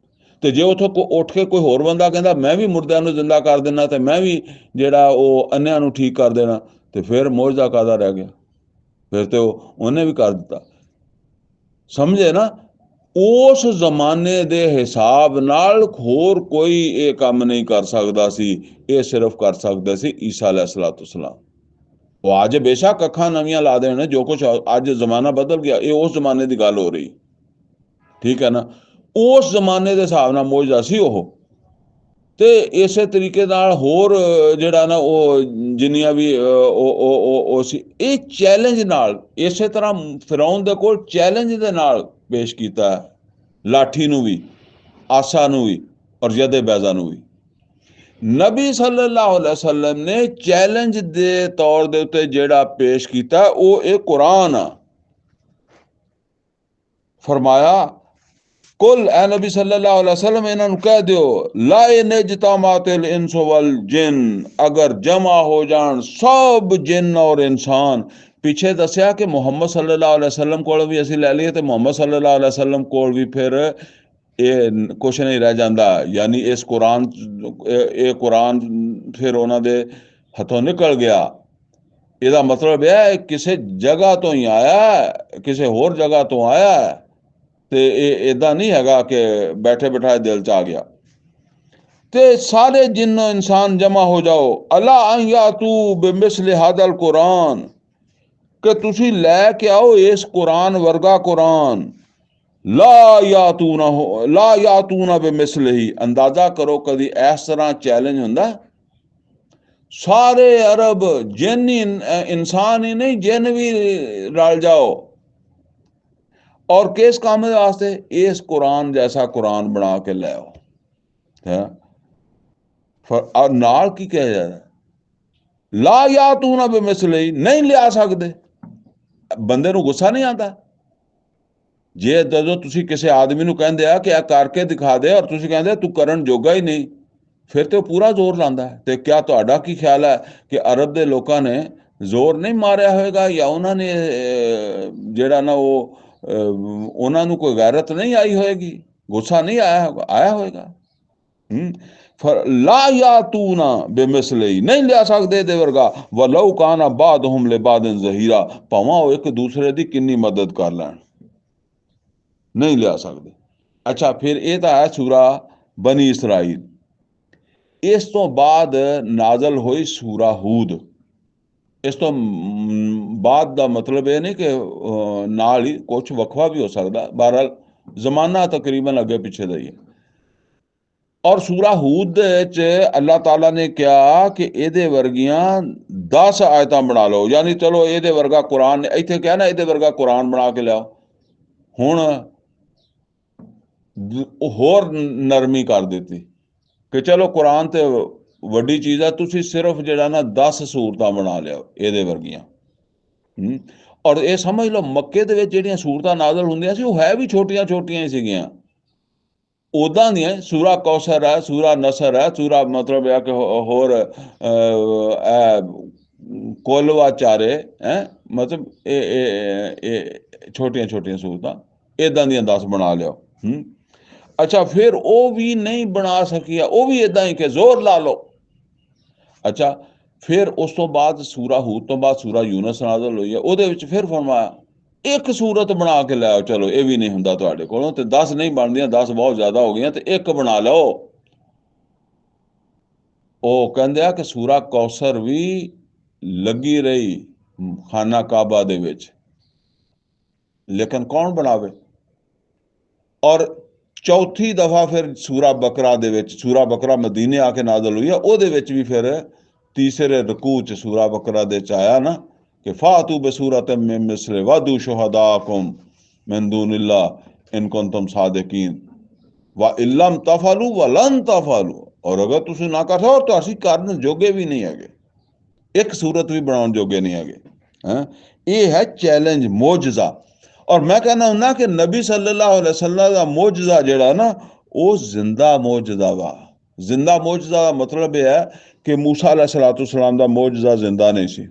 [SPEAKER 1] ਤੇ ਜੇ ਉੱਥੋਂ ਉੱਠ ਕੇ ਕੋਈ ਹੋਰ ਬੰਦਾ ਕਹਿੰਦਾ ਮੈਂ ਵੀ ਮੁਰਦਿਆਂ ਨੂੰ ਜ਼ਿੰਦਾ ਕਰ ਦੇਣਾ ਤੇ ਮੈਂ ਵੀ ਜਿਹੜਾ ਉਹ ਅੰਨਿਆਂ ਨੂੰ ਠੀਕ ਕਰ ਦੇਣਾ, ਤੇ ਫਿਰ ਮੋਜਜ਼ਾ ਕਾਹਦਾ ਰਹਿ ਗਿਆ? ਫਿਰ ਤੇ ਉਹਨੇ ਵੀ ਕਰ ਦਿੱਤਾ, ਸਮਝੇ ਨਾ। ਉਸ ਜ਼ਮਾਨੇ ਦੇ ਹਿਸਾਬ ਨਾਲ ਹੋਰ ਕੋਈ ਇਹ ਕੰਮ ਨਹੀਂ ਕਰ ਸਕਦਾ ਸੀ। ਇਹ ਸਿਰਫ ਕਰ ਸਕਦਾ ਸੀ ਈਸਾ अलैहिस्सलाम। ਉਹ ਅੱਜ ਬੇਸ਼ੱਕ ਅੱਖਾਂ ਨਵੀਆਂ ਲਾ ਦੇਣ, ਜੋ ਕੁਛ ਅੱਜ ਜ਼ਮਾਨਾ ਬਦਲ ਗਿਆ, ਇਹ ਉਸ ਜ਼ਮਾਨੇ ਦੀ ਗੱਲ ਹੋ ਰਹੀ, ਠੀਕ ਹੈ ਨਾ। ਉਸ ਜ਼ਮਾਨੇ ਦੇ ਹਿਸਾਬ ਨਾਲ ਮੌਜੂਦਾ ਸੀ ਉਹ। ਤੇ ਇਸੇ ਤਰੀਕੇ ਨਾਲ ਹੋਰ ਜਿਹੜਾ ਨਾ ਉਹ ਜਿੰਨੀਆਂ ਵੀ ਉਹ ਸੀ, ਇਹ ਚੈਲੰਜ ਨਾਲ, ਇਸੇ ਤਰ੍ਹਾਂ ਫਿਰੌਨ ਦੇ ਕੋਲ ਚੈਲੰਜ ਦੇ ਨਾਲ ਪੇਸ਼ ਕੀਤਾ, ਲਾਠੀ ਨੂੰ ਵੀ, ਆਸਾ ਨੂੰ ਵੀ, ਔਰ ਯਦੇ ਬੈਜ਼ਾ ਨੂੰ ਵੀ। ਨਬੀ ਸੱਲੱਲਾਹੁ अलैहि वसल्लम ਨੇ ਚੈਲੰਜ ਦੇ ਤੌਰ ਦੇ ਉੱਤੇ ਜਿਹੜਾ ਪੇਸ਼ ਕੀਤਾ ਉਹ ਇਹ ਕੁਰਾਨ ਆ। ਫਰਮਾਇਆ ਕੁਲ ਐ ਨਬੀ ਸੱਲੱਲਾਹੁ अलैहि वसल्लम ਇਹਨਾਂ ਨੂੰ ਕਹਿ ਦਿਓ, ਲਾ ਨਿਜਤਮਾਤਿਲ ਇੰਸ ਵਲ ਜਿਨ, ਅਗਰ ਜਮਾ ਹੋ ਜਾਣ ਸਭ ਜਿੰਨ ਔਰ ਇਨਸਾਨ। ਪਿੱਛੇ ਦੱਸਿਆ ਕਿ ਮੁਹੰਮਦ ਸੱਲੱਲਾਹੁ अलैहि वसल्लम ਕੋਲ ਵੀ ਅਸੀਂ ਲੈ ਲਈਏ ਤੇ ਮੁਹੰਮਦ ਸੱਲੱਲਾਹੁ अलैहि वसल्लम ਕੋਲ ਵੀ ਫਿਰ ਇਹ ਕੁਛ ਨਹੀਂ ਰਹਿ ਜਾਂਦਾ। ਯਾਨੀ ਇਸ ਕੁਰਾਨ, ਇਹ ਕੁਰਾਨ ਫਿਰ ਉਹਨਾਂ ਦੇ ਹੱਥੋਂ ਨਿਕਲ ਗਿਆ। ਇਹਦਾ ਮਤਲਬ ਇਹ ਹੈ ਕਿਸੇ ਜਗ੍ਹਾ ਤੋਂ ਹੀ ਆਇਆ, ਕਿਸੇ ਹੋਰ ਜਗ੍ਹਾ ਤੋਂ ਆਇਆ, ਤੇ ਇਹ ਇਦਾਂ ਨਹੀਂ ਹੈਗਾ ਕਿ ਬੈਠੇ ਬਿਠਾਏ ਦਿਲ ਚ ਆ ਗਿਆ। ਤੇ ਸਾਰੇ ਜਿੰਨੋ ਇਨਸਾਨ ਜਮਾ ਹੋ ਜਾਓ, ਅਲਾ ਅਨ ਯਾਤੂ ਬਿਮਿਸਲ ਹਾਦਲ ਕੁਰਾਨ, ਕਿ ਤੁਸੀਂ ਲੈ ਕੇ ਆਓ ਇਸ ਕੁਰਾਨ ਵਰਗਾ ਕੁਰਾਨ। ਲਾ ਯਾਤੂਨਾ ਬਿਮਿਸਲਿhi, ਅੰਦਾਜ਼ਾ ਕਰੋ ਕਦੀ ਇਸ ਤਰ੍ਹਾਂ ਚੈਲੰਜ ਹੁੰਦਾ। ਸਾਰੇ ਅਰਬ ਜਿੰਨ ਹੀ, ਇਨਸਾਨ ਹੀ ਨਹੀਂ, ਜਿੰਨ ਵੀ ਰਲ ਜਾਓ, ਔਰ ਕਿਸ ਕੰਮ ਦੇ ਵਾਸਤੇ? ਇਸ ਕੁਰਾਨ ਜੈਸਾ ਕੁਰਾਨ ਬਣਾ ਕੇ ਲੈ ਆਓ। ਔਰ ਨਾਲ ਕੀ ਕਿਹਾ ਜਾਂਦਾ? ਲਾ ਯਾਤੂਨਾ ਬਿਮਿਸਲਿhi, ਨਹੀਂ ਲਿਆ ਸਕਦੇ। ਬੰਦੇ ਨੂੰ ਗੁੱਸਾ ਨਹੀਂ ਆਉਂਦਾ ਜੇ ਜਦੋਂ ਤੁਸੀਂ ਕਿਸੇ ਆਦਮੀ ਨੂੰ ਕਹਿੰਦੇ ਆ ਕਿ ਇਹ ਕਰਕੇ ਦਿਖਾ ਦੇ, ਔਰ ਤੁਸੀਂ ਕਹਿੰਦੇ ਤੂੰ ਕਰਨ ਜੋਗਾ ਹੀ ਨਹੀਂ, ਫਿਰ ਤੇ ਉਹ ਪੂਰਾ ਜ਼ੋਰ ਲਾਉਂਦਾ ਹੈ। ਤੇ ਕਿਆ ਤੁਹਾਡਾ ਕੀ ਖਿਆਲ ਹੈ ਕਿ ਅਰਬ ਦੇ ਲੋਕਾਂ ਨੇ ਜ਼ੋਰ ਨਹੀਂ ਮਾਰਿਆ ਹੋਏਗਾ, ਜਾਂ ਉਹਨਾਂ ਨੇ ਜਿਹੜਾ ਨਾ ਉਹ ਉਹਨਾਂ ਨੂੰ ਕੋਈ ਗੈਰਤ ਨਹੀਂ ਆਈ ਹੋਏਗੀ, ਗੁੱਸਾ ਨਹੀਂ ਆਇਆ ਹੋਏਗਾ। ਲਾ ਯਾਤੂਨਾ ਬਿਮਿਸਲਿhi, ਨਹੀਂ ਲਿਆ ਸਕਦੇ ਇਹਦੇ ਵਰਗਾ। ਵਲਉ ਕਾਨ ਬਾਦਹੁਮ ਲਿਬਾਦਿਨ ਜ਼ਹੀਰਾ, ਭਾਵੇਂ ਉਹ ਇੱਕ ਦੂਸਰੇ ਦੀ ਕਿੰਨੀ ਮਦਦ ਕਰ ਲੈਣ, ਨਹੀਂ ਲਿਆ ਸਕਦੇ। ਅੱਛਾ, ਫਿਰ ਇਹ ਤਾਂ ਹੈ ਸੂਰਾ ਬਨੀ ਇਸਰਾਈਲ। ਇਸ ਤੋਂ ਬਾਅਦ ਨਾਜ਼ਲ ਹੋਈ ਸੂਰਾ ਹੂਦ। ਇਸ ਤੋਂ ਬਾਅਦ ਦਾ ਮਤਲਬ ਇਹ ਨਹੀਂ ਕਿ ਨਾਲ ਹੀ ਕੁਛ ਵੱਖਰਾ ਵੀ ਹੋ ਸਕਦਾ, ਬਹਰਹਾਲ ਜ਼ਮਾਨਾ ਤਕਰੀਬਨ ਅੱਗੇ ਪਿੱਛੇ ਦਾ ਹੀ ਹੈ। ਔਰ ਸੂਰਾ ਹੂਦ ਦੇ ਵਿੱਚ ਅੱਲਾਹ ਤਾਲਾ ਨੇ ਕਿਹਾ ਕਿ ਇਹਦੇ ਵਰਗੀਆਂ 10 ਆਇਤਾਂ ਬਣਾ ਲਓ, ਯਾਨੀ ਚਲੋ ਇਹਦੇ ਵਰਗਾ ਕੁਰਾਨ, ਇੱਥੇ ਕਿਹਾ ਨਾ ਇਹਦੇ ਵਰਗਾ ਕੁਰਾਨ ਬਣਾ ਕੇ ਲਿਆਓ। ਹੁਣ ਹੋਰ ਨਰਮੀ ਕਰ ਦਿੱਤੀ ਕਿ ਚਲੋ ਕੁਰਾਨ ਤੇ ਵੱਡੀ ਚੀਜ਼ ਆ, ਤੁਸੀਂ ਸਿਰਫ ਜਿਹੜਾ ਨਾ 10 ਸੂਰਤਾਂ ਬਣਾ ਲਿਆਓ ਇਹਦੇ ਵਰਗੀਆਂ। ਔਰ ਇਹ ਸਮਝ ਲਓ ਮੱਕੇ ਦੇ ਵਿੱਚ ਜਿਹੜੀਆਂ ਸੂਰਤਾਂ ਨਾਜ਼ਲ ਹੁੰਦੀਆਂ ਸੀ ਉਹ ਹੈ ਵੀ ਛੋਟੀਆਂ ਛੋਟੀਆਂ ਹੀ ਸੀਗੀਆਂ, ਉਦਾਂ ਦੀਆਂ। ਸੂਰਾ ਕੌਸਰ ਹੈ, ਸੂਰਾ ਨਸਰ ਹੈ, ਸੂਰਾ ਮਤਲਬ ਹੈ ਕਿ ਹੋਰ ਕੋਲਵਾ ਚਾਰੇ ਹੈ, ਮਤਲਬ ਇਹ ਛੋਟੀਆਂ ਛੋਟੀਆਂ ਸੂਰਤਾਂ ਇੱਦਾਂ ਦੀਆਂ 10 ਬਣਾ ਲਿਓ। ਅੱਛਾ, ਫਿਰ ਉਹ ਵੀ ਨਹੀਂ ਬਣਾ ਸਕਿਆ, ਉਹ ਵੀ ਇੱਦਾਂ ਹੀ ਕਿ ਜ਼ੋਰ ਲਾ ਲਓ। ਅੱਛਾ, ਫਿਰ ਉਸ ਤੋਂ ਬਾਅਦ ਸੂਰਾ ਹੂਦ ਤੋਂ ਬਾਅਦ ਸੂਰਾ ਯੂਨਸ ਨਾਜ਼ਲ ਹੋਈ ਹੈ, ਉਹਦੇ ਵਿੱਚ ਫਿਰ ਫਰਮਾਇਆ ਇੱਕ ਸੂਰਤ ਬਣਾ ਕੇ ਲੈ ਆਓ। ਚਲੋ ਇਹ ਵੀ ਨਹੀਂ ਹੁੰਦਾ ਤੁਹਾਡੇ ਕੋਲੋਂ, ਤੇ 10 ਨਹੀਂ ਬਣਦੀਆਂ, 10 ਬਹੁਤ ਜ਼ਿਆਦਾ ਹੋ ਗਈਆਂ, ਤੇ ਇੱਕ ਬਣਾ ਲਓ। ਉਹ ਕਹਿੰਦੇ ਆ ਕਿ ਸੂਰਾ ਕੌਸਰ ਵੀ ਲੱਗੀ ਰਹੀ ਖਾਨਾ ਕਾਬਾ ਦੇ ਵਿੱਚ, ਲੇਕਿਨ ਕੌਣ ਬਣਾਵੇ? ਔਰ ਚੌਥੀ ਦਫਾ ਫਿਰ ਸੂਰਾ ਬਕਰਾ ਦੇ ਵਿੱਚ, ਸੂਰਾ ਬਕਰਾ ਮਦੀਨੇ ਆ ਕੇ ਨਾਜ਼ਲ ਹੋਈ ਆ, ਉਹਦੇ ਵਿੱਚ ਵੀ ਫਿਰ ਤੀਸਰੇ ਰਕੂ ਚ ਸੂਰਾ ਬਕਰਾ ਦੇ ਚ ਆਇਆ ਨਾ ਕਿ ਫਾਤੂ ਬਸੂਰਤ ਮਿਨ ਮਿਸਲਿhi ਵਦੂ ਸ਼ੁਹਦਾकुम ਮਿਨ दूनिल्लाह इन कुंतुम सादिकीन व इल्लम तफअलू वलन तफअलू, और अगर ਤੁਸੀਂ ਨਾ ਕਰ ਸਕੋ ਤਾਂ ਅਸੀਂ ਕਰਨ ਜੋਗੇ ਵੀ ਨਹੀਂ ਹੈਗੇ, ਇੱਕ ਸੂਰਤ ਵੀ ਬਣਾਉਣ ਜੋਗੇ ਨਹੀਂ ਹੈਗੇ। ਇਹ ਹੈ ਚੈਲੰਜ, ਮੋਜਜ਼ਾ। ਔਰ ਮੈਂ ਕਹਿੰਦਾ ਹੁੰਦਾ ਕਿ ਨਬੀ ਸੱਲੱਲਾਹੁ अलैहि वसल्लम ਦਾ ਮੋਜਜ਼ਾ ਜਿਹੜਾ ਨਾ ਉਹ ਜ਼ਿੰਦਾ ਮੋਜਜ਼ਾ ਵਾ। ਜ਼ਿੰਦਾ ਮੋਜਜ਼ਾ ਦਾ ਮਤਲਬ ਇਹ ਹੈ ਕਿ ਮੂਸਾ अलैहिस्सलाम ਦਾ ਮੋਜਜ਼ਾ ਜ਼ਿੰਦਾ ਨਹੀਂ ਸੀ,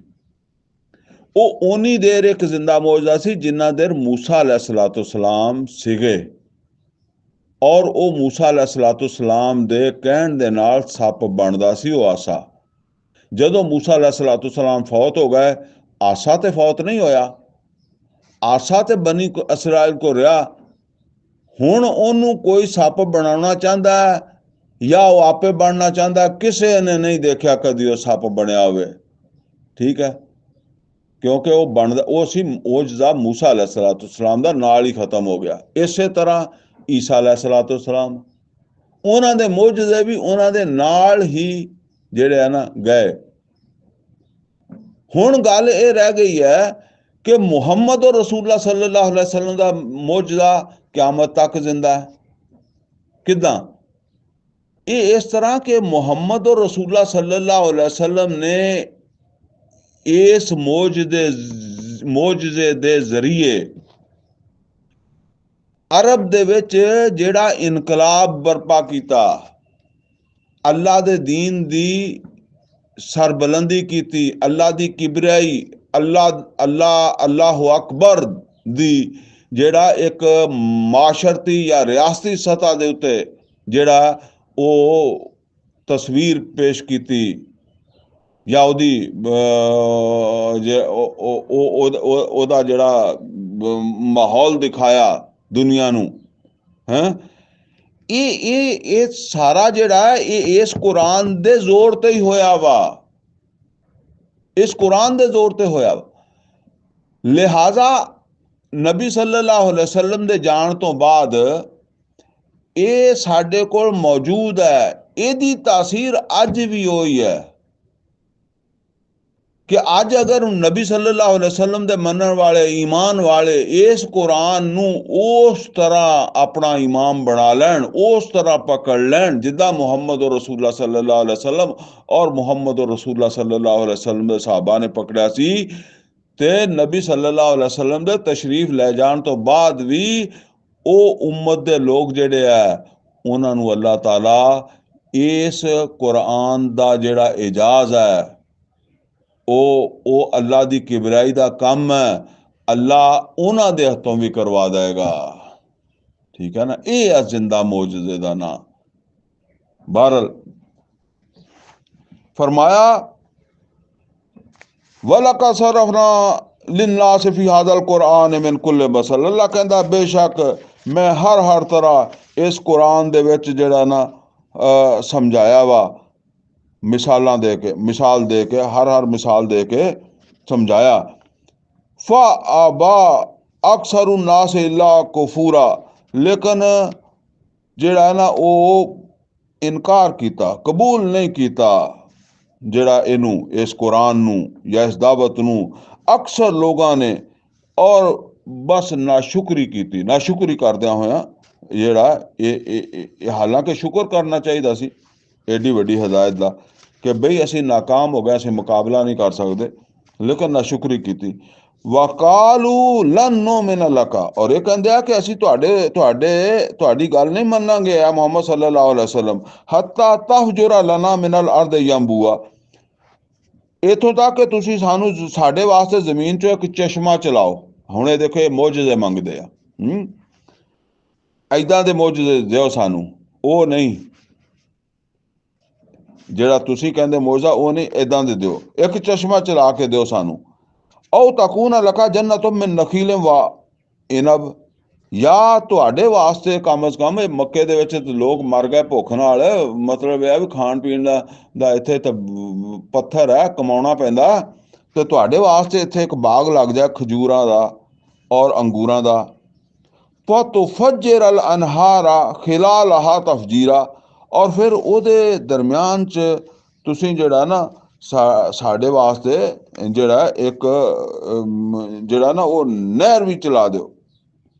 [SPEAKER 1] ਉਹ ਓਨੀ ਦੇਰ ਇੱਕ ਜ਼ਿੰਦਾ ਮੋਜਜ਼ਾ ਸੀ ਜਿੰਨਾ ਦੇਰ ਮੂਸਾ अलैहिस्सलाम ਸੀਗੇ। ਔਰ ਉਹ ਮੂਸਾ अलैहिस्सलाम ਦੇ ਕਹਿਣ ਦੇ ਨਾਲ ਸੱਪ ਬਣਦਾ ਸੀ ਉਹ ਆਸਾ। ਜਦੋਂ ਮੂਸਾ अलैहिस्सलाम ਫੌਤ ਹੋ ਗਏ, ਆਸਾ ਤੇ ਫੌਤ ਨਹੀਂ ਹੋਇਆ, ਆਸਾ ਤੇ ਬਨੀ ਇਸਰਾਇਲ ਕੋ ਰਿਹਾ। ਹੁਣ ਉਹਨੂੰ ਕੋਈ ਸੱਪ ਬਣਾਉਣਾ ਚਾਹੁੰਦਾ ਜਾਂ ਉਹ ਆਪੇ ਬਣਨਾ ਚਾਹੁੰਦਾ, ਕਿਸੇ ਨੇ ਨਹੀਂ ਦੇਖਿਆ ਕਦੀ ਉਹ ਸੱਪ ਬਣਿਆ ਹੋਵੇ। ਠੀਕ ਹੈ, ਕਿਉਂਕਿ ਉਹ ਬਣਦਾ, ਉਹ ਸੀ ਮੌਜਜ਼ਾ ਮੂਸਾ अलैहिस्सलाम ਦਾ, ਨਾਲ ਹੀ ਖਤਮ ਹੋ ਗਿਆ। ਇਸੇ ਤਰ੍ਹਾਂ ਈਸਾ अलैहिस्सलाम, ਉਹਨਾਂ ਦੇ ਮੌਜਜ਼ੇ ਵੀ ਉਹਨਾਂ ਦੇ ਨਾਲ ਹੀ ਜਿਹੜੇ ਆ ਨਾ ਗਏ। ਹੁਣ ਗੱਲ ਇਹ ਰਹਿ ਗਈ ਹੈ ਕਿ ਮੁਹੰਮਦ ਔਰ ਰਸੂਲullah सल्लल्लाहु अलैहि वसल्लम ਦਾ ਮੌਜਜ਼ਾ ਕਿਆਮਤ ਤੱਕ ਜ਼ਿੰਦਾ ਹੈ। ਕਿੱਦਾਂ? ਇਹ ਇਸ ਤਰ੍ਹਾਂ ਕਿ ਮੁਹੰਮਦ ਔਰ ਰਸੂਲullah सल्लल्लाहु अलैहि वसल्लम ਨੇ ਇਸ ਮੌਜਜ਼ੇ ਦੇ ਜ਼ਰੀਏ ਅਰਬ ਦੇ ਵਿੱਚ ਜਿਹੜਾ ਇਨਕਲਾਬ ਬਰਪਾ ਕੀਤਾ, ਅੱਲਾ ਦੇ ਦੀਨ ਦੀ ਸਰਬੁਲੰਦੀ ਕੀਤੀ, ਅੱਲਾ ਦੀ ਕਿਬਰਿਆਈ, ਅੱਲਾਹੁ ਅਕਬਰ ਦੀ ਜਿਹੜਾ ਇੱਕ ਮਾਸ਼ਰਤੀ ਜਾਂ ਰਿਆਸਤੀ ਸਤ੍ਹਾ ਦੇ ਉੱਤੇ ਜਿਹੜਾ ਉਹ ਤਸਵੀਰ ਪੇਸ਼ ਕੀਤੀ, ਜਾਂ ਉਹਦਾ ਜਿਹੜਾ ਮਾਹੌਲ ਦਿਖਾਇਆ ਦੁਨੀਆ ਨੂੰ ਹੈ, ਇਹ ਸਾਰਾ ਜਿਹੜਾ ਇਹ ਇਸ ਕੁਰਾਨ ਦੇ ਜ਼ੋਰ ਤੇ ਹੀ ਹੋਇਆ ਵਾ, ਇਸ ਕੁਰਾਨ ਦੇ ਜ਼ੋਰ ਤੇ ਹੋਇਆ ਵਾ। ਲਿਹਾਜ਼ਾ ਨਬੀ ਸੱਲੱਲਾਹੁ ਅਲੈहि ਵਸੱਲਮ ਦੇ ਜਾਣ ਤੋਂ ਬਾਅਦ ਇਹ ਸਾਡੇ ਕੋਲ ਮੌਜੂਦ ਹੈ। ਇਹਦੀ ਤਾਸੀਰ ਅੱਜ ਵੀ ਹੋਈ ਹੈ ਕਿ ਅੱਜ ਅਗਰ ਨਬੀ ਸੱਲੱਲਾਹੁ ਅਲੈहि ਵਸੱਲਮ ਦੇ ਮੰਨਣ ਵਾਲੇ, ਈਮਾਨ ਵਾਲੇ ਇਸ ਕੁਰਾਨ ਨੂੰ ਉਸ ਤਰ੍ਹਾਂ ਆਪਣਾ ਇਮਾਮ ਬਣਾ ਲੈਣ, ਉਸ ਤਰ੍ਹਾਂ ਪਕੜ ਲੈਣ ਜਿੱਦਾਂ ਮੁਹੰਮਦ ਔਰ ਰਸੂਲullah ਸੱਲੱਲਾਹੁ ਅਲੈहि ਵਸੱਲਮ ਔਰ ਮੁਹੰਮਦ ਔਰ ਰਸੂਲullah ਸੱਲੱਲਾਹੁ ਅਲੈहि ਵਸੱਲਮ ਦੇ ਸਹਾਬਾ ਨੇ ਪਕੜਿਆ ਸੀ, ਤੇ ਨਬੀ ਸੱਲੱਲਾਹੁ ਅਲੈहि ਵਸੱਲਮ ਦੇ ਤਸ਼ਰੀਫ ਲੈ ਜਾਣ ਤੋਂ ਬਾਅਦ ਵੀ ਉਹ ਉਮਤ ਦੇ ਲੋਕ ਜਿਹੜੇ ਆ ਉਹਨਾਂ ਨੂੰ ਅੱਲਾਹ ਤਾਲਾ ਇਸ ਕੁਰਾਨ ਦਾ ਜਿਹੜਾ ਇਜਾਜ਼ ਹੈ, ਉਹ ਅੱਲਾ ਦੀ ਕਿਬਰਾਈ ਦਾ ਕੰਮ ਹੈ, ਅੱਲਾ ਉਹਨਾਂ ਦੇ ਹੱਥੋਂ ਵੀ ਕਰਵਾ ਦੇਗਾ। ਠੀਕ ਹੈ ਨਾ, ਇਹ ਹੈ ਜ਼ਿੰਦਾ ਮੌਜਜ਼ੇ ਦਾ ਨਾਂ। ਬਹਰਲ ਫਰਮਾਇਆ ਵਲਕਦ ਸਰਫਨਾ ਲਿन्नास फी हाज़ल कुरान मिन कुल्लि मसल, अल्लाह कहता बेशक मैं हर तरह इस कुरान दे विच जिहड़ा ना समझाया वा, मिसालां दे के, मिसाल दे के, हर मिसाल दे के समझाया। फा आबा अक्सर नास इल्ला कुफूरा, लेकिन जिहड़ा ना वो इनकार किया, कबूल नहीं किया जिहड़ा इनू, इस कुरान नू या इस दावत नू अक्सर लोगों ने, और बस नाशुक्री की, नाशुक्री करदिया होया जिहड़ा हालांकि शुक्र करना चाहिए सी एडी वड्डी हदायत दा कि बई असी नाकाम हो गए, असी मुकाबला नहीं कर सकते, लेकिन नाशुक्री की। वकालू लन नुमिन लका, और ये कहते कि असी तुहाडी गल नहीं मन्नांगे आ मुहम्मद सल्लल्लाहु अलैहि वसल्लम हत्ता तहजुरा लना मिनल अर्द यंबुआ, इथों तक कि तुसी सानू साडे वास्ते जमीन चो एक चश्मा चलाओ। हुण ये देखो ये मौजज़े मंगदे आ, ऐदां दे मौजज़े दिओ सानू, वो नहीं जिहड़ा तुसी कहंदे मौजज़ा, वो नहीं, ऐदां दे दिओ, एक चश्मा चला के दिओ सानू। औ तकून लका जन्नतुम मिन नखील व इनब, या तुहाडे वास्ते कम अज कम मक्के दे विच लोग मर गए भुख नाल, मतलब यह भी खाण पीण दा इत्थे ते पत्थर है, कमाउणा पैंदा, ते तुहाडे वास्ते इत्थे एक बाग लग जाए खजूरां दा और अंगूरां दा। फतुफज्जिर अल अनहारा खिलालहा तफजीरा, और फिर उहदे दरम्यान च तुसीं जिहड़ा ना साडे वास्ते जिहड़ा एक जिहड़ा ना वो नहर भी चला दिओ,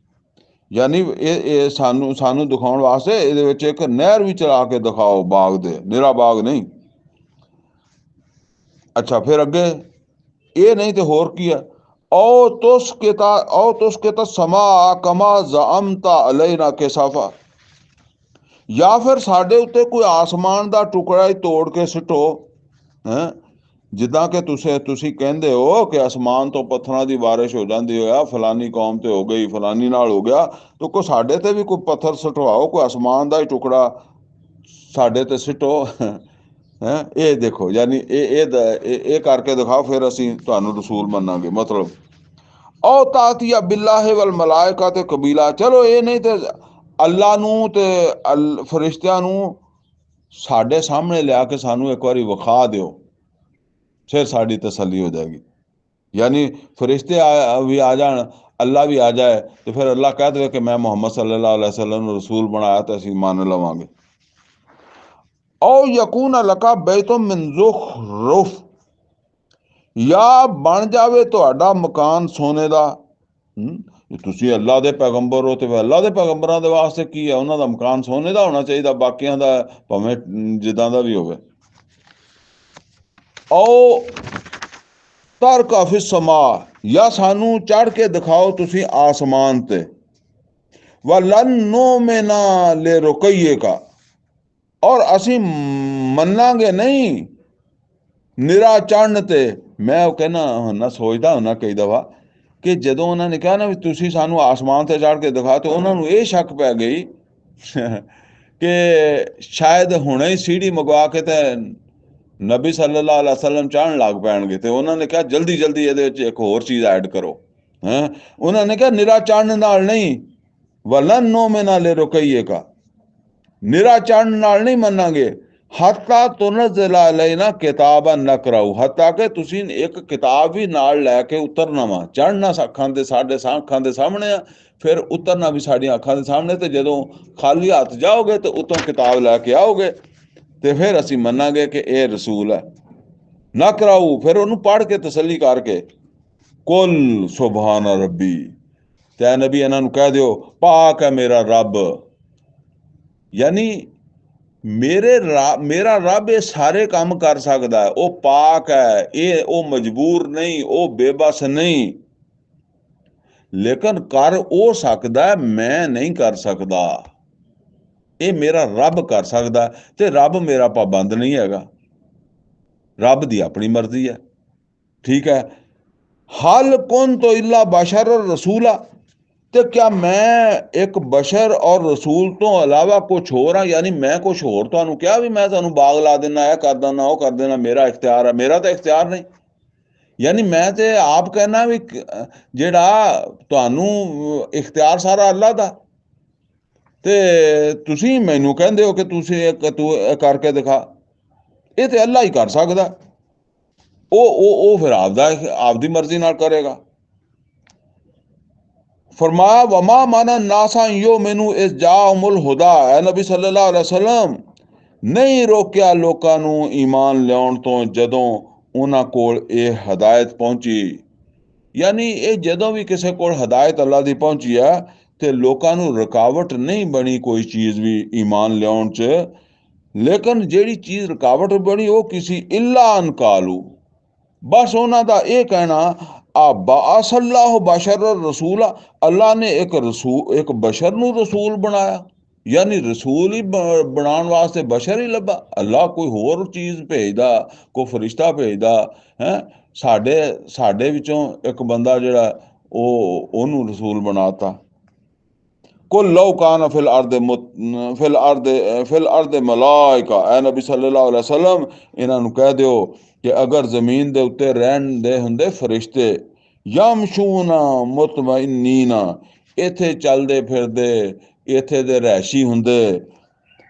[SPEAKER 1] यानी ये सानू दिखाउण वास्ते इहदे विच एक नहर भी चला के दिखाओ बाग दे, निरा बाग नहीं। अच्छा फिर अगे ये नहीं तो होर की है, औ तुस्किता समा कमा ज़अमता अलैना किसाफा, या फिर साडे उत्ते कोई आसमान दा टुकड़ा ही तोड़ के सिटो, हैं जिद्दां कि तुसी कहंदे हो कि आसमान तो पत्थरां दी बारिश हो जाती है, फलानी कौम ते हो गई, फलानी नाल हो गया, तो कोई साडे ते भी कोई पत्थर सिटवाओ, कोई आसमान दा ही टुकड़ा साडे ते सिटो, हैं ये देखो, यानी ये करके दिखाओ, फिर असी तुहानू रसूल मन्नांगे। मतलब औ तातिया बिल्लाहि वल मलाइका ते कबीला, चलो ये नहीं तो ਅੱਲਾ ਨੂੰ ਤੇ ਫਰਿਸ਼ਤਿਆਂ ਨੂੰ ਸਾਡੇ ਸਾਹਮਣੇ ਲਿਆ ਕੇ ਸਾਨੂੰ ਇੱਕ ਵਾਰੀ ਵਿਖਾ ਦਿਓ, ਫਿਰ ਸਾਡੀ ਤਸੱਲੀ ਹੋ ਜਾਏਗੀ। यानी फरिश्ते भी आ जान, अल्लाह भी आ जाए, तो फिर अल्लाह कह दे कि मैं मोहम्मद सल्लल्लाहु अलैहि वसल्लम ने रसूल बनाया, तो असीं मान लवांगे। औ यकून लका बैतुम मिन ज़ुखरुफ, या बन जावे तुहाडा मकान सोने दा। ਤੁਸੀਂ ਅੱਲਾ ਦੇ ਪੈਗੰਬਰ ਹੋ, ਤੇ ਅੱਲਾ ਦੇ ਪੈਗੰਬਰਾਂ ਦੇ ਵਾਸਤੇ ਕੀ ਹੈ, ਉਹਨਾਂ ਦਾ ਮਕਾਨ ਸੋਨੇ ਦਾ ਹੋਣਾ ਚਾਹੀਦਾ, ਬਾਕੀਆਂ ਦਾ ਭਾਵੇਂ ਜਿੱਦਾਂ ਦਾ ਵੀ ਹੋਵੇ। ਔ ਤਰ ਕਾਫੀ ਸਮਾ, ਜਾਂ ਸਾਨੂੰ ਚੜ੍ਹ ਕੇ ਦਿਖਾਓ ਤੁਸੀਂ ਆਸਮਾਨ ਤੇ। ਵਲਨ ਨੁਮਿਨਾ ਲਿਰੁਕਈਕਾ, ਔਰ ਅਸੀਂ ਮੰਨਾਂਗੇ ਨਹੀਂ ਨਿਰਾ ਚੜ੍ਹਨ ਤੇ। ਮੈਂ ਉਹ ਕਹਿੰਦਾ ਹੁੰਦਾ, ਸੋਚਦਾ ਹੁੰਦਾ ਕਈ ਦਫਾ ਕਿ ਜਦੋਂ ਉਹਨਾਂ ਨੇ ਕਿਹਾ ਨਾ ਵੀ ਤੁਸੀਂ ਸਾਨੂੰ ਆਸਮਾਨ ਤੇ ਚੜ੍ਹ ਕੇ ਦਿਖਾ, ਤੇ ਉਹਨਾਂ ਨੂੰ ਇਹ ਸ਼ੱਕ ਪੈ ਗਈ ਕਿ ਸ਼ਾਇਦ ਹੁਣੇ ਹੀ ਸੀढ़ी ਮੰਗਵਾ ਕੇ ਤੇ ਨਬੀ ਸੱਲੱਲਾਹੁ ਅਲੈहि ਵਸੱਲਮ ਚੜ੍ਹਨ ਲੱਗ ਪੈਣਗੇ। ਤੇ ਉਹਨਾਂ ਨੇ ਕਿਹਾ ਜਲਦੀ ਜਲਦੀ ਇਹਦੇ ਵਿੱਚ ਇੱਕ ਹੋਰ ਚੀਜ਼ ਐਡ ਕਰੋ। ਉਹਨਾਂ ਨੇ ਕਿਹਾ ਨਿਰਾ ਚੜ੍ਹਨ ਨਾਲ ਨਹੀਂ, ਵਲਨ ਨੁਮਿਨਾ ਲਿਰੁਕਈਕਾ, ਨਿਰਾ ਚੜ੍ਹਨ ਨਾਲ ਨਹੀਂ ਮੰਨਾਂਗੇ। ਹੱਤਾ ਤੁਨਜ਼ਿਲ ਅਲੈਨਾ ਕਿਤਾਬਨ ਨਕਰਾਉ, ਹੱਤਾ ਕਿ ਤੁਸੀਂ ਇੱਕ ਕਿਤਾਬ ਵੀ ਨਾਲ ਲੈ ਕੇ ਉਤਰਨਾ ਵਾ। ਚੜ੍ਹਨਾ ਅੱਖਾਂ ਦੇ ਸਾਡੇ ਅੱਖਾਂ ਦੇ ਸਾਹਮਣੇ ਆ, ਫਿਰ ਉਤਰਨਾ ਵੀ ਸਾਡੀਆਂ ਅੱਖਾਂ ਦੇ ਸਾਹਮਣੇ। ਤੇ ਜਦੋਂ ਖਾਲੀ ਹੱਥ ਜਾਓਗੇ ਤੇ ਉੱਤੋਂ ਕਿਤਾਬ ਲੈ ਕੇ ਆਓਗੇ, ਤੇ ਫਿਰ ਅਸੀਂ ਮੰਨਾਂਗੇ ਕਿ ਇਹ ਰਸੂਲ ਹੈ। ਨਕਰਾਉ, ਫਿਰ ਉਹਨੂੰ ਪੜ੍ਹ ਕੇ ਤਸੱਲੀ ਕਰਕੇ। ਕੁਲ ਸੁਬਹਾਨ ਰੱਬੀ, ਤੇ ਨਬੀ ਇਹਨਾਂ ਨੂੰ ਕਹਿ ਦਿਓ ਪਾਕ ਹੈ ਮੇਰਾ ਰੱਬ। ਯਾਨੀ ਮੇਰਾ ਰੱਬ ਇਹ ਸਾਰੇ ਕੰਮ ਕਰ ਸਕਦਾ ਹੈ, ਉਹ ਪਾਕ ਹੈ, ਇਹ ਉਹ ਮਜਬੂਰ ਨਹੀਂ, ਉਹ ਬੇਬਸ ਨਹੀਂ, ਲੇਕਿਨ ਕਰ ਉਹ ਸਕਦਾ, ਮੈਂ ਨਹੀਂ ਕਰ ਸਕਦਾ। ਇਹ ਮੇਰਾ ਰੱਬ ਕਰ ਸਕਦਾ, ਤੇ ਰੱਬ ਮੇਰਾ ਪਾਬੰਦ ਨਹੀਂ ਹੈਗਾ, ਰੱਬ ਦੀ ਆਪਣੀ ਮਰਜ਼ੀ ਹੈ। ਠੀਕ ਹੈ। ਹਲ ਕੁਨ ਤੋਂ ਇਲਾ ਬਸ਼ਰ ਰਸੂਲਾ, ਤੇ ਕਿਆ ਮੈਂ ਇੱਕ ਬਸ਼ਰ ਔਰ ਰਸੂਲ ਤੋਂ ਇਲਾਵਾ ਕੁਛ ਹੋਰ ਹਾਂ? ਯਾਨੀ ਮੈਂ ਕੁਛ ਹੋਰ ਤੁਹਾਨੂੰ ਕਿਹਾ ਵੀ ਮੈਂ ਤੁਹਾਨੂੰ ਬਾਗ ਲਾ ਦੇਣਾ, ਇਹ ਕਰ ਦੇਣਾ, ਉਹ ਕਰ ਦੇਣਾ, ਮੇਰਾ ਇਖਤਿਆਰ ਹੈ? ਮੇਰਾ ਤਾਂ ਇਖਤਿਆਰ ਨਹੀਂ। ਯਾਨੀ ਮੈਂ ਤੇ ਆਪ ਕਹਿਣਾ ਵੀ ਜਿਹੜਾ ਤੁਹਾਨੂੰ ਇਖਤਿਆਰ ਸਾਰਾ ਅੱਲਾ ਦਾ, ਤੇ ਤੁਸੀਂ ਮੈਨੂੰ ਕਹਿੰਦੇ ਹੋ ਕਿ ਤੂੰ ਕਰਕੇ ਦਿਖਾ। ਇਹ ਤੇ ਅੱਲਾ ਹੀ ਕਰ ਸਕਦਾ, ਉਹ ਫਿਰ ਆਪਦੀ ਮਰਜ਼ੀ ਨਾਲ ਕਰੇਗਾ। फरमाया वमा माना नासा यो मैनू इस जामुल हुदा, है नबी सल्लल्लाहु अलैहि वसल्लम नहीं रोकिया लोकां नू ईमान लियाउण तो जदों उन्हां कोल ਇਹ ਹਦਾਇਤ ਪਹੁੰਚੀ। ਯਾਨੀ ਇਹ ਜਦੋਂ ਵੀ ਕਿਸੇ ਕੋਲ ਹਦਾਇਤ ਅੱਲਾ ਦੀ ਪਹੁੰਚੀ ਹੈ, ਤੇ ਲੋਕਾਂ ਨੂੰ ਰੁਕਾਵਟ ਨਹੀਂ ਬਣੀ ਕੋਈ ਚੀਜ਼ ਵੀ ਈਮਾਨ ਲਿਆਉਣ 'ਚ। ਲੇਕਿਨ ਜਿਹੜੀ ਚੀਜ਼ ਰੁਕਾਵਟ ਬਣੀ ਉਹ ਕਿਸੇ ਇਲਾ ਅਨਕਾਲੂ, ਬਸ ਉਹਨਾਂ ਦਾ ਇਹ ਕਹਿਣਾ ਬਾਸੱਲਾਹੁ ਬਸ਼ਰ ਰਸੂਲ, ਅੱਲਾ ਨੇ ਇੱਕ ਬਸ਼ਰ ਨੂੰ ਰਸੂਲ ਬਣਾਇਆ। ਯਾਨੀ ਰਸੂਲ ਹੀ ਬਣਾਉਣ ਵਾਸਤੇ ਬਸ਼ਰ ਹੀ ਲੱਭਾ। ਅੱਲਾ ਕੋਈ ਹੋਰ ਚੀਜ਼ ਭੇਜਦਾ, ਕੋਈ ਫਰਿਸ਼ਤਾ ਭੇਜਦਾ ਹੈ? ਸਾਡੇ ਵਿੱਚੋਂ ਇੱਕ ਬੰਦਾ ਜਿਹੜਾ ਉਹਨੂੰ ਰਸੂਲ ਬਣਾਤਾ। ਕੁਲ ਲਓ ਕਾਨ ਫਿਲ ਅਰਦ ਮਲਾਇਕਾ, ਐ ਨਬੀ ਸੱਲੱਲਾਹੁ ਅਲੈहि ਵਸੱਲਮ ਇਹਨਾਂ ਨੂੰ ਕਹਿ ਦਿਓ ਕਿ ਅਗਰ ਜ਼ਮੀਨ ਦੇ ਉੱਤੇ ਰਹਿੰਦੇ ਹੁੰਦੇ ਫਰਿਸ਼ਤੇ, ਯਮਸ਼ੂਨਾ ਮੁਤਮਇਨੀਨਾ, ਇੱਥੇ ਚੱਲਦੇ ਫਿਰਦੇ, ਇੱਥੇ ਦੇ ਰਹਿਸ਼ੀ ਹੁੰਦੇ,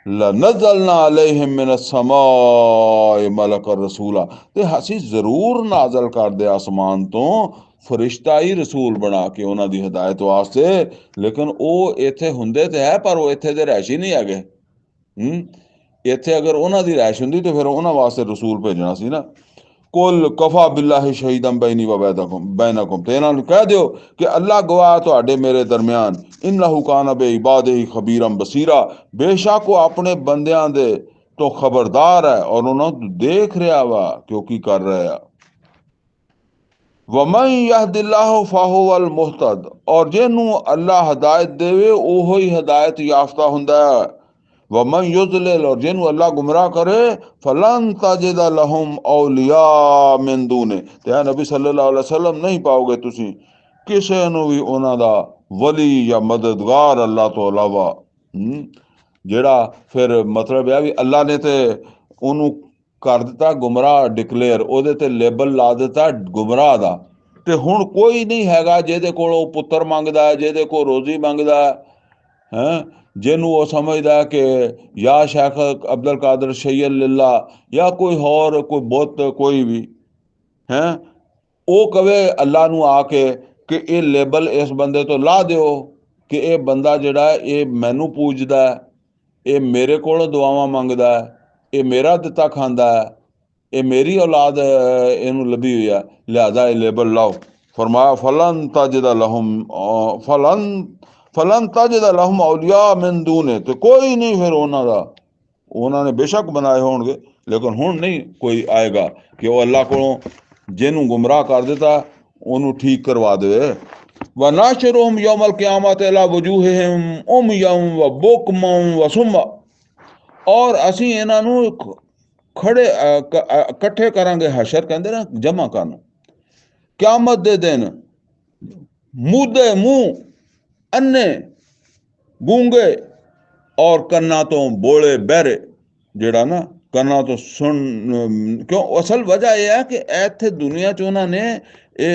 [SPEAKER 1] ਲਨਜ਼ਲਨਾ ਅਲੈਹਿਮ ਮਿਨ ਅਸਮਾਇ ਮਲਕਨ ਰਸੂਲਾ, ਤੇ ਅਸੀਂ ਜ਼ਰੂਰ ਨਾਜ਼ਲ ਕਰਦੇ ਆਸਮਾਨ ਤੋਂ ਫਰਿਸ਼ਤਾ ਹੀ ਰਸੂਲ ਬਣਾ ਕੇ ਉਹਨਾਂ ਦੀ ਹਦਾਇਤ ਵਾਸਤੇ। ਲੇਕਿਨ ਉਹ ਇੱਥੇ ਹੁੰਦੇ ਤੇ ਹੈ, ਪਰ ਉਹ ਇੱਥੇ ਦੇ ਰਹਿਸ਼ੀ ਨਹੀਂ ਹੈਗੇ। ਇੱਥੇ ਅਗਰ ਉਹਨਾਂ ਦੀ ਰਹਿਸ਼ ਹੁੰਦੀ ਤੇ ਫਿਰ ਉਹਨਾਂ ਵਾਸਤੇ ਰਸੂਲ ਭੇਜਣਾ ਸੀ ਨਾ। ਕੁਲ ਕਫਾ ਬਿੱਲਾਹਿ ਸ਼ਹੀਦਨ ਬੈਨੀ व ਬੈਨਕੁਮ, ਤੇ ਇਹਨਾਂ ਨੂੰ ਕਹਿ ਦਿਓ ਕਿ ਅੱਲਾ ਗਵਾਹ ਤੁਹਾਡੇ ਮੇਰੇ ਦਰਮਿਆਨ। ਇਨਹੁ ਕਾਨ ਬਿਇਬਾਦਿhi ਖਬੀਰਨ ਬਸੀਰਾ, ਬੇਸ਼ੱਕ ਉਹ ਆਪਣੇ ਬੰਦਿਆਂ ਦੇ ਤੋਂ ਖਬਰਦਾਰ ਹੈ, ਔਰ ਉਹਨਾਂ ਨੂੰ ਦੇਖ ਰਿਹਾ ਵਾ ਕਿ ਉਹ ਕੀ ਕਰ ਰਹੇ ਆ। ਵਮਨ ਯਹਦਿल्लाहु ਫਹੁਵਲ ਮੁਹਤਦ, ਔਰ ਜਿਹਨੂੰ ਅੱਲਾ ਹਦਾਇਤ ਦੇਵੇ ਉਹੋ ਹੀ ਹਦਾਇਤ ਯਾਫਤਾ ਹੁੰਦਾ ਹੈ। ਵਮਨ ਯੁਜ਼ਲਿਲ, ਔਰ ਜਿਹਨੂੰ ਅੱਲਾ ਗੁਮਰਾਹ ਕਰੇ, ਫਲਨ ਤਜਿਦ ਲਹੁਮ ਔਲਿਆ ਮਿਨ ਦੂਨੇ, ਤੇ ਨਬੀ ਸੱਲੱਲਾਹੁ ਅਲੈहि ਵਸੱਲਮ ਨਹੀਂ ਪਾਓਗੇ ਤੁਸੀਂ ਕਿਸੇ ਨੂੰ ਵੀ ਉਹਨਾਂ ਦਾ ਵਲੀ ਜਾਂ ਮਦਦਗਾਰ ਅੱਲਾ ਤੋਂ ਇਲਾਵਾ। ਜਿਹੜਾ ਫਿਰ ਮਤਲਬ ਇਹ ਵੀ ਅੱਲਾ ਨੇ ਤੇ ਉਹਨੂੰ ਕਰ ਦਿੱਤਾ ਗੁਮਰਾਹ ਡਿਕਲੇਅਰ, ਉਹਦੇ ਤੇ ਲੇਬਲ ਲਾ ਦਿੱਤਾ ਗੁਮਰਾਹ ਦਾ। ਤੇ ਹੁਣ ਕੋਈ ਨਹੀਂ ਹੈਗਾ ਜਿਹਦੇ ਕੋਲ ਉਹ ਪੁੱਤਰ ਮੰਗਦਾ, ਜਿਹਦੇ ਕੋਲ ਰੋਜ਼ੀ ਮੰਗਦਾ ਹੈ, जिन्हों वो समझदा है कि या शेख अब्दुल कादिर सैयद लिल्ला या कोई होर कोई बुत कोई भी है, वो कवे अल्लाह नू आके कि ये लेबल इस बंदे तो ला दिओ कि ये बंदा जिहड़ा है ये मैनू पूजदा है, ये मेरे कोलों दुआवां मंगदा है, ये मेरा दिता खांदा है, ये मेरी औलाद इनू लभी हुई है, लिहाजा ये लेबल लाओ। फरमाया फलन तजदा लहुम फलन फलन तजदा लहुम औलिया मिन दूने, तो कोई नहीं फिर उन्होंने बेशक बनाए होंगे लेकिन हुण नहीं कोई आएगा कि वह अल्लाह को जिन्हों गुमराह कर दिता उन्होंने ठीक करवा दे। व नाशरुहुम यौमल क़यामत अला वजूहिहिम उमयम व बुकमम व सुम्मा, और असी इन्हों खड़े इकट्ठे करांगे, हशर कहते ना जमा करना, क्यामत दे दिन मुदे मुंह, अन्ने गूंगे और कन्ना तो बोले बहरे, जेड़ा ना कन्ना तो सुन, क्यों असल वजह यह है कि इत्थे दुनिया च उन्होंने ये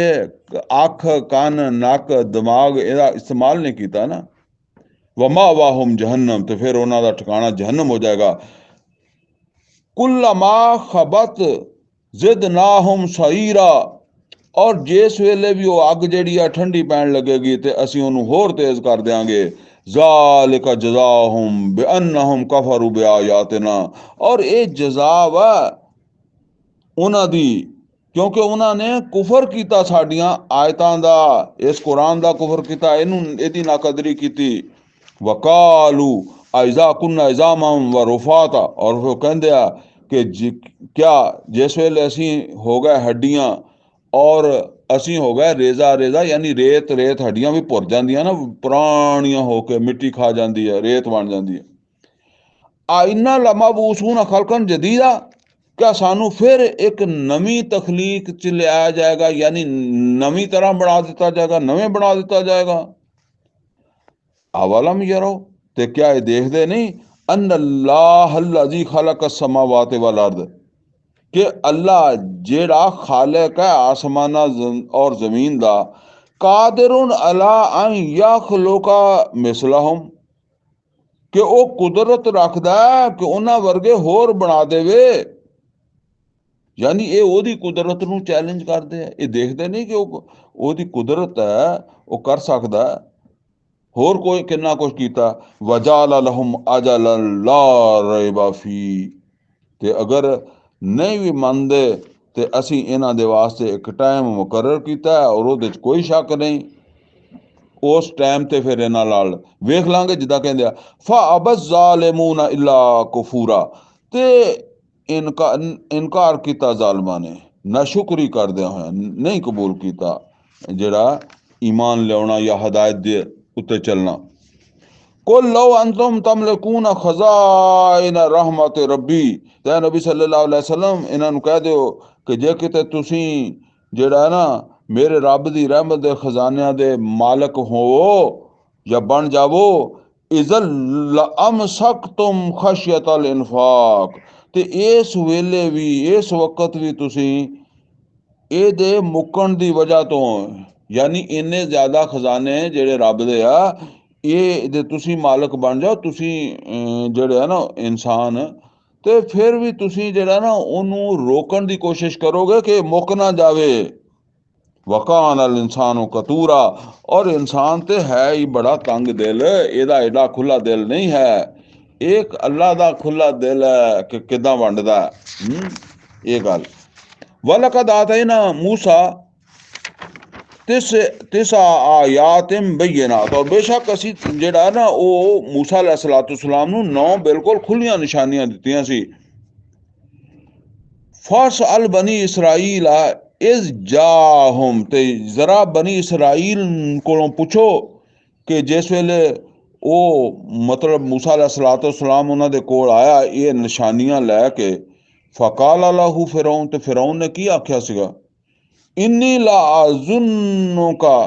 [SPEAKER 1] अख कान नक दिमाग ਇਹਦਾ इस्तेमाल नहीं किया ना। वमा वाहुम जहन्नम, तो फिर उन्हों ठिकाना जहन्नम हो जाएगा। कुल्लमा खबत जिदनाहुम सईरा, और जिस वेले भी वो अग जी ठंडी पैन लगेगी तो असी उन्होंने होर तेज कर देंगे। ज़ालिका जज़ाहुम बिअन्नहुम कफरू बिआयातिना, और ये जज़ा वा उन्हां दी क्योंकि उन्होंने कुफर किया साडियां आयतां दा, इस कुरान दा कुफर किया, इहदी नाकदरी की। वकालू आइजा कुन्ना इजामम व रुफाता, और वो कहते आ कि क्या जिस वेले असी हो गए हड्डियां और असी हो गए रेजा रेजा, यानी रेत रेत, हड्डियां भी भुर जांदियां ना, पुरानियां होके मिट्टी खा जाती है, रेत बन जाती है। आइना लमा बूसूना खलकन जदीदा, क्या सानू फिर एक नवी तखलीक च लिया जाएगा, यानी नवी तरह बना दिता जाएगा, नवे बना दिता जाएगा। अवलम यरो, ते क्या ये देखते नहीं, अन्नल्लाहल्लज़ी खलक़स समावाति वल अर्द, कि अल्लाह जेड़ा खालिक है आसमाना और जमीन दा, कादिरुन अला अन यखलुका मिसलहुम, कि वो कुदरत रखदा है कि उन्हां वर्गे होर बना देवे। यानी ये ओदी कुदरत नू चैलेंज करते हैं, ये देखते नहीं कि ओदी कुदरत है, वो कर सकदा है, होर कोई किन्ना कुछ कीता। वजाल लहुम अजलन ला रैबा फी, ते अगर नहीं भी मनदे ते असी इन्हां दे वास्ते एक टाइम मुकर्रर किया है और उहदे च कोई शक नहीं। उस टाइम ते फिर इन्हां नाल वेख लांगे, जिद्दां कहंदे आ फा अबज़ ज़ालिमून इल्ला कुफूरा, ते इनकार किया जालमा ने, नाशुक्री करदे होए नहीं कबूल किया जेड़ा ईमान लियाना या हदायत दे उत्ते चलना। कुल लो अंतुम तमलकून खजाइन रहमत रब्बी, ते नबी सल्लल्लाहु अलैहि वसल्लम इन्हों कह दो कि जे किते तुसी जेड़ा है ना मेरे रब दी रहमत दे खजानिया दे मालक हो या बन जावो, इज़ल अमसकतुम खशयतल इन्फाक, ते इस वेले भी इस वक्त भी तुसी ए दे मुकन दी वजह तो, यानी इन्ने ज्यादा खजाने जेड़े रब दे आ, ये दे तुसी मालक बन जाओ, तुसी जेड़े है ना इंसान, ते फिर भी तुसी जेड़ा ना उन्हों रोकन दी कोशिश करोगे कि मुक ना जावे। वकान अल इंसान कतूरा, और इंसान ते है ही बड़ा तंग दिल, एदा एडा खुला दिल नहीं है। एक अल्लाह दा खुला दिल है कि किदां वंडदा ये गल। वलकद आतैना मूसा तिसा आयातिम बय्यिनात, और बेशक असी जेड़ा ना वो मूसा अलैहिस्सलाम नू 9 बिल्कुल खुलियां निशानियां दित्तियां सी। फस अल बनी इसराइल इज जाहुम, ते जरा बनी इसराइल को पुछो कि जिस वेले वो मतलब मूसा अलैहिस्सलाम उन्हां दे कोल आया ये निशानियां लैके, फकाल लहू फिरौन, ते फिरौन ने की आख्या सीगा, इन्नी ला अज़ुन्नुका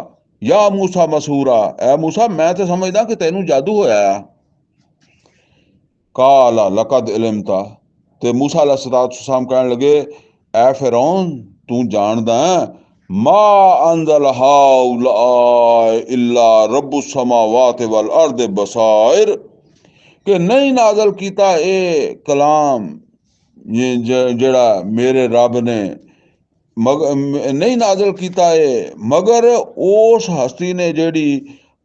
[SPEAKER 1] या मूसा मसूरा, ए मूसा मैं तो समझदा कि तैनू जादू होया। काला लकद इल्मता, ते मूसा अलैहिस्सलाम कहने लगे ए फिरौन तू जानदा है मा अंजल हाउला इल्ला रब्बुस समावाति वल अर्द बसाइर, कि नहीं नाज़िल कीता ये कलाम जेड़ा मेरे रब ने नहीं नाज़िल कीता है मगर उस हस्ती ने जेड़ी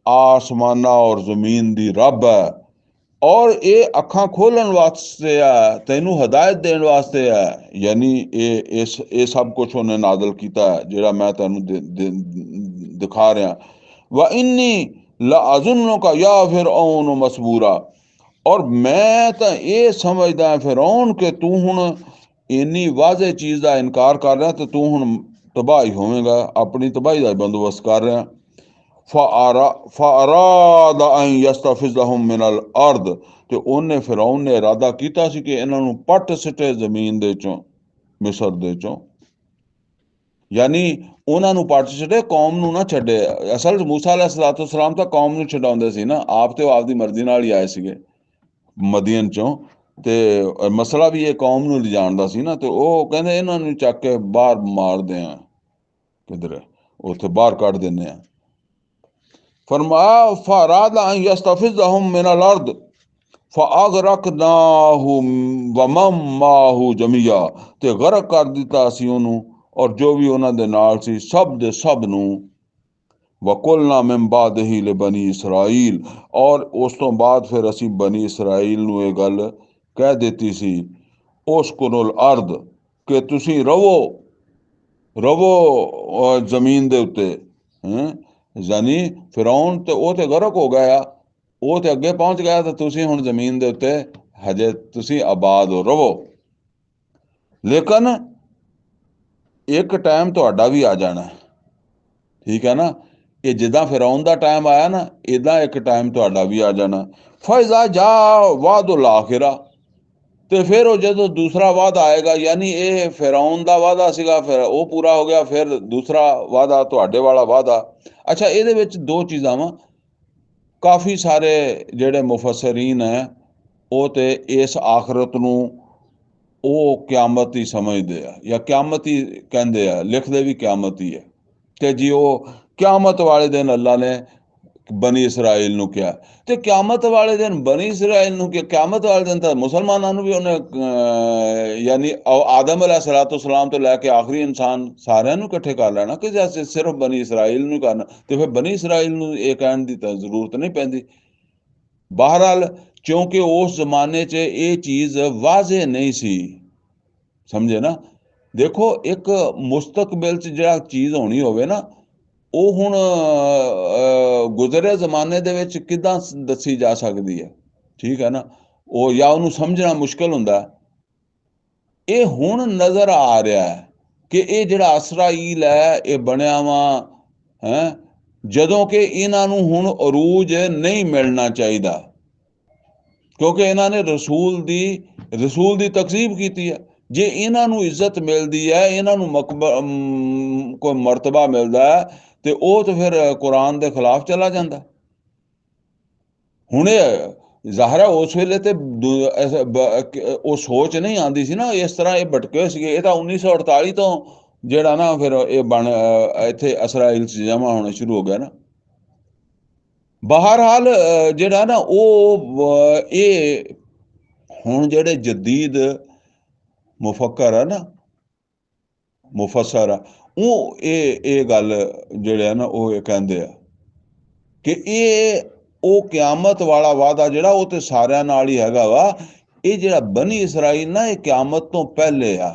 [SPEAKER 1] आसमाना और जमीन दी रब है और ये अखां खोलन वास्ते है तेनू हदायत देने वास्ते है यानी ये सब कुछ उन्हें नाज़िल कीता है जेड़ा मैं तेनू दिखा रहा व इन्नी लाजुन्नु का या फिरऔन मसबूरा और मैं तो ये समझदा फिरौन के तू हुण इन्नी वाज़े चीज़ का इनकार कर रहा तो तू हुण तबाही होवेगा अपनी तबाही का बंदोबस्त कर रहा फअराद अन यस्तफिज़हुम मिनल अर्द ते उन्हें फिरौन ने इरादा कीता सी कि इन्हां नूं पट सिटे जमीन दे चों मिस्र दे चों यानी उन्हां नूं पट सिटे कौम नूं ना छड्डे असल मूसा अलैहिस्सलाम तां कौम नूं छडाउंदे सी ना आप ते आपदी मर्जी नाल ही आए सीगे मदीन चों ते मसला भी ये कौम नूं लिजाण दा सी ना ते ਉਹ ਕਹਿੰਦੇ ਇਹਨਾਂ ਨੂੰ ਚੱਕ ਕੇ ਬਾਹਰ ਮਾਰਦੇ ਆ ਕਿਧਰ ਉੱਥੇ ਬਾਹਰ ਕੱਢ ਦਿੰਦੇ ਆ फरमाया फराद अन यस्तफिज़हुम मिनल अर्द फअग़रक़नाहु व मन माहु जमिया ते गरक कर दिता असीं ਉਹਨੂੰ और जो भी ਉਹਨਾਂ ਦੇ ਨਾਲ ਸੀ ਸਭ ਦੇ ਸਭ ਨੂੰ वकुलना मिन बादिही लिबनी इसराइल और उस तो बाद फिर असीं बनी इसराइल ਨੂੰ ਇਹ ਗੱਲ ਕਹਿ ਦਿੱਤੀ ਸੀ ਉਸकुनुल अर्द कि ਤੁਸੀਂ रवो ਜ਼ਮੀਨ ਦੇ ਉੱਤੇ यानी फिरौन तो वो तो गरक हो गया वो तो अगे पहुंच गया तो तुसी हुण जमीन दे उत्ते हजे तुसी आबाद हो रवो लेकिन एक टाइम तुहाडा भी आ जाना ठीक है ना ये जिदा फिरौन दा टाइम आया ना इदा एक टाइम तुहाडा भी आ जाना फैज़ा जा वादुल आखिरा तो फिर वो जो दूसरा वादा आएगा यानी ये फिरौन दा वादा सीगा फिर वो पूरा हो गया फिर दूसरा वादा तुहाडे वाला वादा अच्छा ਇਹਦੇ ਵਿੱਚ ਦੋ ਚੀਜ਼ਾਂ ਵਾ ਕਾਫੀ ਸਾਰੇ ਜਿਹੜੇ ਮੁਫੱਸਰੀਨ ਹੈ ਉਹ ਤੇ ਇਸ ਆਖਰਤ ਨੂੰ ਉਹ ਕਿਆਮਤ ਹੀ ਸਮਝਦੇ ਆ ਜਾਂ ਕਿਆਮਤ ਹੀ ਕਹਿੰਦੇ ਆ ਲਿਖਦੇ ਵੀ ਕਿਆਮਤ ਹੀ ਹੈ ਕਿ ਜੀ ਉਹ ਕਿਆਮਤ ਵਾਲੇ ਦਿਨ ਅੱਲਾ ਨੇ बनी इसराइल ਨੂੰ ਕਿਹਾ ਤੇ ਕਿਆਮਤ ਵਾਲੇ ਦਿਨ ਬਨੀ ਇਸਰਾਇਲ ਨੂੰ ਕਿ ਕਿਆਮਤ ਵਾਲੇ ਦਿਨ ਤਾਂ ਮੁਸਲਮਾਨਾਂ ਨੂੰ ਵੀ ਉਹਨੇ ਯਾਨੀ ਆਦਮ अलैहिस्सलाम ਤੋਂ ਲੈ ਕੇ ਆਖਰੀ ਇਨਸਾਨ ਸਾਰਿਆਂ ਨੂੰ ਇਕੱਠੇ ਕਰ ਲੈਣਾ ਕਿ ਜੈਸੇ ਸਿਰਫ ਬਨੀ ਇਸਰਾਇਲ ਨੂੰ ਕਰਨਾ ਤੇ ਫਿਰ ਬਨੀ ਇਸਰਾਇਲ ਨੂੰ ਇਹ ਕਹਿਣ ਦੀ ਤਾਂ ਜ਼ਰੂਰਤ ਨਹੀਂ ਪੈਂਦੀ ਬਹਰਾਲ ਕਿਉਂਕਿ ਉਸ ਜ਼ਮਾਨੇ 'ਚ ਇਹ ਚੀਜ਼ ਵਾਜ਼ੇ ਨਹੀਂ ਸੀ ਸਮਝੇ ਨਾ ਦੇਖੋ ਇੱਕ ਮੁਸਤਕਬਲ 'ਚ ਜਿਹੜਾ ਚੀਜ਼ ਹੋਣੀ ਹੋਵੇ ਨਾ ਉਹ ਹੁਣ ਗੁਜ਼ਰੇ ਜ਼ਮਾਨੇ ਦੇ ਵਿੱਚ ਕਿੱਦਾਂ ਦੱਸੀ ਜਾ ਸਕਦੀ ਹੈ ਠੀਕ ਹੈ ਨਾ ਉਹ ਜਾਂ ਉਹਨੂੰ ਸਮਝਣਾ ਮੁਸ਼ਕਲ ਹੁੰਦਾ ਇਹ ਹੁਣ ਨਜ਼ਰ ਆ ਰਿਹਾ ਹੈ ਕਿ ਇਹ ਜਿਹੜਾ ਇਸਰਾਈਲ ਹੈ ਇਹ ਬਣਿਆ ਵਾ ਹੈ ਜਦੋਂ ਕਿ ਇਹਨਾਂ ਨੂੰ ਹੁਣ ਅਰੂਜ ਨਹੀਂ ਮਿਲਣਾ ਚਾਹੀਦਾ ਕਿਉਂਕਿ ਇਹਨਾਂ ਨੇ ਰਸੂਲ ਦੀ ਤਕਜ਼ੀਬ ਕੀਤੀ ਹੈ ਜੇ ਇਹਨਾਂ ਨੂੰ ਇੱਜ਼ਤ ਮਿਲਦੀ ਹੈ ਇਹਨਾਂ ਨੂੰ ਕੋਈ ਮਰਤਬਾ ਮਿਲਦਾ ਹੈ ਤੇ ਉਹ ਤਾਂ ਫਿਰ ਕੁਰਾਨ ਦੇ ਖਿਲਾਫ ਚਲਾ ਜਾਂਦਾ ਹੁਣ ਜ਼ਾਹਰਾ ਉਸ ਵੇਲੇ ਤੇ ਉਹ ਸੋਚ ਨਹੀਂ ਆਉਂਦੀ ਸੀ ਨਾ ਇਸ ਤਰ੍ਹਾਂ ਇਹ ਭਟਕੇ ਹੋਏ ਸੀਗੇ ਇਹ ਤਾਂ 1948 ਤੋਂ ਜਿਹੜਾ ਨਾ ਫਿਰ ਇਹ ਬਣ ਇੱਥੇ ਇਸਰਾਈਲ 'ਚ ਜਮ੍ਹਾਂ ਹੋਣਾ ਸ਼ੁਰੂ ਹੋ ਗਿਆ ਨਾ ਬਹਰਹਾਲ ਜਿਹੜਾ ਨਾ ਉਹ ਇਹ ਹੁਣ ਜਿਹੜੇ ਜਦੀਦ ਮੁਫੱਕਰ ਹੈ ਨਾ ਮੁਫੱਸਰ ਆ ਉਹ ਇਹ ਗੱਲ ਜਿਹੜੇ ਆ ਨਾ ਉਹ ਇਹ ਕਹਿੰਦੇ ਆ ਕਿ ਇਹ ਉਹ ਕਿਆਮਤ ਵਾਲਾ ਵਾਅਦਾ ਜਿਹੜਾ ਉਹ ਤੇ ਸਾਰਿਆਂ ਨਾਲ ਹੀ ਹੈਗਾ ਵਾ ਇਹ ਜਿਹੜਾ ਬਨੀ ਇਸਰਾਈਲ ਨਾ ਇਹ ਕਿਆਮਤ ਤੋਂ ਪਹਿਲੇ ਆ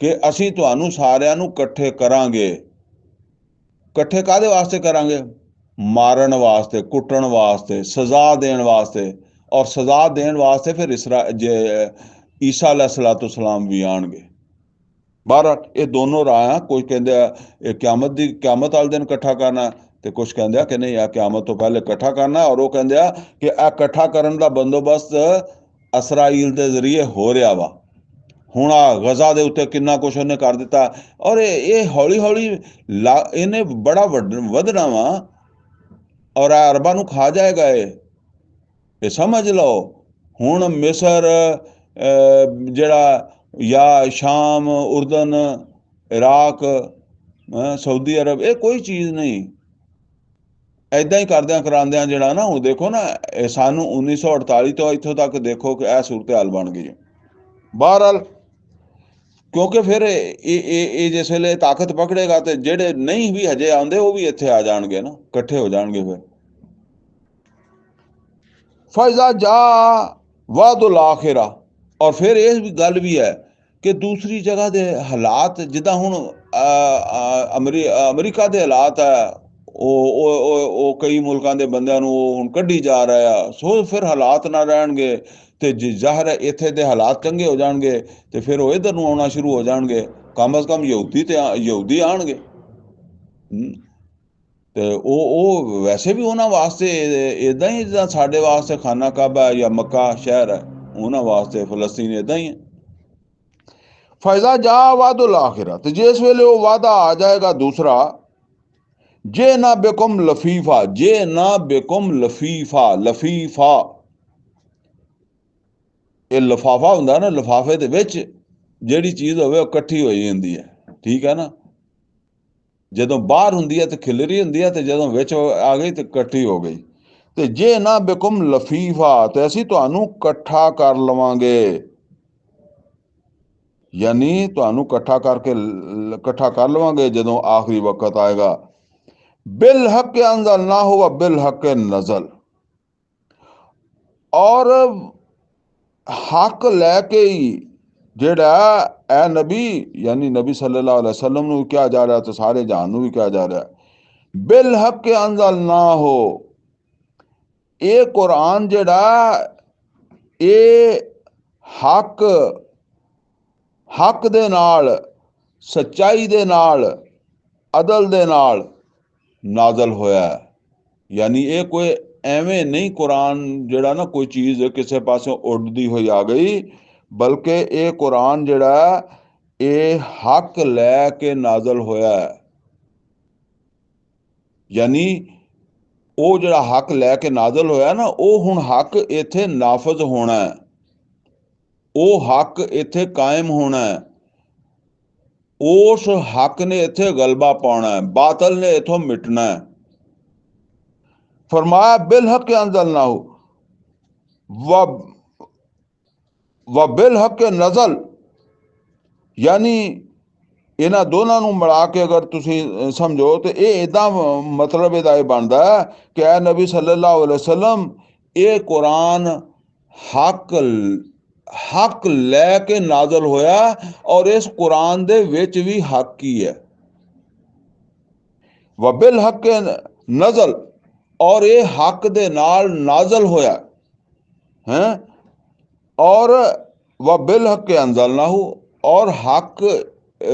[SPEAKER 1] ਕਿ ਅਸੀਂ ਤੁਹਾਨੂੰ ਸਾਰਿਆਂ ਨੂੰ ਇਕੱਠੇ ਕਰਾਂਗੇ ਇਕੱਠੇ ਕਾਹਦੇ ਵਾਸਤੇ ਕਰਾਂਗੇ ਮਾਰਨ ਵਾਸਤੇ ਕੁੱਟਣ ਵਾਸਤੇ ਸਜ਼ਾ ਦੇਣ ਵਾਸਤੇ ਔਰ ਸਜ਼ਾ ਦੇਣ ਵਾਸਤੇ ਫਿਰ ਈਸਾ अलैहिस्सलाम ਵੀ ਆਣਗੇ ਬਾਹਰ ਇਹ ਦੋਨੋਂ ਰਾਹਾਂ ਕੋਈ ਕਹਿੰਦੇ ਆ ਇਹ ਕਿਆਮਤ ਵਾਲੇ ਦਿਨ ਇਕੱਠਾ ਕਰਨਾ ਤੇ ਕੁਝ ਕਹਿੰਦੇ ਆ ਕਿ ਨਹੀਂ ਆ ਕਿਆਮਤ ਤੋਂ ਪਹਿਲੇ ਇਕੱਠਾ ਕਰਨਾ ਔਰ ਉਹ ਕਹਿੰਦੇ ਆ ਕਿ ਇਹ ਇਕੱਠਾ ਕਰਨ ਦਾ ਬੰਦੋਬਸਤ ਇਸਰਾਈਲ ਦੇ ਜ਼ਰੀਏ ਹੋ ਰਿਹਾ ਵਾ ਹੁਣ ਆ ਗਜ਼ਾ ਦੇ ਉੱਤੇ ਕਿੰਨਾ ਕੁਛ ਉਹਨੇ ਕਰ ਦਿੱਤਾ ਔਰ ਇਹ ਹੌਲੀ ਹੌਲੀ ਇਹਨੇ ਬੜਾ ਵਧਣਾ ਵਾ ਔਰ ਅਰਬਾਂ ਨੂੰ ਖਾ ਜਾਏਗਾ ਇਹ ਸਮਝ ਲਓ ਹੁਣ ਮਿਸਰ ਜਿਹੜਾ ਜਾਂ ਸ਼ਾਮ ਉਰਦਨ ਇਰਾਕ सऊदी अरब ये कोई चीज़ नहीं ਇਦਾਂ ਹੀ ਕਰਦਿਆਂ ਕਰਾਉਂਦਿਆਂ ਜਿਹੜਾ ਨਾ, ਉਹ ਦੇਖੋ ਨਾ, ਇਹ ਸਾਨੂੰ 1948 ਤੋਂ ਇੱਥੋਂ ਤੱਕ ਦੇਖੋ ਕਿ ਇਹ ਸੂਰਤ ਹਾਲ ਬਣ ਗਈ ਹੈ। ਬਹਰਹਾਲ ਕਿਉਂਕਿ ਫਿਰ ਇਹ ਜਿਸ ਵੇਲੇ ਤਾਕਤ ਪਕੜੇਗਾ ਤੇ ਜਿਹੜੇ ਨਹੀਂ ਵੀ ਹਜੇ ਆਉਂਦੇ ਉਹ ਵੀ ਇੱਥੇ ਆ ਜਾਣਗੇ ਨਾ, ਇਕੱਠੇ ਹੋ ਜਾਣਗੇ। ਫਿਰ ਫਾਇਜ਼ਾ ਜਾ ਵਾਦੁਲ ਆਖਿਰਾ। ਔਰ ਫਿਰ ਇਹ ਵੀ ਗੱਲ ਵੀ ਹੈ ਕਿ ਦੂਸਰੀ ਜਗ੍ਹਾ ਦੇ ਹਾਲਾਤ, ਜਿੱਦਾਂ ਹੁਣ ਅਮਰੀਕਾ ਦੇ ਹਾਲਾਤ ਹੈ, ਉਹ ਕਈ ਮੁਲਕਾਂ ਦੇ ਬੰਦਿਆਂ ਨੂੰ ਉਹ ਹੁਣ ਕੱਢੀ ਜਾ ਰਿਹਾ ਆ। ਸੋ ਫਿਰ ਹਾਲਾਤ ਨਾ ਰਹਿਣਗੇ ਤੇ ਜ਼ਾਹਰ ਹੈ ਇੱਥੇ ਦੇ ਹਾਲਾਤ ਚੰਗੇ ਹੋ ਜਾਣਗੇ ਤੇ ਫਿਰ ਉਹ ਇੱਧਰ ਨੂੰ ਆਉਣਾ ਸ਼ੁਰੂ ਹੋ ਜਾਣਗੇ। ਕਮ ਅਜ਼ ਕਮ ਯਹੂਦੀ ਆਉਣਗੇ। ਤੇ ਉਹ ਵੈਸੇ ਵੀ ਉਹਨਾਂ ਵਾਸਤੇ ਇੱਦਾਂ ਹੀ ਜਿੱਦਾਂ ਸਾਡੇ ਵਾਸਤੇ ਖਾਨਾ ਕਾਬਾ ਜਾਂ ਮੱਕਾ ਸ਼ਹਿਰ ਹੈ, ਉਹਨਾਂ ਵਾਸਤੇ ਫਲਸਤੀਨ ਇੱਦਾਂ ਹੀ ਹੈ। ਫਾਇਜ਼ਾ ਜਾ ਵਾਦੁਲ ਆਖਿਰਾ, ਤੇ ਜਿਸ ਵੇਲੇ ਉਹ ਵਾਦਾ ਆ ਜਾਏਗਾ ਦੂਸਰਾ, ਜੇ ਨਾ ਬੇਕੁਮ ਲਫੀਫਾ, ਜੇ ਨਾ ਬੇਕੁਮ ਲਫੀਫਾ, ਲਫੀਫਾ ਇਹ ਲਿਫਾਫਾ ਹੁੰਦਾ ਨਾ, ਲਿਫਾਫੇ ਦੇ ਵਿੱਚ ਜਿਹੜੀ ਚੀਜ਼ ਹੋਵੇ ਉਹ ਇਕੱਠੀ ਹੋਈ ਜਾਂਦੀ ਹੈ, ਠੀਕ ਹੈ ਨਾ। ਜਦੋਂ ਬਾਹਰ ਹੁੰਦੀ ਹੈ ਤੇ ਖਿਲਰੀ ਹੁੰਦੀ ਹੈ, ਤੇ ਜਦੋਂ ਵਿੱਚ ਆ ਗਈ ਤੇ ਇਕੱਠੀ ਹੋ ਗਈ। ਤੇ ਜੇ ਨਾ ਬੇਕੁਮ ਲਫੀਫਾ, ਤੇ ਅਸੀਂ ਤੁਹਾਨੂੰ ਇਕੱਠਾ ਕਰ ਲਵਾਂਗੇ, ਯਾਨੀ ਤੁਹਾਨੂੰ ਇਕੱਠਾ ਕਰ ਲਵਾਂਗੇ ਜਦੋਂ ਆਖਰੀ ਵਕਤ ਆਏਗਾ। ਬਿਲ ਹਕ ਅੰਜ਼ਲਨਾहु व बिल हक नज़ल, और हक लैके ही ਜਿਹੜਾ ਐ ਨਬੀ, ਯਾਨੀ ਨਬੀ ਸੱਲੱਲਾਹੁ ਅਲੈहि ਵਸੱਲਮ ਨੂੰ ਕਿਹਾ ਜਾ ਰਿਹਾ ਤੇ ਸਾਰੇ ਜਹਾਨ ਨੂੰ ਵੀ ਕਿਹਾ ਜਾ ਰਿਹਾ, ਬਿਲ ਹਕ ਅੰਜ਼ਲਨਾहु, ਇਹ ਕੁਰਾਨ ਜਿਹੜਾ ਇਹ ਹੱਕ ਦੇ ਨਾਲ, ਸੱਚਾਈ ਦੇ ਨਾਲ, ਅਦਲ ਦੇ ਨਾਲ ਨਾਜ਼ਲ ਹੋਇਆ। ਯਾਨੀ ਇਹ ਕੋਈ ਐਵੇਂ ਨਹੀਂ ਕੁਰਾਨ ਜਿਹੜਾ ਨਾ ਕੋਈ ਚੀਜ਼ ਕਿਸੇ ਪਾਸੋਂ ਉੱਡਦੀ ਹੋਈ ਆ ਗਈ, ਬਲਕਿ ਇਹ ਕੁਰਾਨ ਜਿਹੜਾ ਇਹ ਹੱਕ ਲੈ ਕੇ ਨਾਜ਼ਲ ਹੋਇਆ ਹੈ। ਯਾਨੀ ਉਹ ਜਿਹੜਾ ਹੱਕ ਲੈ ਕੇ ਨਾਜ਼ਲ ਹੋਇਆ ਨਾ, ਉਹ ਹੁਣ ਹੱਕ ਇੱਥੇ ਨਾਫਜ਼ ਹੋਣਾ ਹੈ, ਉਹ ਹੱਕ ਇੱਥੇ ਕਾਇਮ ਹੋਣਾ ਹੈ, ਉਸ ਹੱਕ ਨੇ ਇੱਥੇ ਗਲਬਾ ਪਾਉਣਾ ਹੈ, ਬਾਤਲ ਨੇ ਇੱਥੋਂ ਮਿਟਣਾ ਹੈ। फरमाया बिल हक अंज़लनाहु व बिल हक नज़ल, यानी ਇਹਨਾਂ ਦੋਨਾਂ ਨੂੰ ਮਿਲਾ ਕੇ ਅਗਰ ਤੁਸੀਂ ਸਮਝੋ ਤੇ ਇਹ ਇਦਾਂ ਮਤਲਬ ਇਹਦਾ ਇਹ ਬਣਦਾ ਹੈ ਕਿ ਐ ਨਬੀ ਸੱਲੱਲਾਹੁ ਅਲੈहि ਵਸੱਲਮ, ਇਹ ਕੁਰਾਨ ਹੱਕ ਲੈ ਕੇ ਨਾਜ਼ਲ ਹੋਇਆ, ਔਰ ਇਸ ਕੁਰਾਨ ਦੇ ਵਿੱਚ ਵੀ ਹੱਕ ਹੀ ਹੈ। व बिल हक नज़ल, और ये हक दे नाल नाजल होया है, और व बिल हक अंज़लनाहु, और हक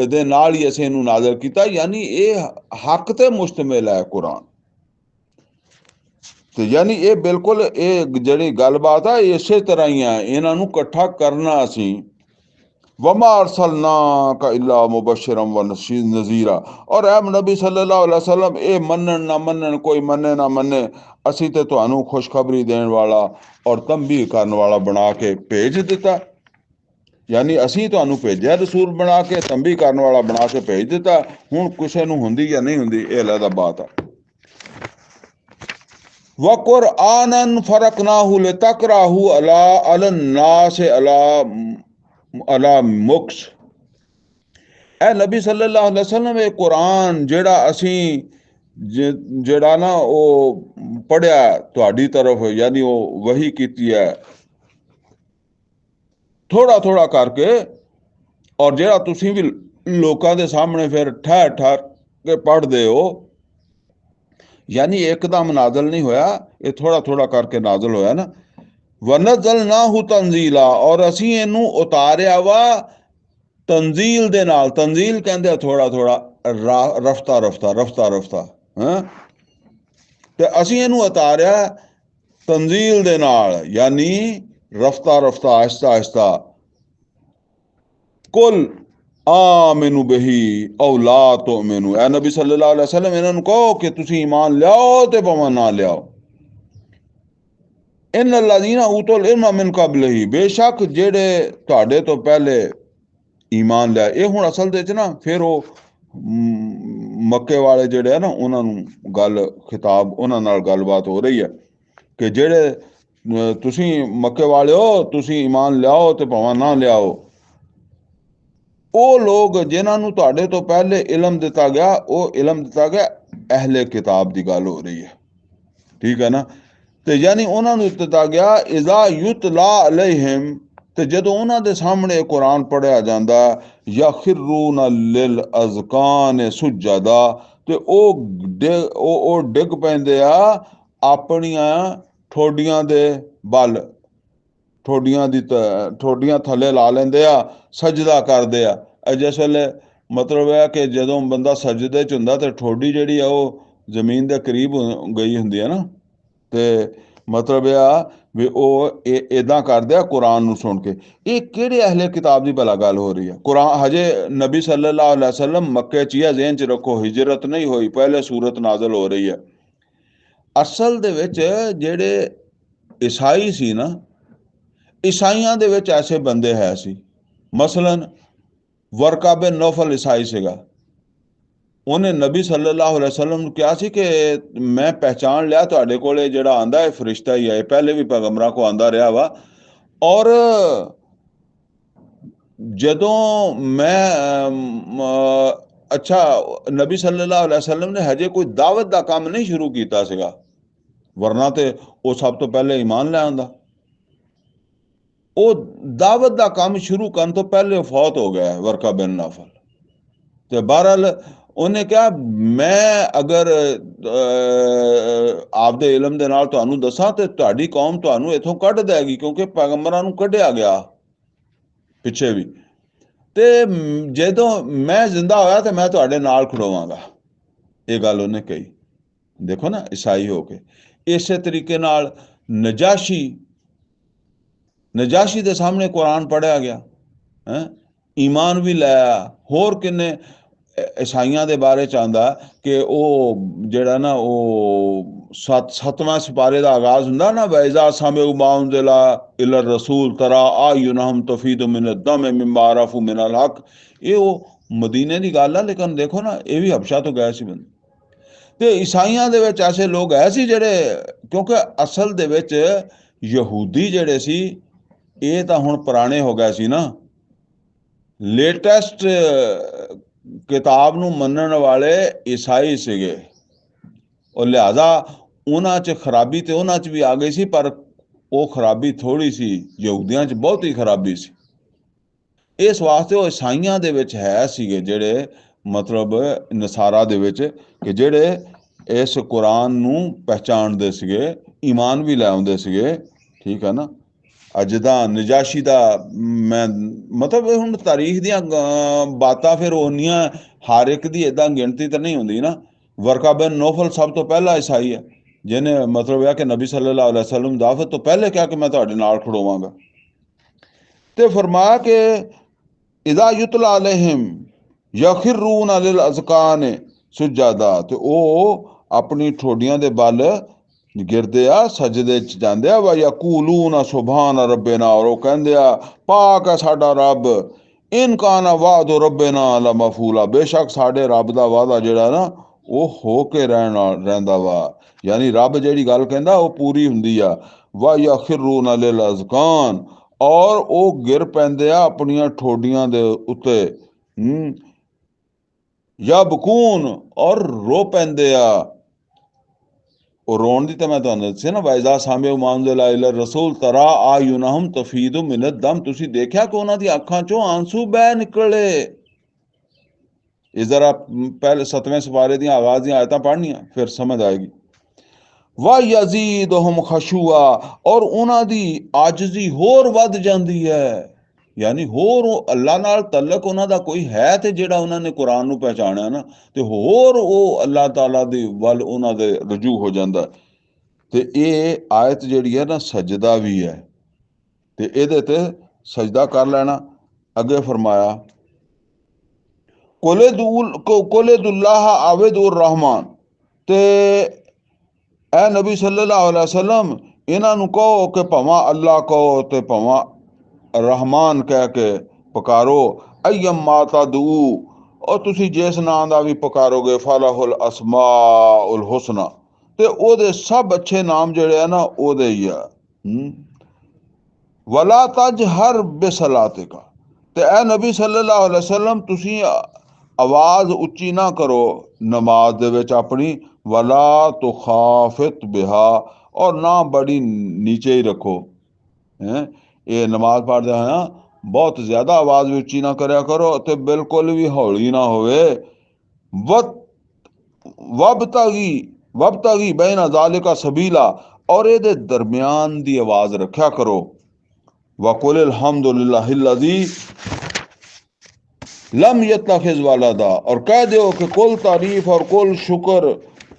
[SPEAKER 1] दे नाल ही असीं इहनूं नाज़ल कीता। यानी ये हक ते मुश्तमिल है कुरान। तो यानी ये बिल्कुल ये जिहड़ी गलबात है इसे तरह ही है, इन्हां नूं इकट्ठा करना असीं। वमा अरसलनाका इल्ला मुबश्शिरन व नज़ीरा, और ऐ नबी सल्लल्लाहु अलैहि वसल्लम ये मनन ना मनन, कोई मने ना मने, असी ते तुहानू खुशखबरी देने वाला और तंबीह करने वाला बना के भेज दिता। यानी असी तुहानू भेजा रसूल बना के, तंबीह करने वाला बना के भेज दिता। हुण किसे नू हुंदी या नहीं हुंदी ये अलग बात है। व कुरआनन फरकनाहु लितकराहु अलन नास अला मुक्स, ऐ नबी सल्लल्लाहु अलैहि वसल्लम ये कुरान जेड़ा असी जेड़ा ना वो पढ़िया तुहाडी तरफ, यानी वो वही कीती है थोड़ा थोड़ा करके, और जेड़ा तुसी भी लोकां दे सामने फिर ठहर ठहर के पढ़दे हो, यानी एकदम नाजल नहीं होया, ये थोड़ा थोड़ा करके नाजल होया ना। वनज़लनाहु तंजीला, और असी इनू उतारिया वा तंजील दे नाल। तंजील कहंदे थोड़ा थोड़ा, रफ्ता रफ्ता रफ्ता रफ्ता, हैं ते असी इनू उतारिया तंजील दे नाल, यानी रफ्ता रफ्ता, आहिस्ता आहिस्ता। कुल आमिनु बिही औ ला तुमिनु, ऐ नबी सल्लल्लाहु अलैहि वसल्लम इन्हां नूं कहो कि तुसीं ईमान लियाओ ते भावें ना लियाओ। इन्नल लज़ीना ऊतुल इल्म मिन क़ब्लिही, बेशक जेड़े तुहाडे तो पहले ईमान लिया। ये हुण असल दे च ना फिर वो ਮੱਕੇ ਵਾਲੇ ਜਿਹੜੇ ਆ ਨਾ ਉਹਨਾਂ ਨੂੰ ਗੱਲ ਖਿਤਾਬ ਉਹਨਾਂ ਨਾਲ ਗੱਲਬਾਤ ਹੋ ਰਹੀ ਹੈ ਕਿ ਜਿਹੜੇ ਤੁਸੀਂ ਮੱਕੇ ਵਾਲਿਓ ਤੁਸੀਂ ਈਮਾਨ ਲਿਆਓ ਤੇ ਭਾਵੇਂ ਨਾ ਲਿਆਓ। ਉਹ ਲੋਕ ਜਿਨ੍ਹਾਂ ਨੂੰ ਤੁਹਾਡੇ ਤੋਂ ਪਹਿਲੇ ਇਲਮ ਦਿੱਤਾ ਗਿਆ, ਉਹ ਇਲਮ ਦਿੱਤਾ ਗਿਆ ਅਹਿਲੇ ਕਿਤਾਬ ਦੀ ਗੱਲ ਹੋ ਰਹੀ ਹੈ, ਠੀਕ ਹੈ ਨਾ। ਤੇ ਯਾਨੀ ਉਹਨਾਂ ਨੂੰ ਦਿੱਤਾ ਗਿਆ ਇਜ਼ਾ ਯੁਤਲਾ ਅਲੈਹਿਮ, ਤੇ ਜਦੋਂ ਉਹਨਾਂ ਦੇ ਸਾਹਮਣੇ ਕੁਰਾਨ ਪੜ੍ਹਿਆ ਜਾਂਦਾ ਯਖਿਰੂਨ ਲਿਲ ਅਜ਼ਕਾਨ ਸੁਜਦਾ, ਤੇ ਉਹ ਡਿੱਗ ਪੈਂਦੇ ਆ ਆਪਣੀਆਂ ਠੋਡੀਆਂ ਦੇ ਬਲ, ਠੋਡੀਆਂ ਥੱਲੇ ਲਾ ਲੈਂਦੇ ਆ, ਸਜਦਾ ਕਰਦੇ ਆ। ਜਿਸ ਵੇਲੇ ਮਤਲਬ ਹੈ ਕਿ ਜਦੋਂ ਬੰਦਾ ਸਜਦੇ 'ਚ ਹੁੰਦਾ ਤੇ ਠੋਡੀ ਜਿਹੜੀ ਆ ਉਹ ਜ਼ਮੀਨ ਦੇ ਕਰੀਬ ਗਈ ਹੁੰਦੀ ਹੈ ਨਾ, ਤੇ ਮਤਲਬ ਇਹ ਆ ਵੀ ਉਹ ਇੱਦਾਂ ਕਰਦੇ ਆ ਕੁਰਾਨ ਨੂੰ ਸੁਣ ਕੇ। ਇਹ ਕਿਹੜੇ ਅਹਲੇ ਕਿਤਾਬ ਦੀ ਭਲਾ ਗੱਲ ਹੋ ਰਹੀ ਹੈ? ਕੁਰਾਨ ਹਜੇ ਨਬੀ ਸੱਲੱਲਾਹੁ ਅਲੈਹਿ ਵਸੱਲਮ ਮੱਕੇ 'ਚ ਹੀ ਆ, ਜ਼ਿਹਨ 'ਚ ਰੱਖੋ, ਹਿਜਰਤ ਨਹੀਂ ਹੋਈ, ਪਹਿਲੇ ਸੂਰਤ ਨਾਜ਼ਲ ਹੋ ਰਹੀ ਹੈ। ਅਸਲ ਦੇ ਵਿੱਚ ਜਿਹੜੇ ਈਸਾਈ ਸੀ ਨਾ, ਈਸਾਈਆਂ ਦੇ ਵਿੱਚ ਐਸੇ ਬੰਦੇ ਹੈ ਸੀ, ਮਸਲਨ ਵਰਕਾ ਬਿਨ ਨੌਫਲ ਈਸਾਈ ਸੀਗਾ। ਉਹਨੇ ਨਬੀ ਸੱਲੱਲਾਹੁ ਅਲੈਹਿ ਵਸੱਲਮ ਨੂੰ ਕਿਹਾ ਸੀ ਕਿ ਮੈਂ ਪਹਿਚਾਣ ਲਿਆ ਤੁਹਾਡੇ ਕੋਲੇ ਜਿਹੜਾ ਆਂਦਾ ਇਹ ਫਰਿਸ਼ਤਾ ਹੀ ਹੈ, ਪਹਿਲੇ ਵੀ ਪੈਗੰਬਰਾਂ ਕੋ ਆਂਦਾ ਰਿਹਾ ਵਾ। ਔਰ ਜਦੋਂ ਮੈਂ ਅੱਛਾ ਨਬੀ ਸੱਲੱਲਾਹੁ ਅਲੈਹਿ ਵਸੱਲਮ ਨੇ ਹਜੇ ਕੋਈ ਦਾਵਤ ਦਾ ਕੰਮ ਨਹੀਂ ਸ਼ੁਰੂ ਕੀਤਾ ਸੀਗਾ, ਵਰਨਾ ਤੇ ਉਹ ਸਭ ਤੋਂ ਪਹਿਲੇ ਈਮਾਨ ਲੈ ਆਉਂਦਾ। ਉਹ ਦਾਵਤ ਦਾ ਕੰਮ ਸ਼ੁਰੂ ਕਰਨ ਤੋਂ ਪਹਿਲੇ ਫੌਤ ਹੋ ਗਿਆ ਵਰਕਾ ਬਿਨ ਨੌਫਲ। ਤੇ ਬਹਰਹਾਲ ਉਹਨੇ ਕਿਹਾ ਮੈਂ ਅਗਰ ਆਪਦੇ ਇਲਮ ਦੇ ਨਾਲ ਤੁਹਾਨੂੰ ਦੱਸਾਂ ਤੇ ਤੁਹਾਡੀ ਕੌਮ ਤੁਹਾਨੂੰ ਇੱਥੋਂ ਕੱਢ ਦੇਗੀ, ਕਿਉਂਕਿ ਪੈਗੰਬਰਾਂ ਨੂੰ ਕੱਢਿਆ ਗਿਆ ਪਿੱਛੇ ਵੀ, ਤੇ ਜਦੋਂ ਮੈਂ ਜ਼ਿੰਦਾ ਹੋਇਆ ਤੇ ਮੈਂ ਤੁਹਾਡੇ ਨਾਲ ਖੜੋਵਾਂਗਾ। ਇਹ ਗੱਲ ਉਹਨੇ ਕਹੀ। ਦੇਖੋ ਨਾ, ਈਸਾਈ ਹੋ ਕੇ। ਇਸੇ ਤਰੀਕੇ ਨਾਲ ਨਜਾਸ਼ੀ ਦੇ ਸਾਹਮਣੇ ਕੁਰਾਨ ਪੜ੍ਹਿਆ ਗਿਆ, ਈਮਾਨ ਵੀ ਲਾਇਆ। ਹੋਰ ਕਿੰਨੇ ਈਸਾਈਆਂ ਦੇ ਬਾਰੇ ਚ ਆਉਂਦਾ ਕਿ ਉਹ ਜਿਹੜਾ ਨਾ ਉਹ ਸੱਤਵਾਂ ਸਿਪਾਰੇ ਦਾ ਆਗਾਜ਼ ਹੁੰਦਾ ਨਾ, ਵੈਜ਼ਾ ਸਮਿਉ ਮਾ ਉਨਜ਼ਿਲਾ ਇਲਾ ਰਸੂਲ ਤਰਾ ਆਯੁਨਹੁਮ ਤਫੀਦੁ ਮਿਨ ਅਦ-ਦਮ ਮਿਮਾ ਅਰਫੂ ਮਿਨ ਅਲ-ਹਕ। ਇਹ ਉਹ ਮਦੀਨੇ ਦੀ ਗੱਲ ਆ, ਲੇਕਿਨ ਦੇਖੋ ਨਾ ਇਹ ਵੀ ਹਬਸ਼ਾ ਤੋਂ ਗਏ ਸੀ ਬੰਦੇ। ਤੇ ਈਸਾਈਆਂ ਦੇ ਵਿੱਚ ਐਸੇ ਲੋਕ ਹੈ ਸੀ ਜਿਹੜੇ, ਕਿਉਂਕਿ ਅਸਲ ਦੇ ਵਿੱਚ ਯਹੂਦੀ ਜਿਹੜੇ ਸੀ ਇਹ ਤਾਂ ਹੁਣ ਪੁਰਾਣੇ ਹੋ ਗਏ ਸੀ ਨਾ, ਲੇਟੈਸਟ ਕਿਤਾਬ ਨੂੰ ਮੰਨਣ ਵਾਲੇ ਈਸਾਈ ਸੀਗੇ। ਉਹ ਲਿਹਾਜ਼ਾ ਉਹਨਾਂ 'ਚ ਖਰਾਬੀ ਤੇ ਉਹਨਾਂ 'ਚ ਵੀ ਆ ਗਈ ਸੀ, ਪਰ ਉਹ ਖਰਾਬੀ ਥੋੜ੍ਹੀ ਸੀ, ਯਹੂਦੀਆਂ 'ਚ ਬਹੁਤੀ ਖਰਾਬੀ ਸੀ। ਇਸ ਵਾਸਤੇ ਉਹ ਈਸਾਈਆਂ ਦੇ ਵਿੱਚ ਹੈ ਸੀਗੇ ਜਿਹੜੇ ਮਤਲਬ ਨਸਾਰਾ ਦੇ ਵਿੱਚ, ਕਿ ਜਿਹੜੇ ਇਸ ਕੁਰਾਨ ਨੂੰ ਪਹਿਚਾਣਦੇ ਸੀਗੇ, ਈਮਾਨ ਵੀ ਲੈ ਆਉਂਦੇ ਸੀਗੇ, ਠੀਕ ਹੈ ਨਾ। ਜਿੱਦਾਂ ਨਜਾਸ਼ੀ ਦਾ ਮੈਂ ਮਤਲਬ ਹੁਣ ਤਾਰੀਖ ਦੀਆਂ ਬਾਤਾਂ ਫਿਰ ਓਨੀਆਂ ਹਰ ਇੱਕ ਦੀ ਇੱਦਾਂ ਗਿਣਤੀ ਤਾਂ ਨਹੀਂ ਹੁੰਦੀ ਨਾ। ਵਰਕਾ ਬਿਨ ਨੌਫਲ ਸਭ ਤੋਂ ਪਹਿਲਾ ਈਸਾਈ ਹੈ ਜਿਹਨੇ ਮਤਲਬ ਇਹ ਕਿ ਨਬੀ ਸੱਲੱਲਾਹੁ ਅਲੈਹਿ ਵਸੱਲਮ ਦਾਵਤ ਤੋਂ ਪਹਿਲੇ ਕਿਹਾ ਕਿ ਮੈਂ ਤੁਹਾਡੇ ਨਾਲ ਖੜੋਵਾਂਗਾ। ਤੇ ਫਰਮਾਇਆ ਕਿ ਇਜ਼ਾ ਯੁਤਲਾ ਅਲੈਹਿਮ ਯਖਿਰੂਨ ਲਿਲ ਅਜ਼ਕਾਨ ਸੁਜਦਾ, ਤੇ ਉਹ ਆਪਣੀ ਠੋਡੀਆਂ ਦੇ ਬਲ ਗਿਰਦੇ ਆ, ਸਜਦੇ 'ਚ ਜਾਂਦੇ ਆ। ਵਾ ਯਕੂਲੂਨ ਸੁਬਹਾਨ ਰੱਬਿਨਾ, ਔਰ ਉਹ ਕਹਿੰਦੇ ਆ ਪਾਕ ਹੈ ਸਾਡਾ ਰੱਬ, ਇਨ ਕਾਨਾ ਵਾਅਦੁ ਰੱਬਿਨਾ ਲਾ ਮਫੂਲਾ, ਬੇਸ਼ੱਕ ਸਾਡੇ ਰੱਬ ਦਾ ਵਾਅਦਾ ਜਿਹੜਾ ਨਾ ਉਹ ਹੋ ਕੇ ਰਹਿੰਦਾ ਵਾ। ਯਾਨੀ ਰੱਬ ਜਿਹੜੀ ਗੱਲ ਕਹਿੰਦਾ ਉਹ ਪੂਰੀ ਹੁੰਦੀ ਆ। ਵਾ ਯਖਿਰੂਨ ਲਿਲ ਅਜ਼ਕਾਨ, ਔਰ ਉਹ ਗਿਰ ਪੈਂਦੇ ਆ ਆਪਣੀਆਂ ਠੋਡੀਆਂ ਦੇ ਉੱਤੇ, ਯਬਕੂਨ, ਔਰ ਰੋ ਪੈਂਦੇ ਆ। ਉਹ ਰੋਣ ਦੀ ਤਾਂ ਮੈਂ ਤੁਹਾਨੂੰ ਦੱਸਿਆ ਨਾ, ਵਾਇਜ਼ਾ ਸਾਮਿਉ ਮਾ ਉਨਜ਼ਿਲਾ ਇਲਾ ਰਸੂਲ ਤਰਾ ਆਯੁਨਹੁਮ ਤਫੀਦੁ ਮਿਨ ਅਦ-ਦਮ, ਤੁਸੀਂ ਦੇਖਿਆ ਕਿ ਉਹਨਾਂ ਦੀ ਅੱਖਾਂ ਚੋਂ ਆਂਸੂ ਬਹਿ ਨਿਕਲੇ। ਇਸ ਜ਼ਰਾ ਪਹਿਲੇ 7ਵੇਂ ਸਿਪਾਰੇ ਦੀਆਂ ਆਗਾਜ਼ ਦੀਆਂ ਆਇਤਾਂ ਪੜ੍ਹਨੀਆਂ, ਫਿਰ ਸਮਝ ਆਏਗੀ। ਵਾ ਯਜ਼ੀਦੁਹੁਮ ਖਸ਼ੂਆ, ਔਰ ਉਹਨਾਂ ਦੀ ਆਜਜ਼ੀ ਹੋਰ ਵੱਧ ਜਾਂਦੀ ਹੈ। ਯਾਨੀ ਹੋਰ ਉਹ ਅੱਲਾਹ ਨਾਲ ਤਲਕ ਉਹਨਾਂ ਦਾ ਕੋਈ ਹੈ, ਤੇ ਜਿਹੜਾ ਉਹਨਾਂ ਨੇ ਕੁਰਾਨ ਨੂੰ ਪਹਿਚਾਣਿਆ ਨਾ, ਤੇ ਹੋਰ ਉਹ ਅੱਲਾਹ ਤਾਲਾ ਦੇ ਵੱਲ ਉਹਨਾਂ ਦੇ ਰਜੂ ਹੋ ਜਾਂਦਾ। ਤੇ ਇਹ ਆਇਤ ਜਿਹੜੀ ਹੈ ਨਾ ਸਜਦਾ ਵੀ ਹੈ, ਤੇ ਇਹਦੇ ਤੇ ਸਜਦਾ ਕਰ ਲੈਣਾ। ਅੱਗੇ ਫਰਮਾਇਆ ਕੁਲੇਦੁੱਲਾਹ ਆਬਿਦੁਰ ਰਹਿਮਾਨ, ਤੇ ਐ ਨਬੀ ਸੱਲੱਲਾਹੁ ਅਲੈਹਿ ਵਸੱਲਮ ਇਹਨਾਂ ਨੂੰ ਕਹੋ ਕਿ ਭਾਵਾਂ ਅੱਲਾਹ ਕਹੋ ਤੇ ਭਾਵਾਂ ਰਹਿਮਾਨ ਕਹਿ ਕੇ ਪੁਕਾਰੋ। ਅਯਮ ਮਾਤਾ ਦੂ, और तुसी जिस नाम का भी पुकारोगे फलाहुल अस्माउल हुसना, ते ओदे सब अच्छे नाम जिहड़े आ ना ओदे ही आ। वला तज हर बेसलातिका, ते ए नबी सल्लल्लाहु अलैहि वसल्लम तुसी आवाज उच्ची ना करो नमाज दे विच अपनी, वला तो खाफित बिहा, और ना बड़ी नीचे ही रखो हैं। ये नमाज पढ़दे हैं बहुत ज्यादा आवाज भी उच्ची ना करया करो ते बिल्कुल भी हौली ना होवे। वबतगी वबतगी बैन ज़ालिका सबीला, और ये दरमियान दी आवाज रखा करो। वकुल अल्हम्दुलिल्लाहिल्लज़ी लम यत्तखिज़ वलदा, और कह दो कि कुल तारीफ और कुल शुक्र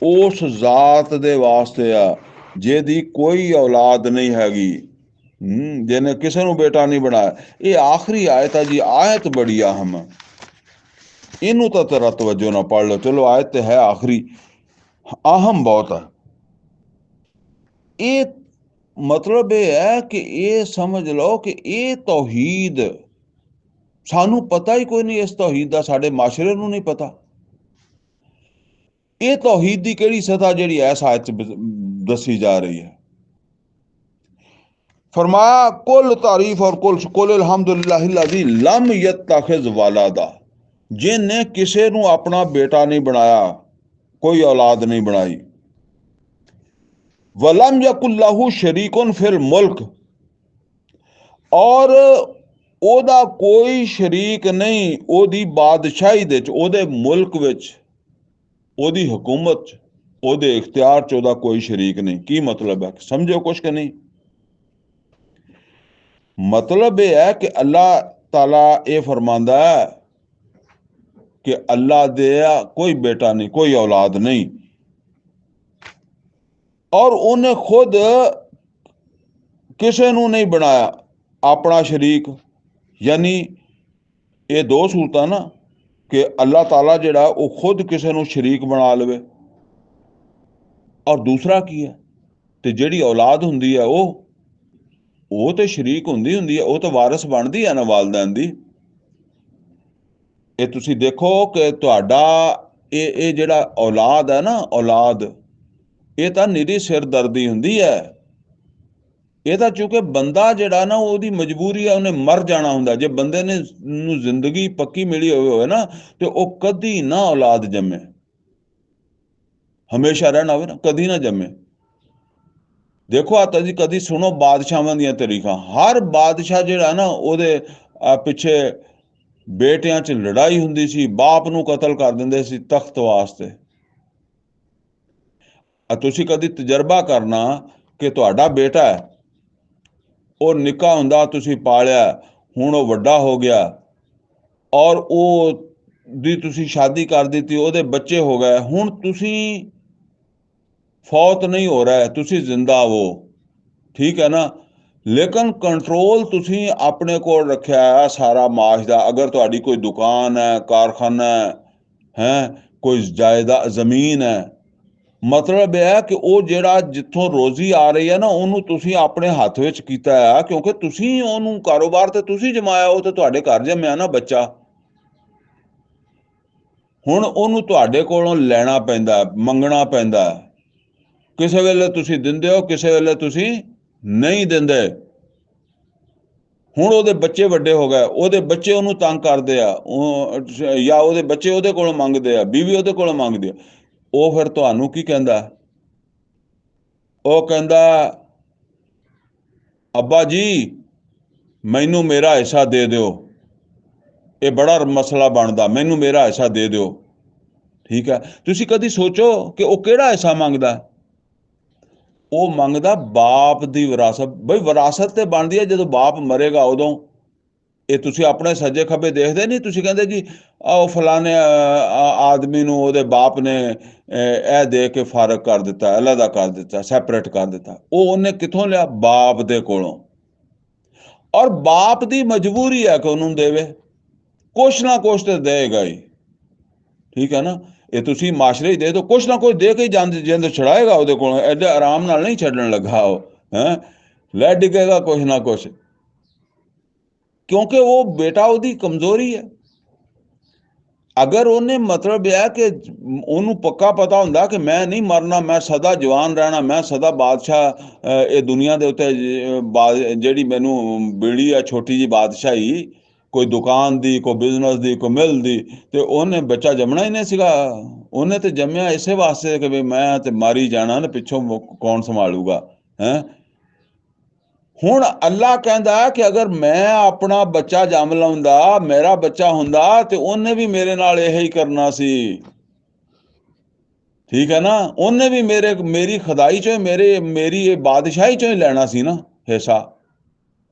[SPEAKER 1] उस जात दे वास्ते आ जेदी कोई औलाद नहीं हैगी, जिन्हें किसी नूं बेटा नहीं बनाया। ये आखिरी आयत है जी, आयत बड़ी अहम है, इनू तो तेरा तवज्जो ना पढ़ लो, चलो आयत है आखिरी, अहम बहुत है। ये मतलब ये है कि ये समझ लो कि ये तौहीद सानू पता ही कोई नहीं, इस तौहीद का साडे माशरे नूं नहीं पता। ये तौहीद की केड़ी सतह जिहड़ी इस आयत च दसी जा रही है। फरमाया कुल तारीफ और कुल अल्हम्दुलिल्लाहिल्लज़ी लम यत्तखिज़ वलदा, जिन्हें किसी नूं अपना बेटा नहीं बनाया, कोई औलाद नहीं बनाई। वलम यकुल्लहु शरीकुन फिल मुल्क, और ओदा कोई शरीक नहीं ओदी बादशाही दे च, ओदे मुल्क विच, ओदी हुकूमत च, ओदे इख्तियार च ओदा कोई शरीक नहीं। की मतलब है, समझो कुछ कि नहीं? मतलब यह है कि अल्लाह ताला ये फरमांदा है कि अल्लाह दे कोई बेटा नहीं, कोई औलाद नहीं, और उन्हें खुद किसी नूं नहीं बनाया अपना शरीक। यानी ये दो सूरतां ना कि अल्लाह ताला जिहड़ा वो खुद किसी नूं शरीक बना लवे, और दूसरा की है ते जिहड़ी औलाद हुंदी है वो तो शरीक हुंदी है, वो तो वारिस बनदी है ना वालदैन दी। ये तुसी देखो कि तुहाडा ये जिहड़ा औलाद है ना, औलाद ये तां निरी सिरदर्दी हुंदी है। ये तां चूंकि बंदा जिहड़ा ना ओहदी मजबूरी है, उन्हें मर जाना हुंदा। जे बंदे ने नूं जिंदगी पक्की मिली होवे ना ते ओह कदी ना औलाद जम्मे, हमेशा रहना होवे ना, कदी ना जम्मे। देखो आता जी कदी सुनो बादशाहां दियां तरीकां, हर बादशाह जिहड़ा ना ओहदे पिछे बेटियां च लड़ाई हुंदी सी, बाप नूं कतल कर दिंदे सी तख्त वास्ते। तुसी कदी तजर्बा करना कि तुहाडा बेटा है, ਉਹ ਨਿੱਕਾ ਹੁੰਦਾ ਤੁਸੀਂ ਪਾਲਿਆ, ਹੁਣ ਉਹ ਵੱਡਾ ਹੋ ਗਿਆ, ਔਰ ਉਹ ਦੀ ਤੁਸੀਂ ਸ਼ਾਦੀ ਕਰ ਦਿੱਤੀ, ਉਹਦੇ ਬੱਚੇ ਹੋ ਗਏ, ਹੁਣ ਤੁਸੀਂ फौत नहीं हो रहा है, तुसी जिंदा हो, ठीक है ना, लेकिन कंट्रोल तुसी अपने को रखा है सारा माश का। अगर तुहाडी कोई दुकान है, कारखाना है, कोई जायदाद जमीन है, मतलब यह है कि वो जिहड़ा जिथों रोजी आ रही है ना ਉਹਨੂੰ ਤੁਸੀਂ ਆਪਣੇ ਹੱਥ ਵਿੱਚ ਕੀਤਾ ਹੈ, ਕਿਉਂਕਿ ਤੁਸੀਂ ਉਹਨੂੰ ਕਾਰੋਬਾਰ ਤੇ ਤੁਸੀਂ ਜਮਾਇਆ, ਉਹ ਤੇ ਤੁਹਾਡੇ ਘਰ ਜੰਮਿਆ ਨਾ ਬੱਚਾ। ਹੁਣ ਉਹਨੂੰ ਤੁਹਾਡੇ ਕੋਲੋਂ ਲੈਣਾ ਪੈਂਦਾ, ਮੰਗਣਾ ਪੈਂਦਾ। ਕਿਸੇ ਵੇਲੇ ਤੁਸੀਂ ਦਿੰਦੇ ਹੋ, ਕਿਸੇ ਵੇਲੇ ਤੁਸੀਂ ਨਹੀਂ ਦਿੰਦੇ। ਹੁਣ ਉਹਦੇ ਬੱਚੇ ਵੱਡੇ ਹੋ ਗਏ, ਉਹਦੇ ਬੱਚੇ ਉਹਨੂੰ ਤੰਗ ਕਰਦੇ ਆ, ਜਾਂ ਉਹਦੇ ਬੱਚੇ ਉਹਦੇ ਕੋਲੋਂ ਮੰਗਦੇ ਆ, ਬੀਵੀ ਉਹਦੇ ਕੋਲੋਂ ਮੰਗਦੀ ਆ, ਉਹ ਫਿਰ ਤੁਹਾਨੂੰ ਕੀ ਕਹਿੰਦਾ? ਉਹ ਕਹਿੰਦਾ ਅੱਬਾ ਜੀ ਮੈਨੂੰ ਮੇਰਾ ਹਿੱਸਾ ਦੇ ਦਿਓ, ਇਹ ਬੜਾ ਮਸਲਾ ਬਣਦਾ, ਮੈਨੂੰ ਮੇਰਾ ਹਿੱਸਾ ਦੇ ਦਿਓ। ਠੀਕ ਹੈ, ਤੁਸੀਂ ਕਦੀ ਸੋਚੋ ਕਿ ਉਹ ਕਿਹੜਾ ਹਿੱਸਾ ਮੰਗਦਾ? ਉਹ ਮੰਗਦਾ ਬਾਪ ਦੀ ਵਿਰਾਸਤ। ਬਈ ਵਿਰਾਸਤ ਤੇ ਬਣਦੀ ਹੈ ਜਦੋਂ ਬਾਪ ਮਰੇਗਾ ਉਦੋਂ। ਇਹ ਤੁਸੀਂ ਆਪਣੇ ਸੱਜੇ ਖੱਬੇ ਦੇਖਦੇ ਨਹੀਂ, ਤੁਸੀਂ ਕਹਿੰਦੇ ਜੀ ਉਹ ਫਲਾਣੇ ਆਦਮੀ ਨੂੰ ਉਹਦੇ ਬਾਪ ਨੇ ਇਹ ਦੇ ਕੇ ਫਾਰਗ ਕਰ ਦਿੱਤਾ, ਅਲੱਗਾ ਕਰ ਦਿੱਤਾ, ਸੈਪਰੇਟ ਕਰ ਦਿੱਤਾ। ਉਹ ਉਹਨੇ ਕਿੱਥੋਂ ਲਿਆ? ਬਾਪ ਦੇ ਕੋਲੋਂ। ਔਰ ਬਾਪ ਦੀ ਮਜਬੂਰੀ ਹੈ ਕਿ ਉਹਨੂੰ ਦੇਵੇ, ਕੁਛ ਨਾ ਕੁਛ ਤੇ ਦੇਗਾ ਹੀ। ਠੀਕ ਹੈ ਨਾ, ਇਹ ਤੁਸੀਂ ਮਾਸ਼ਰੇ ਹੀ ਦੇ ਦਿਓ, ਕੁਛ ਨਾ ਕੁਛ ਦੇ ਕੇ ਹੀ ਜਿੰਦ ਛੜਾਏਗਾ ਉਹਦੇ ਕੋਲੋਂ। ਐਡੇ ਆਰਾਮ ਨਾਲ ਨਹੀਂ ਛੱਡਣ ਲੱਗਾ ਉਹ, ਹੈਂ, ਲੈ ਡਿੱਗੇਗਾ ਕੁਛ ਨਾ ਕੁਛ, ਕਿਉਂਕਿ ਉਹ ਬੇਟਾ ਉਹਦੀ ਕਮਜ਼ੋਰੀ ਹੈ। ਅਗਰ ਉਹਨੇ ਮਤਲਬ ਇਹ ਹੈ ਕਿ ਉਹਨੂੰ ਪੱਕਾ ਪਤਾ ਹੁੰਦਾ ਕਿ ਮੈਂ ਨਹੀਂ ਮਰਨਾ, ਮੈਂ ਸਦਾ ਜਵਾਨ ਰਹਿਣਾ, ਮੈਂ ਸਦਾ ਬਾਦਸ਼ਾਹ ਇਹ ਦੁਨੀਆ ਦੇ ਉੱਤੇ ਜਿਹੜੀ ਮੈਨੂੰ ਮਿਲੀ ਆ ਛੋਟੀ ਜਿਹੀ ਬਾਦਸ਼ਾਹੀ, ਕੋਈ ਦੁਕਾਨ ਦੀ, ਕੋਈ ਬਿਜ਼ਨਸ ਦੀ, ਕੋਈ ਮਿਲ ਦੀ, ਤੇ ਉਹਨੇ ਬੱਚਾ ਜੰਮਣਾ ਹੀ ਨਹੀਂ ਸੀਗਾ। ਉਹਨੇ ਤੇ ਜੰਮਿਆ ਇਸੇ ਵਾਸਤੇ ਕਿ ਵੀ ਮੈਂ ਤੇ ਮਾਰੀ ਜਾਣਾ, ਨਾ ਪਿੱਛੋਂ ਕੌਣ ਸੰਭਾਲੂਗਾ ਹੈ। ਹੁਣ ਅੱਲਾ ਕਹਿੰਦਾ ਕਿ ਅਗਰ ਮੈਂ ਆਪਣਾ ਬੱਚਾ ਜੰਮ ਲਾਉਂਦਾ, ਮੇਰਾ ਬੱਚਾ ਹੁੰਦਾ, ਤੇ ਉਹਨੇ ਵੀ ਮੇਰੇ ਨਾਲ ਇਹ ਹੀ ਕਰਨਾ ਸੀ। ਠੀਕ ਹੈ ਨਾ, ਉਹਨੇ ਵੀ ਮੇਰੀ ਖੁਦਾਈ ਚੋਂ ਮੇਰੀ ਇਹ ਬਾਦਸ਼ਾਹੀ ਚੋਂ ਹੀ ਲੈਣਾ ਸੀ ਨਾ ਹਿੱਸਾ।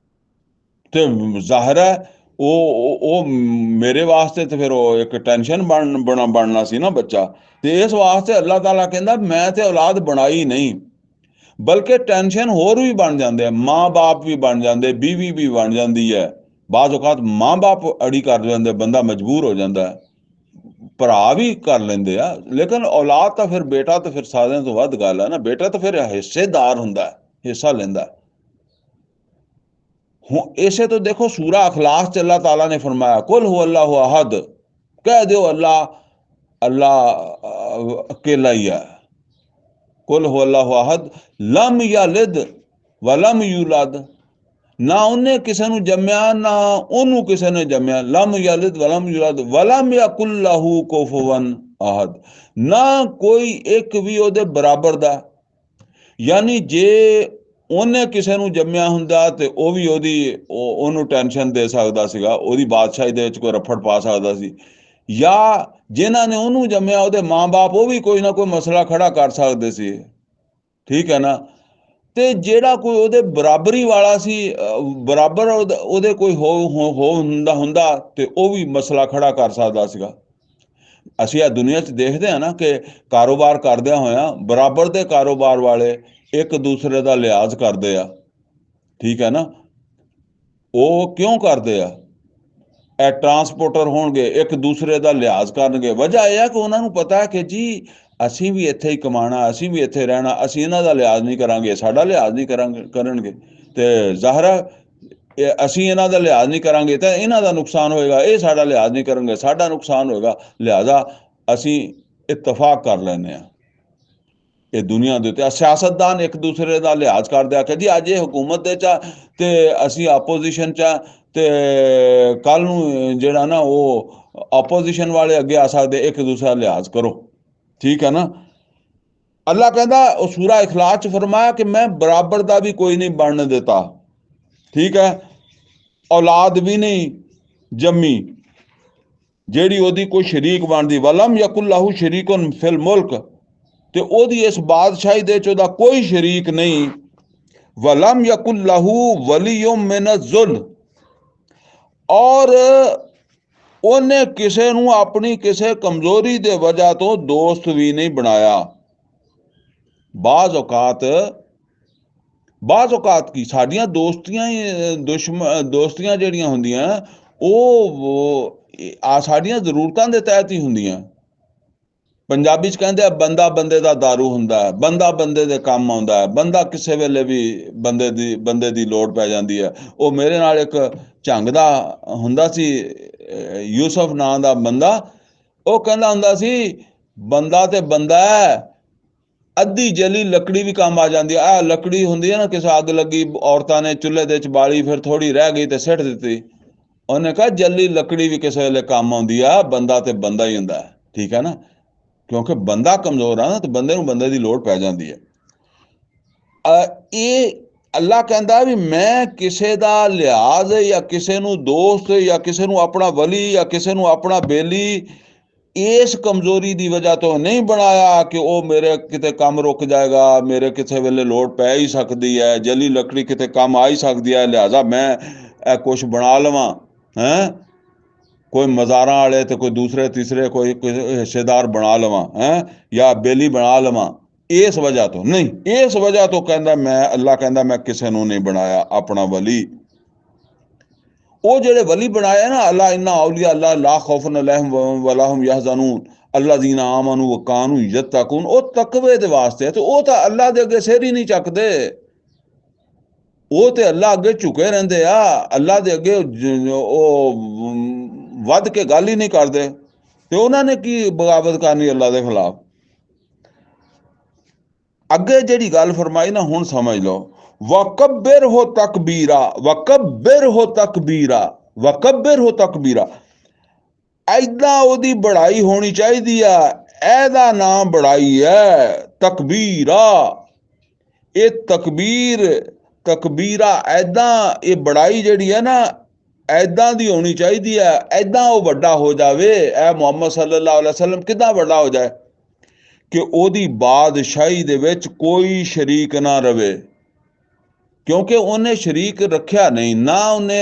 [SPEAKER 1] ਤੇ ਜ਼ਾਹਿਰ ਹੈ ਉਹ ਮੇਰੇ ਵਾਸਤੇ ਤੇ ਫਿਰ ਉਹ ਇੱਕ ਟੈਨਸ਼ਨ ਬਣਨਾ ਸੀ ਨਾ ਬੱਚਾ। ਤੇ ਇਸ ਵਾਸਤੇ ਅੱਲਾਹ ਤਾਲਾ ਕਹਿੰਦਾ ਮੈਂ ਤੇ ਔਲਾਦ ਬਣਾਈ ਨਹੀਂ, ਬਲਕਿ ਟੈਨਸ਼ਨ ਹੋਰ ਵੀ ਬਣ ਜਾਂਦੇ ਆ, ਮਾਂ ਬਾਪ ਵੀ ਬਣ ਜਾਂਦੇ, ਬੀਵੀ ਵੀ ਬਣ ਜਾਂਦੀ ਹੈ, ਬਾਜ਼ ਔਕਾਤ ਮਾਂ ਬਾਪ ਅੜੀ ਕਰ ਜਾਂਦੇ, ਬੰਦਾ ਮਜਬੂਰ ਹੋ ਜਾਂਦਾ ਹੈ, ਭਰਾ ਵੀ ਕਰ ਲੈਂਦੇ ਆ। ਲੇਕਿਨ ਔਲਾਦ ਤਾਂ ਫਿਰ ਬੇਟਾ ਤਾਂ ਫਿਰ ਸਾਰਿਆਂ ਤੋਂ ਵੱਧ ਗੱਲ ਹੈ ਨਾ, ਬੇਟਾ ਤਾਂ ਫਿਰ ਹਿੱਸੇਦਾਰ ਹੁੰਦਾ, ਹਿੱਸਾ ਲੈਂਦਾ। ਹੁਣ ਇਸੇ ਤੋਂ ਦੇਖੋ ਸੂਰਾ ਅਖਲਾਸ ਚ ਅੱਲਾਹ ਤਾਲਾ ਨੇ ਫਰਮਾਇਆ ਕੁਲ ਹੂ ਅੱਲਾਹੁ ਅਹਦ, ਕਹਿ ਦਿਓ ਅੱਲਾਹ ਅਕੇਲਾ ਹੀ ਹੈ। ਕੁਲ ਹੂ ਅੱਲਾਹੁ ਅਹਦ ਲਮ ਯਲਿਦ ਵਲਮ ਯੂਲਦ, ਨਾ ਉਹਨੇ ਕਿਸੇ ਨੂੰ ਜੰਮਿਆ ਨਾ ਉਹਨੂੰ ਕਿਸੇ ਨੇ ਜੰਮਿਆ। ਲਮ ਯਲਿਦ ਵਲਮ ਯੂਲਦ ਵਲਮ ਯਕੁਲ ਲਹੂ ਕੁਫੁਵਨ ਅਹਦ, ਨਾ ਕੋਈ ਇੱਕ ਵੀ ਉਹਦੇ ਬਰਾਬਰ ਦਾ। ਯਾਨੀ ਜੇ ਉਹਨੇ ਕਿਸੇ ਨੂੰ ਜੰਮਿਆ ਹੁੰਦਾ ਤੇ ਉਹ ਵੀ ਉਹਨੂੰ ਟੈਨਸ਼ਨ ਦੇ ਸਕਦਾ ਸੀਗਾ, ਉਹਦੀ ਬਾਦਸ਼ਾਹੀ ਦੇ ਵਿੱਚ ਕੋਈ ਰਫੜ ਪਾ ਸਕਦਾ ਸੀ, ਜਾਂ ਜਿਨ੍ਹਾਂ ਨੇ ਉਹਨੂੰ ਜੰਮਿਆ ਉਹਦੇ ਮਾਂ-ਬਾਪ ਉਹ ਵੀ ਕੋਈ ਨਾ ਕੋਈ ਮਸਲਾ ਖੜਾ ਕਰ ਸਕਦੇ ਸੀ। ਠੀਕ ਹੈ ਨਾ। ਤੇ ਜਿਹੜਾ ਕੋਈ ਉਹਦੇ ਬਰਾਬਰੀ ਵਾਲਾ ਸੀ, ਬਰਾਬਰ ਉਹਦੇ ਕੋਈ ਹੁੰਦਾ ਤੇ ਉਹ ਵੀ ਮਸਲਾ ਖੜਾ ਕਰ ਸਕਦਾ ਸੀਗਾ। ਅਸੀਂ ਇਹ ਦੁਨੀਆ 'ਚ ਦੇਖਦੇ ਹਾਂ ਨਾ ਕਿ ਕਾਰੋਬਾਰ ਕਰਦਿਆਂ ਹੋਇਆਂ ਬਰਾਬਰ ਦੇ ਕਾਰੋਬਾਰ ਵਾਲੇ ਇੱਕ ਦੂਸਰੇ ਦਾ ਲਿਹਾਜ਼ ਕਰਦੇ ਆ। ਠੀਕ ਹੈ ਨਾ। ਉਹ ਕਿਉਂ ਕਰਦੇ ਆ? ਇਹ ਟਰਾਂਸਪੋਰਟਰ ਹੋਣਗੇ, ਇੱਕ ਦੂਸਰੇ ਦਾ ਲਿਹਾਜ਼ ਕਰਨਗੇ। ਵਜ੍ਹਾ ਇਹ ਹੈ ਕਿ ਉਹਨਾਂ ਨੂੰ ਪਤਾ ਹੈ ਕਿ ਜੀ ਅਸੀਂ ਵੀ ਇੱਥੇ ਹੀ ਕਮਾਉਣਾ, ਅਸੀਂ ਵੀ ਇੱਥੇ ਰਹਿਣਾ, ਅਸੀਂ ਇਹਨਾਂ ਦਾ ਲਿਹਾਜ਼ ਨਹੀਂ ਕਰਾਂਗੇ, ਸਾਡਾ ਲਿਹਾਜ਼ ਨਹੀਂ ਕਰਨਗੇ। ਤੇ ਜ਼ਾਹਰਾ ਅਸੀਂ ਇਹਨਾਂ ਦਾ ਲਿਹਾਜ਼ ਨਹੀਂ ਕਰਾਂਗੇ ਤਾਂ ਇਹਨਾਂ ਦਾ ਨੁਕਸਾਨ ਹੋਏਗਾ, ਇਹ ਸਾਡਾ ਲਿਹਾਜ਼ ਨਹੀਂ ਕਰਨਗੇ, ਸਾਡਾ ਨੁਕਸਾਨ ਹੋਏਗਾ। ਲਿਹਾਜ਼ਾ ਅਸੀਂ ਇਤਫਾਕ ਕਰ ਲੈਂਦੇ ਹਾਂ। ਇਹ ਦੁਨੀਆ ਦੇ ਉੱਤੇ ਸਿਆਸਤਦਾਨ ਇੱਕ ਦੂਸਰੇ ਦਾ ਲਿਹਾਜ਼ ਕਰਦੇ ਆ ਕਿ ਜੀ ਅੱਜ ਇਹ ਹੁਕੂਮਤ ਦੇ 'ਚ ਆ ਤੇ ਅਸੀਂ ਆਪੋਜੀਸ਼ਨ 'ਚ ਆ, ਤੇ ਕੱਲ ਨੂੰ ਜਿਹੜਾ ਨਾ ਉਹ ਆਪੋਜੀਸ਼ਨ ਵਾਲੇ ਅੱਗੇ ਆ ਸਕਦੇ, ਇੱਕ ਦੂਸਰਾ ਲਿਹਾਜ਼ ਕਰੋ। ਠੀਕ ਹੈ ਨਾ। ਅੱਲਾਹ ਕਹਿੰਦਾ ਉਹ ਸੂਰਾ ਇਖਲਾਸ 'ਚ ਫਰਮਾਇਆ ਕਿ ਮੈਂ ਬਰਾਬਰ ਦਾ ਵੀ ਕੋਈ ਨਹੀਂ ਬਣਨ ਦਿੱਤਾ। ਠੀਕ ਹੈ। ਔਲਾਦ ਵੀ ਨਹੀਂ ਜੰਮੀ ਜਿਹੜੀ ਉਹਦੀ ਕੋਈ ਸ਼ਰੀਕ ਬਣਦੀ। ਵਲਮ ਯਕੁਲ ਲਹੂ ਸ਼ਰੀਕੁਨ ਫਿਲ ਮੁਲਕ, ਤੇ ਉਹਦੀ ਇਸ ਬਾਦਸ਼ਾਹੀ ਦੇ 'ਚ ਉਹਦਾ ਕੋਈ ਸ਼ਰੀਕ ਨਹੀਂ। ਵਲਮ ਯਕੁਲ ਲਹੂ ਵਲੀਯੁਮ ਮਿਨ ਜ਼ੁਲ, ਔਰ ਉਹਨੇ ਕਿਸੇ ਨੂੰ ਆਪਣੀ ਕਿਸੇ ਕਮਜ਼ੋਰੀ ਦੇ ਵਜ੍ਹਾ ਤੋਂ ਦੋਸਤ ਵੀ ਨਹੀਂ ਬਣਾਇਆ। ਬਾਜ਼ ਔਕਾਤ ਕੀ ਸਾਡੀਆਂ ਦੋਸਤੀਆਂ ਜਿਹੜੀਆਂ ਹੁੰਦੀਆਂ ਉਹ ਸਾਡੀਆਂ ਜ਼ਰੂਰਤਾਂ ਦੇ ਤਹਿਤ ਹੀ ਹੁੰਦੀਆਂ। ਪੰਜਾਬੀ 'ਚ ਕਹਿੰਦੇ ਆ ਬੰਦਾ ਬੰਦੇ ਦਾ ਦਾਰੂ ਹੁੰਦਾ ਹੈ, ਬੰਦਾ ਬੰਦੇ ਦੇ ਕੰਮ ਆਉਂਦਾ ਹੈ, ਬੰਦਾ ਕਿਸੇ ਵੇਲੇ ਵੀ ਬੰਦੇ ਦੀ ਲੋੜ ਪੈ ਜਾਂਦੀ ਹੈ। ਉਹ ਮੇਰੇ ਨਾਲ ਇੱਕ ਝੰਗ ਦਾ ਹੁੰਦਾ ਸੀ, ਯੂਸਫ ਨਾਂ ਦਾ ਬੰਦਾ, ਉਹ ਕਹਿੰਦਾ ਹੁੰਦਾ ਸੀ ਬੰਦਾ ਤੇ ਬੰਦਾ ਹੈ, ਅੱਧੀ ਜਲੀ ਲੱਕੜੀ ਵੀ ਕੰਮ ਆ ਜਾਂਦੀ ਹੈ। ਆਹ ਲੱਕੜੀ ਹੁੰਦੀ ਹੈ ਨਾ, ਕਿਸੇ ਅੱਗ ਲੱਗੀ, ਔਰਤਾਂ ਨੇ ਚੁੱਲ੍ਹੇ ਦੇ 'ਚ ਬਾਲੀ, ਫਿਰ ਥੋੜੀ ਰਹਿ ਗਈ ਤੇ ਸਿੱਟ ਦਿੱਤੀ। ਉਹਨੇ ਕਿਹਾ ਜਲੀ ਲੱਕੜੀ ਵੀ ਕਿਸੇ ਵੇਲੇ ਕੰਮ ਆਉਂਦੀ ਆ, ਬੰਦਾ ਤੇ ਬੰਦਾ ਹੀ ਹੁੰਦਾ ਹੈ। ਠੀਕ ਹੈ ਨਾ। ਕਿਉਂਕਿ ਬੰਦਾ ਕਮਜ਼ੋਰ ਆ ਨਾ, ਤੇ ਬੰਦੇ ਨੂੰ ਬੰਦੇ ਦੀ ਲੋੜ ਪੈ ਜਾਂਦੀ ਹੈ। ਇਹ ਅੱਲਾਹ ਕਹਿੰਦਾ ਵੀ ਮੈਂ ਕਿਸੇ ਦਾ ਲਿਹਾਜ਼ ਜਾਂ ਕਿਸੇ ਨੂੰ ਦੋਸਤ ਜਾਂ ਕਿਸੇ ਨੂੰ ਆਪਣਾ ਵਲੀ ਜਾਂ ਕਿਸੇ ਨੂੰ ਆਪਣਾ ਬੇਲੀ ਇਸ ਕਮਜ਼ੋਰੀ ਦੀ ਵਜ੍ਹਾ ਤੋਂ ਨਹੀਂ ਬਣਾਇਆ ਕਿ ਉਹ ਮੇਰੇ ਕਿਤੇ ਕੰਮ ਰੁਕ ਜਾਏਗਾ, ਮੇਰੇ ਕਿਸੇ ਵੇਲੇ ਲੋੜ ਪੈ ਹੀ ਸਕਦੀ ਹੈ, ਜਲੀ ਲੱਕੜੀ ਕਿਤੇ ਕੰਮ ਆ ਹੀ ਸਕਦੀ ਹੈ, ਲਿਹਾਜ਼ਾ ਮੈਂ ਇਹ ਕੁਛ ਬਣਾ ਲਵਾਂ। ਹੈਂ, ਕੋਈ ਮਜ਼ਾਰਾਂ ਵਾਲੇ ਤੇ ਕੋਈ ਦੂਸਰੇ ਤੀਸਰੇ ਕੋਈ ਹਿੱਸੇਦਾਰ ਬਣਾ ਲਵਾਂ, ਜਾਂ ਬੇਲੀ ਬਣਾ ਲਵਾਂ, ਇਸ ਵਜ੍ਹਾ ਤੋਂ ਨਹੀਂ। ਇਸ ਵਜ੍ਹਾ ਤੋਂ ਕਹਿੰਦਾ ਮੈਂ, ਅੱਲਾਹ ਕਹਿੰਦਾ ਮੈਂ ਕਿਸੇ ਨੂੰ ਨਹੀਂ ਬਣਾਇਆ ਆਪਣਾ ਵਲੀ। ਉਹ ਜਿਹੜੇ ਵਲੀ ਬਣਾਇਆ ਨਾ, ਅੱਲਾਹ ਇੰਨਾ ਔਲੀਆ ਅੱਲਾਹ ਲਾ ਖੌਫੁਨ ਅਲੈਹਿਮ ਵਲਾ ਹੁਮ ਯਹਜ਼ਨੂਨ ਅੱਲਜ਼ੀਨਾ ਆਮਨੂ व कानू यत्तकून, ਉਹ ਤਕਵੇ ਦੇ ਵਾਸਤੇ। ਤੇ ਉਹ ਤਾਂ ਅੱਲਾਹ ਦੇ ਅੱਗੇ ਸਿਰ ਹੀ ਨਹੀਂ ਚੱਕਦੇ, ਉਹ ਤੇ ਅੱਲਾਹ ਅੱਗੇ ਝੁਕੇ ਰਹਿੰਦੇ ਆ, ਅੱਲਾਹ ਦੇ ਅੱਗੇ ਉਹ ਵੱਧ ਕੇ ਗੱਲ ਹੀ ਨਹੀਂ ਕਰਦੇ। ਤੇ ਉਹਨਾਂ ਨੇ ਕੀ ਬਗਾਵਤ ਕਰਨੀ ਅੱਲਾ ਦੇ ਖਿਲਾਫ। ਅੱਗੇ ਜਿਹੜੀ ਗੱਲ ਫਰਮਾਈ ਨਾ ਹੁਣ ਸਮਝ ਲਓ, ਵਕੱਬਿਰ ਹੋ ਤਕਬੀਰਾ, ਵਕੱਬਿਰ ਹੋ ਤਕਬੀਰਾ, ਵਕੱਬਿਰ ਹੋ ਤਕਬੀਰਾ। ਐਦਾਂ ਉਹਦੀ ਬੜਾਈ ਹੋਣੀ ਚਾਹੀਦੀ ਆ, ਇਹਦਾ ਨਾਮ ਬੜਾਈ ਹੈ ਤਕਬੀਰਾ। ਇਹ ਤਕਬੀਰ ਤਕਬੀਰਾ ਐਦਾਂ, ਇਹ ਬੜਾਈ ਜਿਹੜੀ ਹੈ ਨਾ ਐਦਾਂ ਦੀ ਹੋਣੀ ਚਾਹੀਦੀ ਹੈ, ਐਦਾਂ ਉਹ ਵੱਡਾ ਹੋ ਜਾਵੇ। ਇਹ ਮੁਹੰਮਦ ਸੱਲੱਲਾਹੁ ਅਲੈਹਿ ਵਸੱਲਮ ਕਿੱਦਾਂ ਵੱਡਾ ਹੋ ਜਾਏ ਕਿ ਉਹਦੀ ਬਾਦਸ਼ਾਹੀ ਦੇ ਵਿੱਚ ਕੋਈ ਸ਼ਰੀਕ ਨਾ ਰਵੇ, ਕਿਉਂਕਿ ਉਹਨੇ ਸ਼ਰੀਕ ਰੱਖਿਆ ਨਹੀਂ, ਨਾ ਉਹਨੇ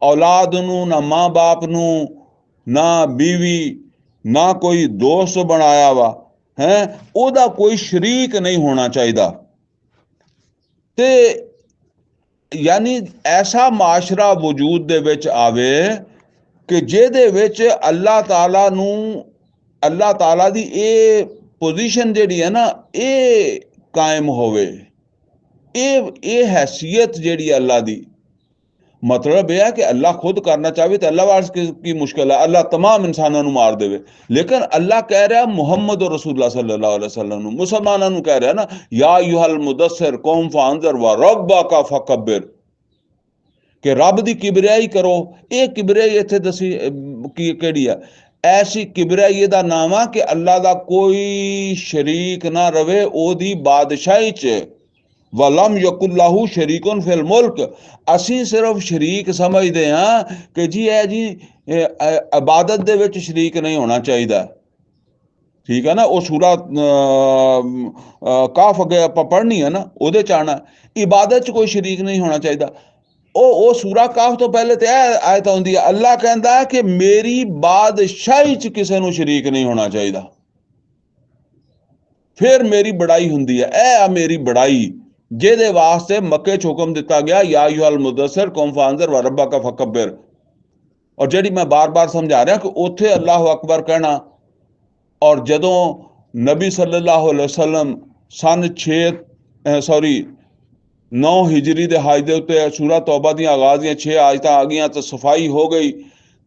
[SPEAKER 1] ਔਲਾਦ ਨੂੰ, ਨਾ ਮਾਂ ਬਾਪ ਨੂੰ, ਨਾ ਬੀਵੀ, ਨਾ ਕੋਈ ਦੋਸਤ ਬਣਾਇਆ ਵਾ ਹੈ। ਉਹਦਾ ਕੋਈ ਸ਼ਰੀਕ ਨਹੀਂ ਹੋਣਾ ਚਾਹੀਦਾ। ਤੇ ਯਾਨੀ ਐਸਾ ਮਾਸ਼ਰਾ ਵਜੂਦ ਦੇ ਵਿੱਚ ਆਵੇ ਕਿ ਜਿਹਦੇ ਵਿੱਚ ਅੱਲਾਹ ਤਾਲਾ ਨੂੰ, ਅੱਲਾਹ ਤਾਲਾ ਦੀ ਇਹ ਪੋਜੀਸ਼ਨ ਜਿਹੜੀ ਹੈ ਨਾ ਇਹ ਕਾਇਮ ਹੋਵੇ, ਇਹ हैसियत ਜਿਹੜੀ ਅੱਲਾਹ ਦੀ। ਮਤਲਬ ਇਹ ਹੈ ਕਿ ਅੱਲਾਹ ਖੁਦ ਕਰਨਾ ਚਾਹਵੇ ਤਾਂ ਅੱਲਾਹ ਵਾਸਤੇ ਕੀ ਮੁਸ਼ਕਿਲ ਹੈ, ਅੱਲਾਹ तमाम ਇਨਸਾਨਾਂ ਨੂੰ ਮਾਰ ਦੇਵੇ। ਲੇਕਿਨ ਅੱਲਾਹ ਕਹਿ ਰਿਹਾ ਮੁਹੰਮਦ ਰਸੂਲੁल्लाह सल्लल्लाहु अलैहि वसल्लम ਨੂੰ, ਮੁਸਲਮਾਨਾਂ ਨੂੰ ਕਹਿ ਰਿਹਾ ਨਾ, ਯਾ ਅਯੁਹਲ ਮੁਦੱਸਿਰ ਕੁਮ ਫਾਂਜ਼ਰ व रब्बका फकब्बिर, ਕਿ ਰੱਬ ਦੀ ਕਿਬਰਿਆਈ ਕਰੋ। ਇਹ ਕਿਬਰਿਆਈ ਇੱਥੇ ਦੱਸੀ ਕਿਹੜੀ ਆ? ਐਸੀ ਕਿਬਰਿਆਈ ਦਾ ਨਾਮ ਆ ਕਿ ਅੱਲਾਹ ਦਾ ਕੋਈ ਸ਼ਰੀਕ ਨਾ ਰਵੇ ਉਹਦੀ ਬਾਦਸ਼ਾਹੀ 'ਚ। ਵਲਮ ਯਕੁल्लाहु शरीकुन फिल मुल्क, ਅਸੀਂ ਸਿਰਫ ਸ਼ਰੀਕ ਸਮਝਦੇ ਹਾਂ ਕਿ ਜੀ ਇਹ ਜੀ ਇਬਾਦਤ ਦੇ ਵਿੱਚ ਸ਼ਰੀਕ ਨਹੀਂ ਹੋਣਾ ਚਾਹੀਦਾ। ਠੀਕ ਹੈ ਨਾ, ਉਹ ਸੂਰਾ ਕਾਫ ਅੱਗੇ ਆਪਾਂ ਪੜ੍ਹਨੀ ਹੈ ਨਾ, ਉਹਦੇ 'ਚ ਆਉਣਾ ਇਬਾਦਤ 'ਚ ਕੋਈ ਸ਼ਰੀਕ ਨਹੀਂ ਹੋਣਾ ਚਾਹੀਦਾ। ਉਹ ਸੂਰਾ ਕਾਫ ਤੋਂ ਪਹਿਲੇ ਤੇ ਇਹ ਆਇਤ ਆਉਂਦੀ ਹੈ, ਅੱਲਾਹ ਕਹਿੰਦਾ ਕਿ ਮੇਰੀ ਬਾਦਸ਼ਾਹੀ 'ਚ ਕਿਸੇ ਨੂੰ ਸ਼ਰੀਕ ਨਹੀਂ ਹੋਣਾ ਚਾਹੀਦਾ। ਫਿਰ ਮੇਰੀ ਬੜਾਈ ਹੁੰਦੀ ਹੈ। ਇਹ ਆ ਮੇਰੀ ਬੜਾਈ, ਜਿਹਦੇ ਵਾਸਤੇ ਮੱਕੇ 'ਚ ਹੁਕਮ ਦਿੱਤਾ ਗਿਆ, ਯਾ ਅਯੁਹਲ ਮੁਦੱਸਿਰ ਕੁਮ ਫਾਂਜ਼ਿਰ व रब्बका फकब्बिर। ਔਰ ਜਿਹੜੀ ਮੈਂ ਬਾਰ-ਬਾਰ ਸਮਝਾ ਰਿਹਾ ਕਿ ਉੱਥੇ ਅੱਲਾਹੁ ਅਕਬਰ ਕਹਿਣਾ, ਔਰ ਜਦੋਂ ਨਬੀ ਸੱਲੱਲਾਹੁ ਅਲੈहि ਵਸੱਲਮ ਸਨ 9 ਹਿਜਰੀ ਦੇ ਹਜ ਦੇ ਉੱਤੇ ਸੂਰਾ ਤੌਬਾ ਦੀਆਂ ਆਗਾਜ਼ ਦੀਆਂ 6 ਆਇਤਾਂ ਆ ਗਈਆਂ ਤਾਂ ਸਫਾਈ ਹੋ ਗਈ।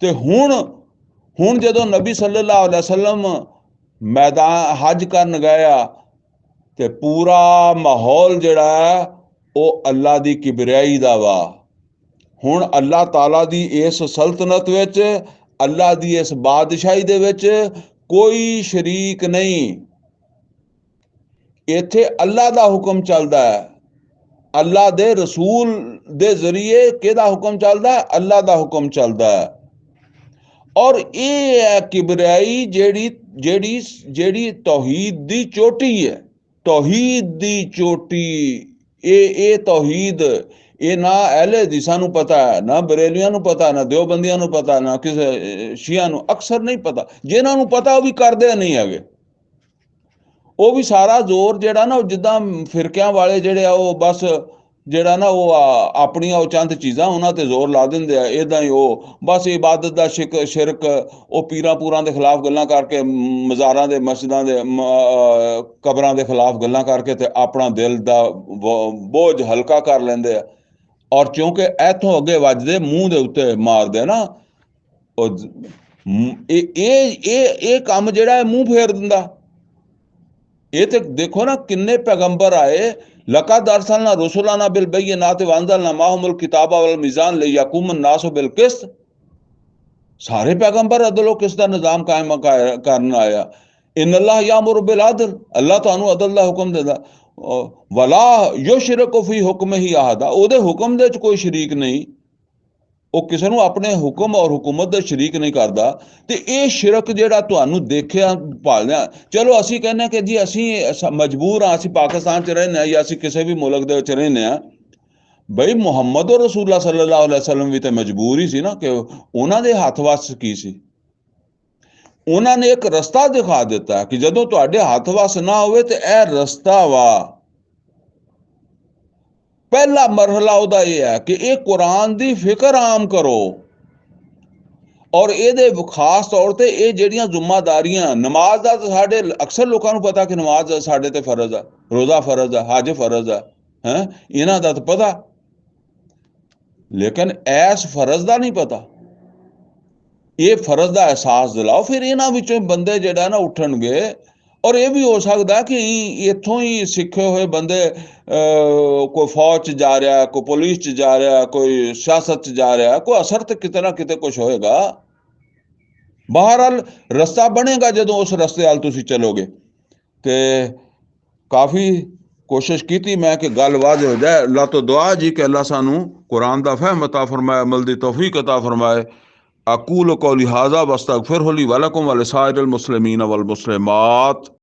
[SPEAKER 1] ਤੇ ਹੁਣ ਜਦੋਂ ਨਬੀ ਸੱਲੱਲਾਹੁ ਅਲੈहि ਵਸੱਲਮ ਮੈਦਾਨ ਹਜ ਕਰਨ ਗਿਆ ਤੇ ਪੂਰਾ ਮਾਹੌਲ ਜਿਹੜਾ ਉਹ ਅੱਲਾ ਦੀ ਕਿਬਰਿਆਈ ਦਾ ਵਾ। ਹੁਣ ਅੱਲਾਹ ਤਾਲਾ ਦੀ ਇਸ ਸਲਤਨਤ ਵਿੱਚ, ਅੱਲਾ ਦੀ ਇਸ ਬਾਦਸ਼ਾਹੀ ਦੇ ਵਿੱਚ ਕੋਈ ਸ਼ਰੀਕ ਨਹੀਂ। ਇੱਥੇ ਅੱਲਾ ਦਾ ਹੁਕਮ ਚੱਲਦਾ ਹੈ, ਅੱਲਾ ਦੇ ਰਸੂਲ ਦੇ ਜ਼ਰੀਏ ਕਿਹਦਾ ਹੁਕਮ ਚੱਲਦਾ ਹੈ? ਅੱਲਾ ਦਾ ਹੁਕਮ ਚੱਲਦਾ ਹੈ। ਔਰ ਇਹ ਹੈ ਕਿਬਰਿਆਈ ਜਿਹੜੀ ਤੌਹੀਦ ਦੀ ਚੋਟੀ ਹੈ, ਤੌਹੀਦ ਦੀ ਚੋਟੀ। ਇਹ ਤੌਹੀਦ, ਇਹ ਨਾ ਅਹਿਲੇ ਹਦੀਸਾਂ ਨੂੰ ਪਤਾ ਹੈ, ਨਾ ਬਰੇਲੀਆਂ ਨੂੰ ਪਤਾ, ਨਾ ਦਿਓਬੰਦੀਆਂ ਨੂੰ ਪਤਾ, ਨਾ ਕਿਸੇ ਸ਼ੀਆ ਨੂੰ, ਅਕਸਰ ਨਹੀਂ ਪਤਾ। ਜਿਨ੍ਹਾਂ ਨੂੰ ਪਤਾ ਉਹ ਵੀ ਕਰਦੇ ਨਹੀਂ ਹੈਗੇ। ਉਹ ਵੀ ਸਾਰਾ ਜ਼ੋਰ ਜਿਹੜਾ ਨਾ, ਜਿੱਦਾਂ ਫਿਰਕਿਆਂ ਵਾਲੇ ਜਿਹੜੇ ਆ, ਉਹ ਬਸ ਜਿਹੜਾ ਨਾ ਉਹ ਆਪਣੀਆਂ ਉਹ ਚੰਦ ਚੀਜ਼ਾਂ ਉਹਨਾਂ ਤੇ ਜ਼ੋਰ ਲਾ ਦਿੰਦੇ ਆ। ਇੱਦਾਂ ਹੀ ਉਹ ਬਸ ਇਬਾਦਤ ਦਾ ਸ਼ਿਰਕ, ਉਹ ਪੀਰਾਂ ਪੂਰਾਂ ਦੇ ਖਿਲਾਫ ਗੱਲਾਂ ਕਰਕੇ, ਮਜ਼ਾਰਾਂ ਦੇ, ਮਸਜਿਦਾਂ ਦੇ, ਕਬਰਾਂ ਦੇ ਖਿਲਾਫ ਗੱਲਾਂ ਕਰਕੇ ਤੇ ਆਪਣਾ ਦਿਲ ਦਾ ਬੋਝ ਹਲਕਾ ਕਰ ਲੈਂਦੇ ਆ। ਔਰ ਕਿਉਂਕਿ ਇੱਥੋਂ ਅੱਗੇ ਵੱਜਦੇ ਮੂੰਹ ਦੇ ਉੱਤੇ ਮਾਰਦੇ ਨਾ, ਉਹ ਇਹ ਕੰਮ ਜਿਹੜਾ ਮੂੰਹ ਫੇਰ ਦਿੰਦਾ। ਇਹ ਤੇ ਦੇਖੋ ਨਾ ਕਿੰਨੇ ਪੈਗੰਬਰ ਆਏ, लक़द अरसलना रुसुलना बिलबय्यिनाति व अंज़लना माअहुमुल किताब वल मीज़ान लियक़ूमन नासु बिल क़िस्त। सारे पैगंबर अदल किस्त का निज़ाम कायम करन आया। इन्नल्लाह यामुरु बिल अदल, अल्लाह तुहानू अदल दा हुक्म देंदा। वला युशरिकु फी हुक्मिही अहदा, ਉਹਦੇ ਹੁਕਮ ਦੇ ਵਿੱਚ ਕੋਈ ਸ਼ਰੀਕ ਨਹੀਂ। ਉਹ ਕਿਸੇ ਨੂੰ ਆਪਣੇ ਹੁਕਮ ਔਰ ਹੁਕੂਮਤ ਦਾ ਸ਼ਰੀਕ ਨਹੀਂ ਕਰਦਾ। ਤੇ ਇਹ ਸ਼ਿਰਕ ਜਿਹੜਾ ਤੁਹਾਨੂੰ ਦੇਖਿਆ ਭਾਲਿਆ, ਚਲੋ ਅਸੀਂ ਕਹਿੰਦੇ ਕਿ ਜੀ ਅਸੀਂ ਮਜਬੂਰ ਹਾਂ, ਅਸੀਂ ਪਾਕਿਸਤਾਨ 'ਚ ਰਹਿੰਦੇ ਹਾਂ ਜਾਂ ਅਸੀਂ ਕਿਸੇ ਵੀ ਮੁਲਕ ਦੇ ਵਿੱਚ ਰਹਿੰਦੇ ਹਾਂ। ਬਈ ਮੁਹੰਮਦ ਰਸੂਲੁल्लाह सल्लल्लाहु अलैहि वसल्लम ਵੀ ਤਾਂ ਮਜਬੂਰ ਹੀ ਸੀ ਨਾ, ਕਿ ਉਹਨਾਂ ਦੇ ਹੱਥ ਵੱਸ ਕੀ ਸੀ? ਉਹਨਾਂ ਨੇ ਇੱਕ ਰਸਤਾ ਦਿਖਾ ਦਿੱਤਾ ਕਿ ਜਦੋਂ ਤੁਹਾਡੇ ਹੱਥ ਵੱਸ ਨਾ ਹੋਵੇ ਤੇ ਇਹ ਰਸਤਾ ਵਾ। ਪਹਿਲਾ ਮਰਹਲਾ ਉਹਦਾ ਇਹ ਹੈ ਕਿ ਇਹ ਕੁਰਾਨ ਦੀ ਫਿਕਰ ਆਮ ਕਰੋ। ਔਰ ਇਹਦੇ ਖਾਸ ਤੌਰ ਤੇ ਇਹ ਜਿਹੜੀਆਂ ਜ਼ਿੰਮੇਦਾਰੀਆਂ, ਨਮਾਜ਼ ਦਾ ਤਾਂ ਸਾਡੇ ਅਕਸਰ ਲੋਕਾਂ ਨੂੰ ਪਤਾ ਕਿ ਨਮਾਜ਼ ਸਾਡੇ ਤੇ ਫਰਜ਼ ਆ, ਰੋਜ਼ਾ ਫਰਜ਼ ਆ, ਹਜ ਫਰਜ਼ ਆ, ਇਹਨਾਂ ਦਾ ਤਾਂ ਪਤਾ। ਲੇਕਿਨ ਐਸ ਫਰਜ਼ ਦਾ ਨਹੀਂ ਪਤਾ। ਇਹ ਫਰਜ਼ ਦਾ ਅਹਿਸਾਸ ਦਿਲਾਓ, ਫਿਰ ਇਹਨਾਂ ਵਿੱਚੋਂ ਬੰਦੇ ਜਿਹੜਾ ਨਾ ਉੱਠਣਗੇ। ਔਰ ਇਹ ਵੀ ਹੋ ਸਕਦਾ ਕਿ ਇੱਥੋਂ ਹੀ ਸਿੱਖੇ ਹੋਏ ਬੰਦੇ ਕੋਈ ਫੌਜ 'ਚ ਜਾ ਰਿਹਾ, ਕੋਈ ਪੁਲਿਸ 'ਚ ਜਾ ਰਿਹਾ, ਕੋਈ ਸਿਆਸਤ 'ਚ ਜਾ ਰਿਹਾ, ਕੋਈ ਅਸਰ ਤਾਂ ਕਿਤੇ ਨਾ ਕਿਤੇ ਕੁਛ ਹੋਏਗਾ। ਬਹਰਹਾਲ ਰਸਤਾ ਬਣੇਗਾ ਜਦੋਂ ਉਸ ਰਸਤੇ ਵੱਲ ਤੁਸੀਂ ਚਲੋਗੇ। ਤੇ ਕਾਫੀ ਕੋਸ਼ਿਸ਼ ਕੀਤੀ ਮੈਂ ਕਿ ਗੱਲ ਵਾਜ਼ਿਹ ਹੋ ਜਾਏ। ਅੱਲਾ ਤੋਂ ਦੁਆ ਜੀ ਕਿ ਅੱਲਾ ਸਾਨੂੰ ਕੁਰਾਨ ਦਾ ਫਹਿਮ ਅਤਾ ਫਰਮਾਏ, ਅਮਲ ਦੀ ਤੌਫੀਕ ਅਤਾ ਫਰਮਾਏ। अकूल कौली हाजा वस्तगफिरहु ली वलकुम व लिसाइरिल मुस्लिमीन वल मुस्लिमात।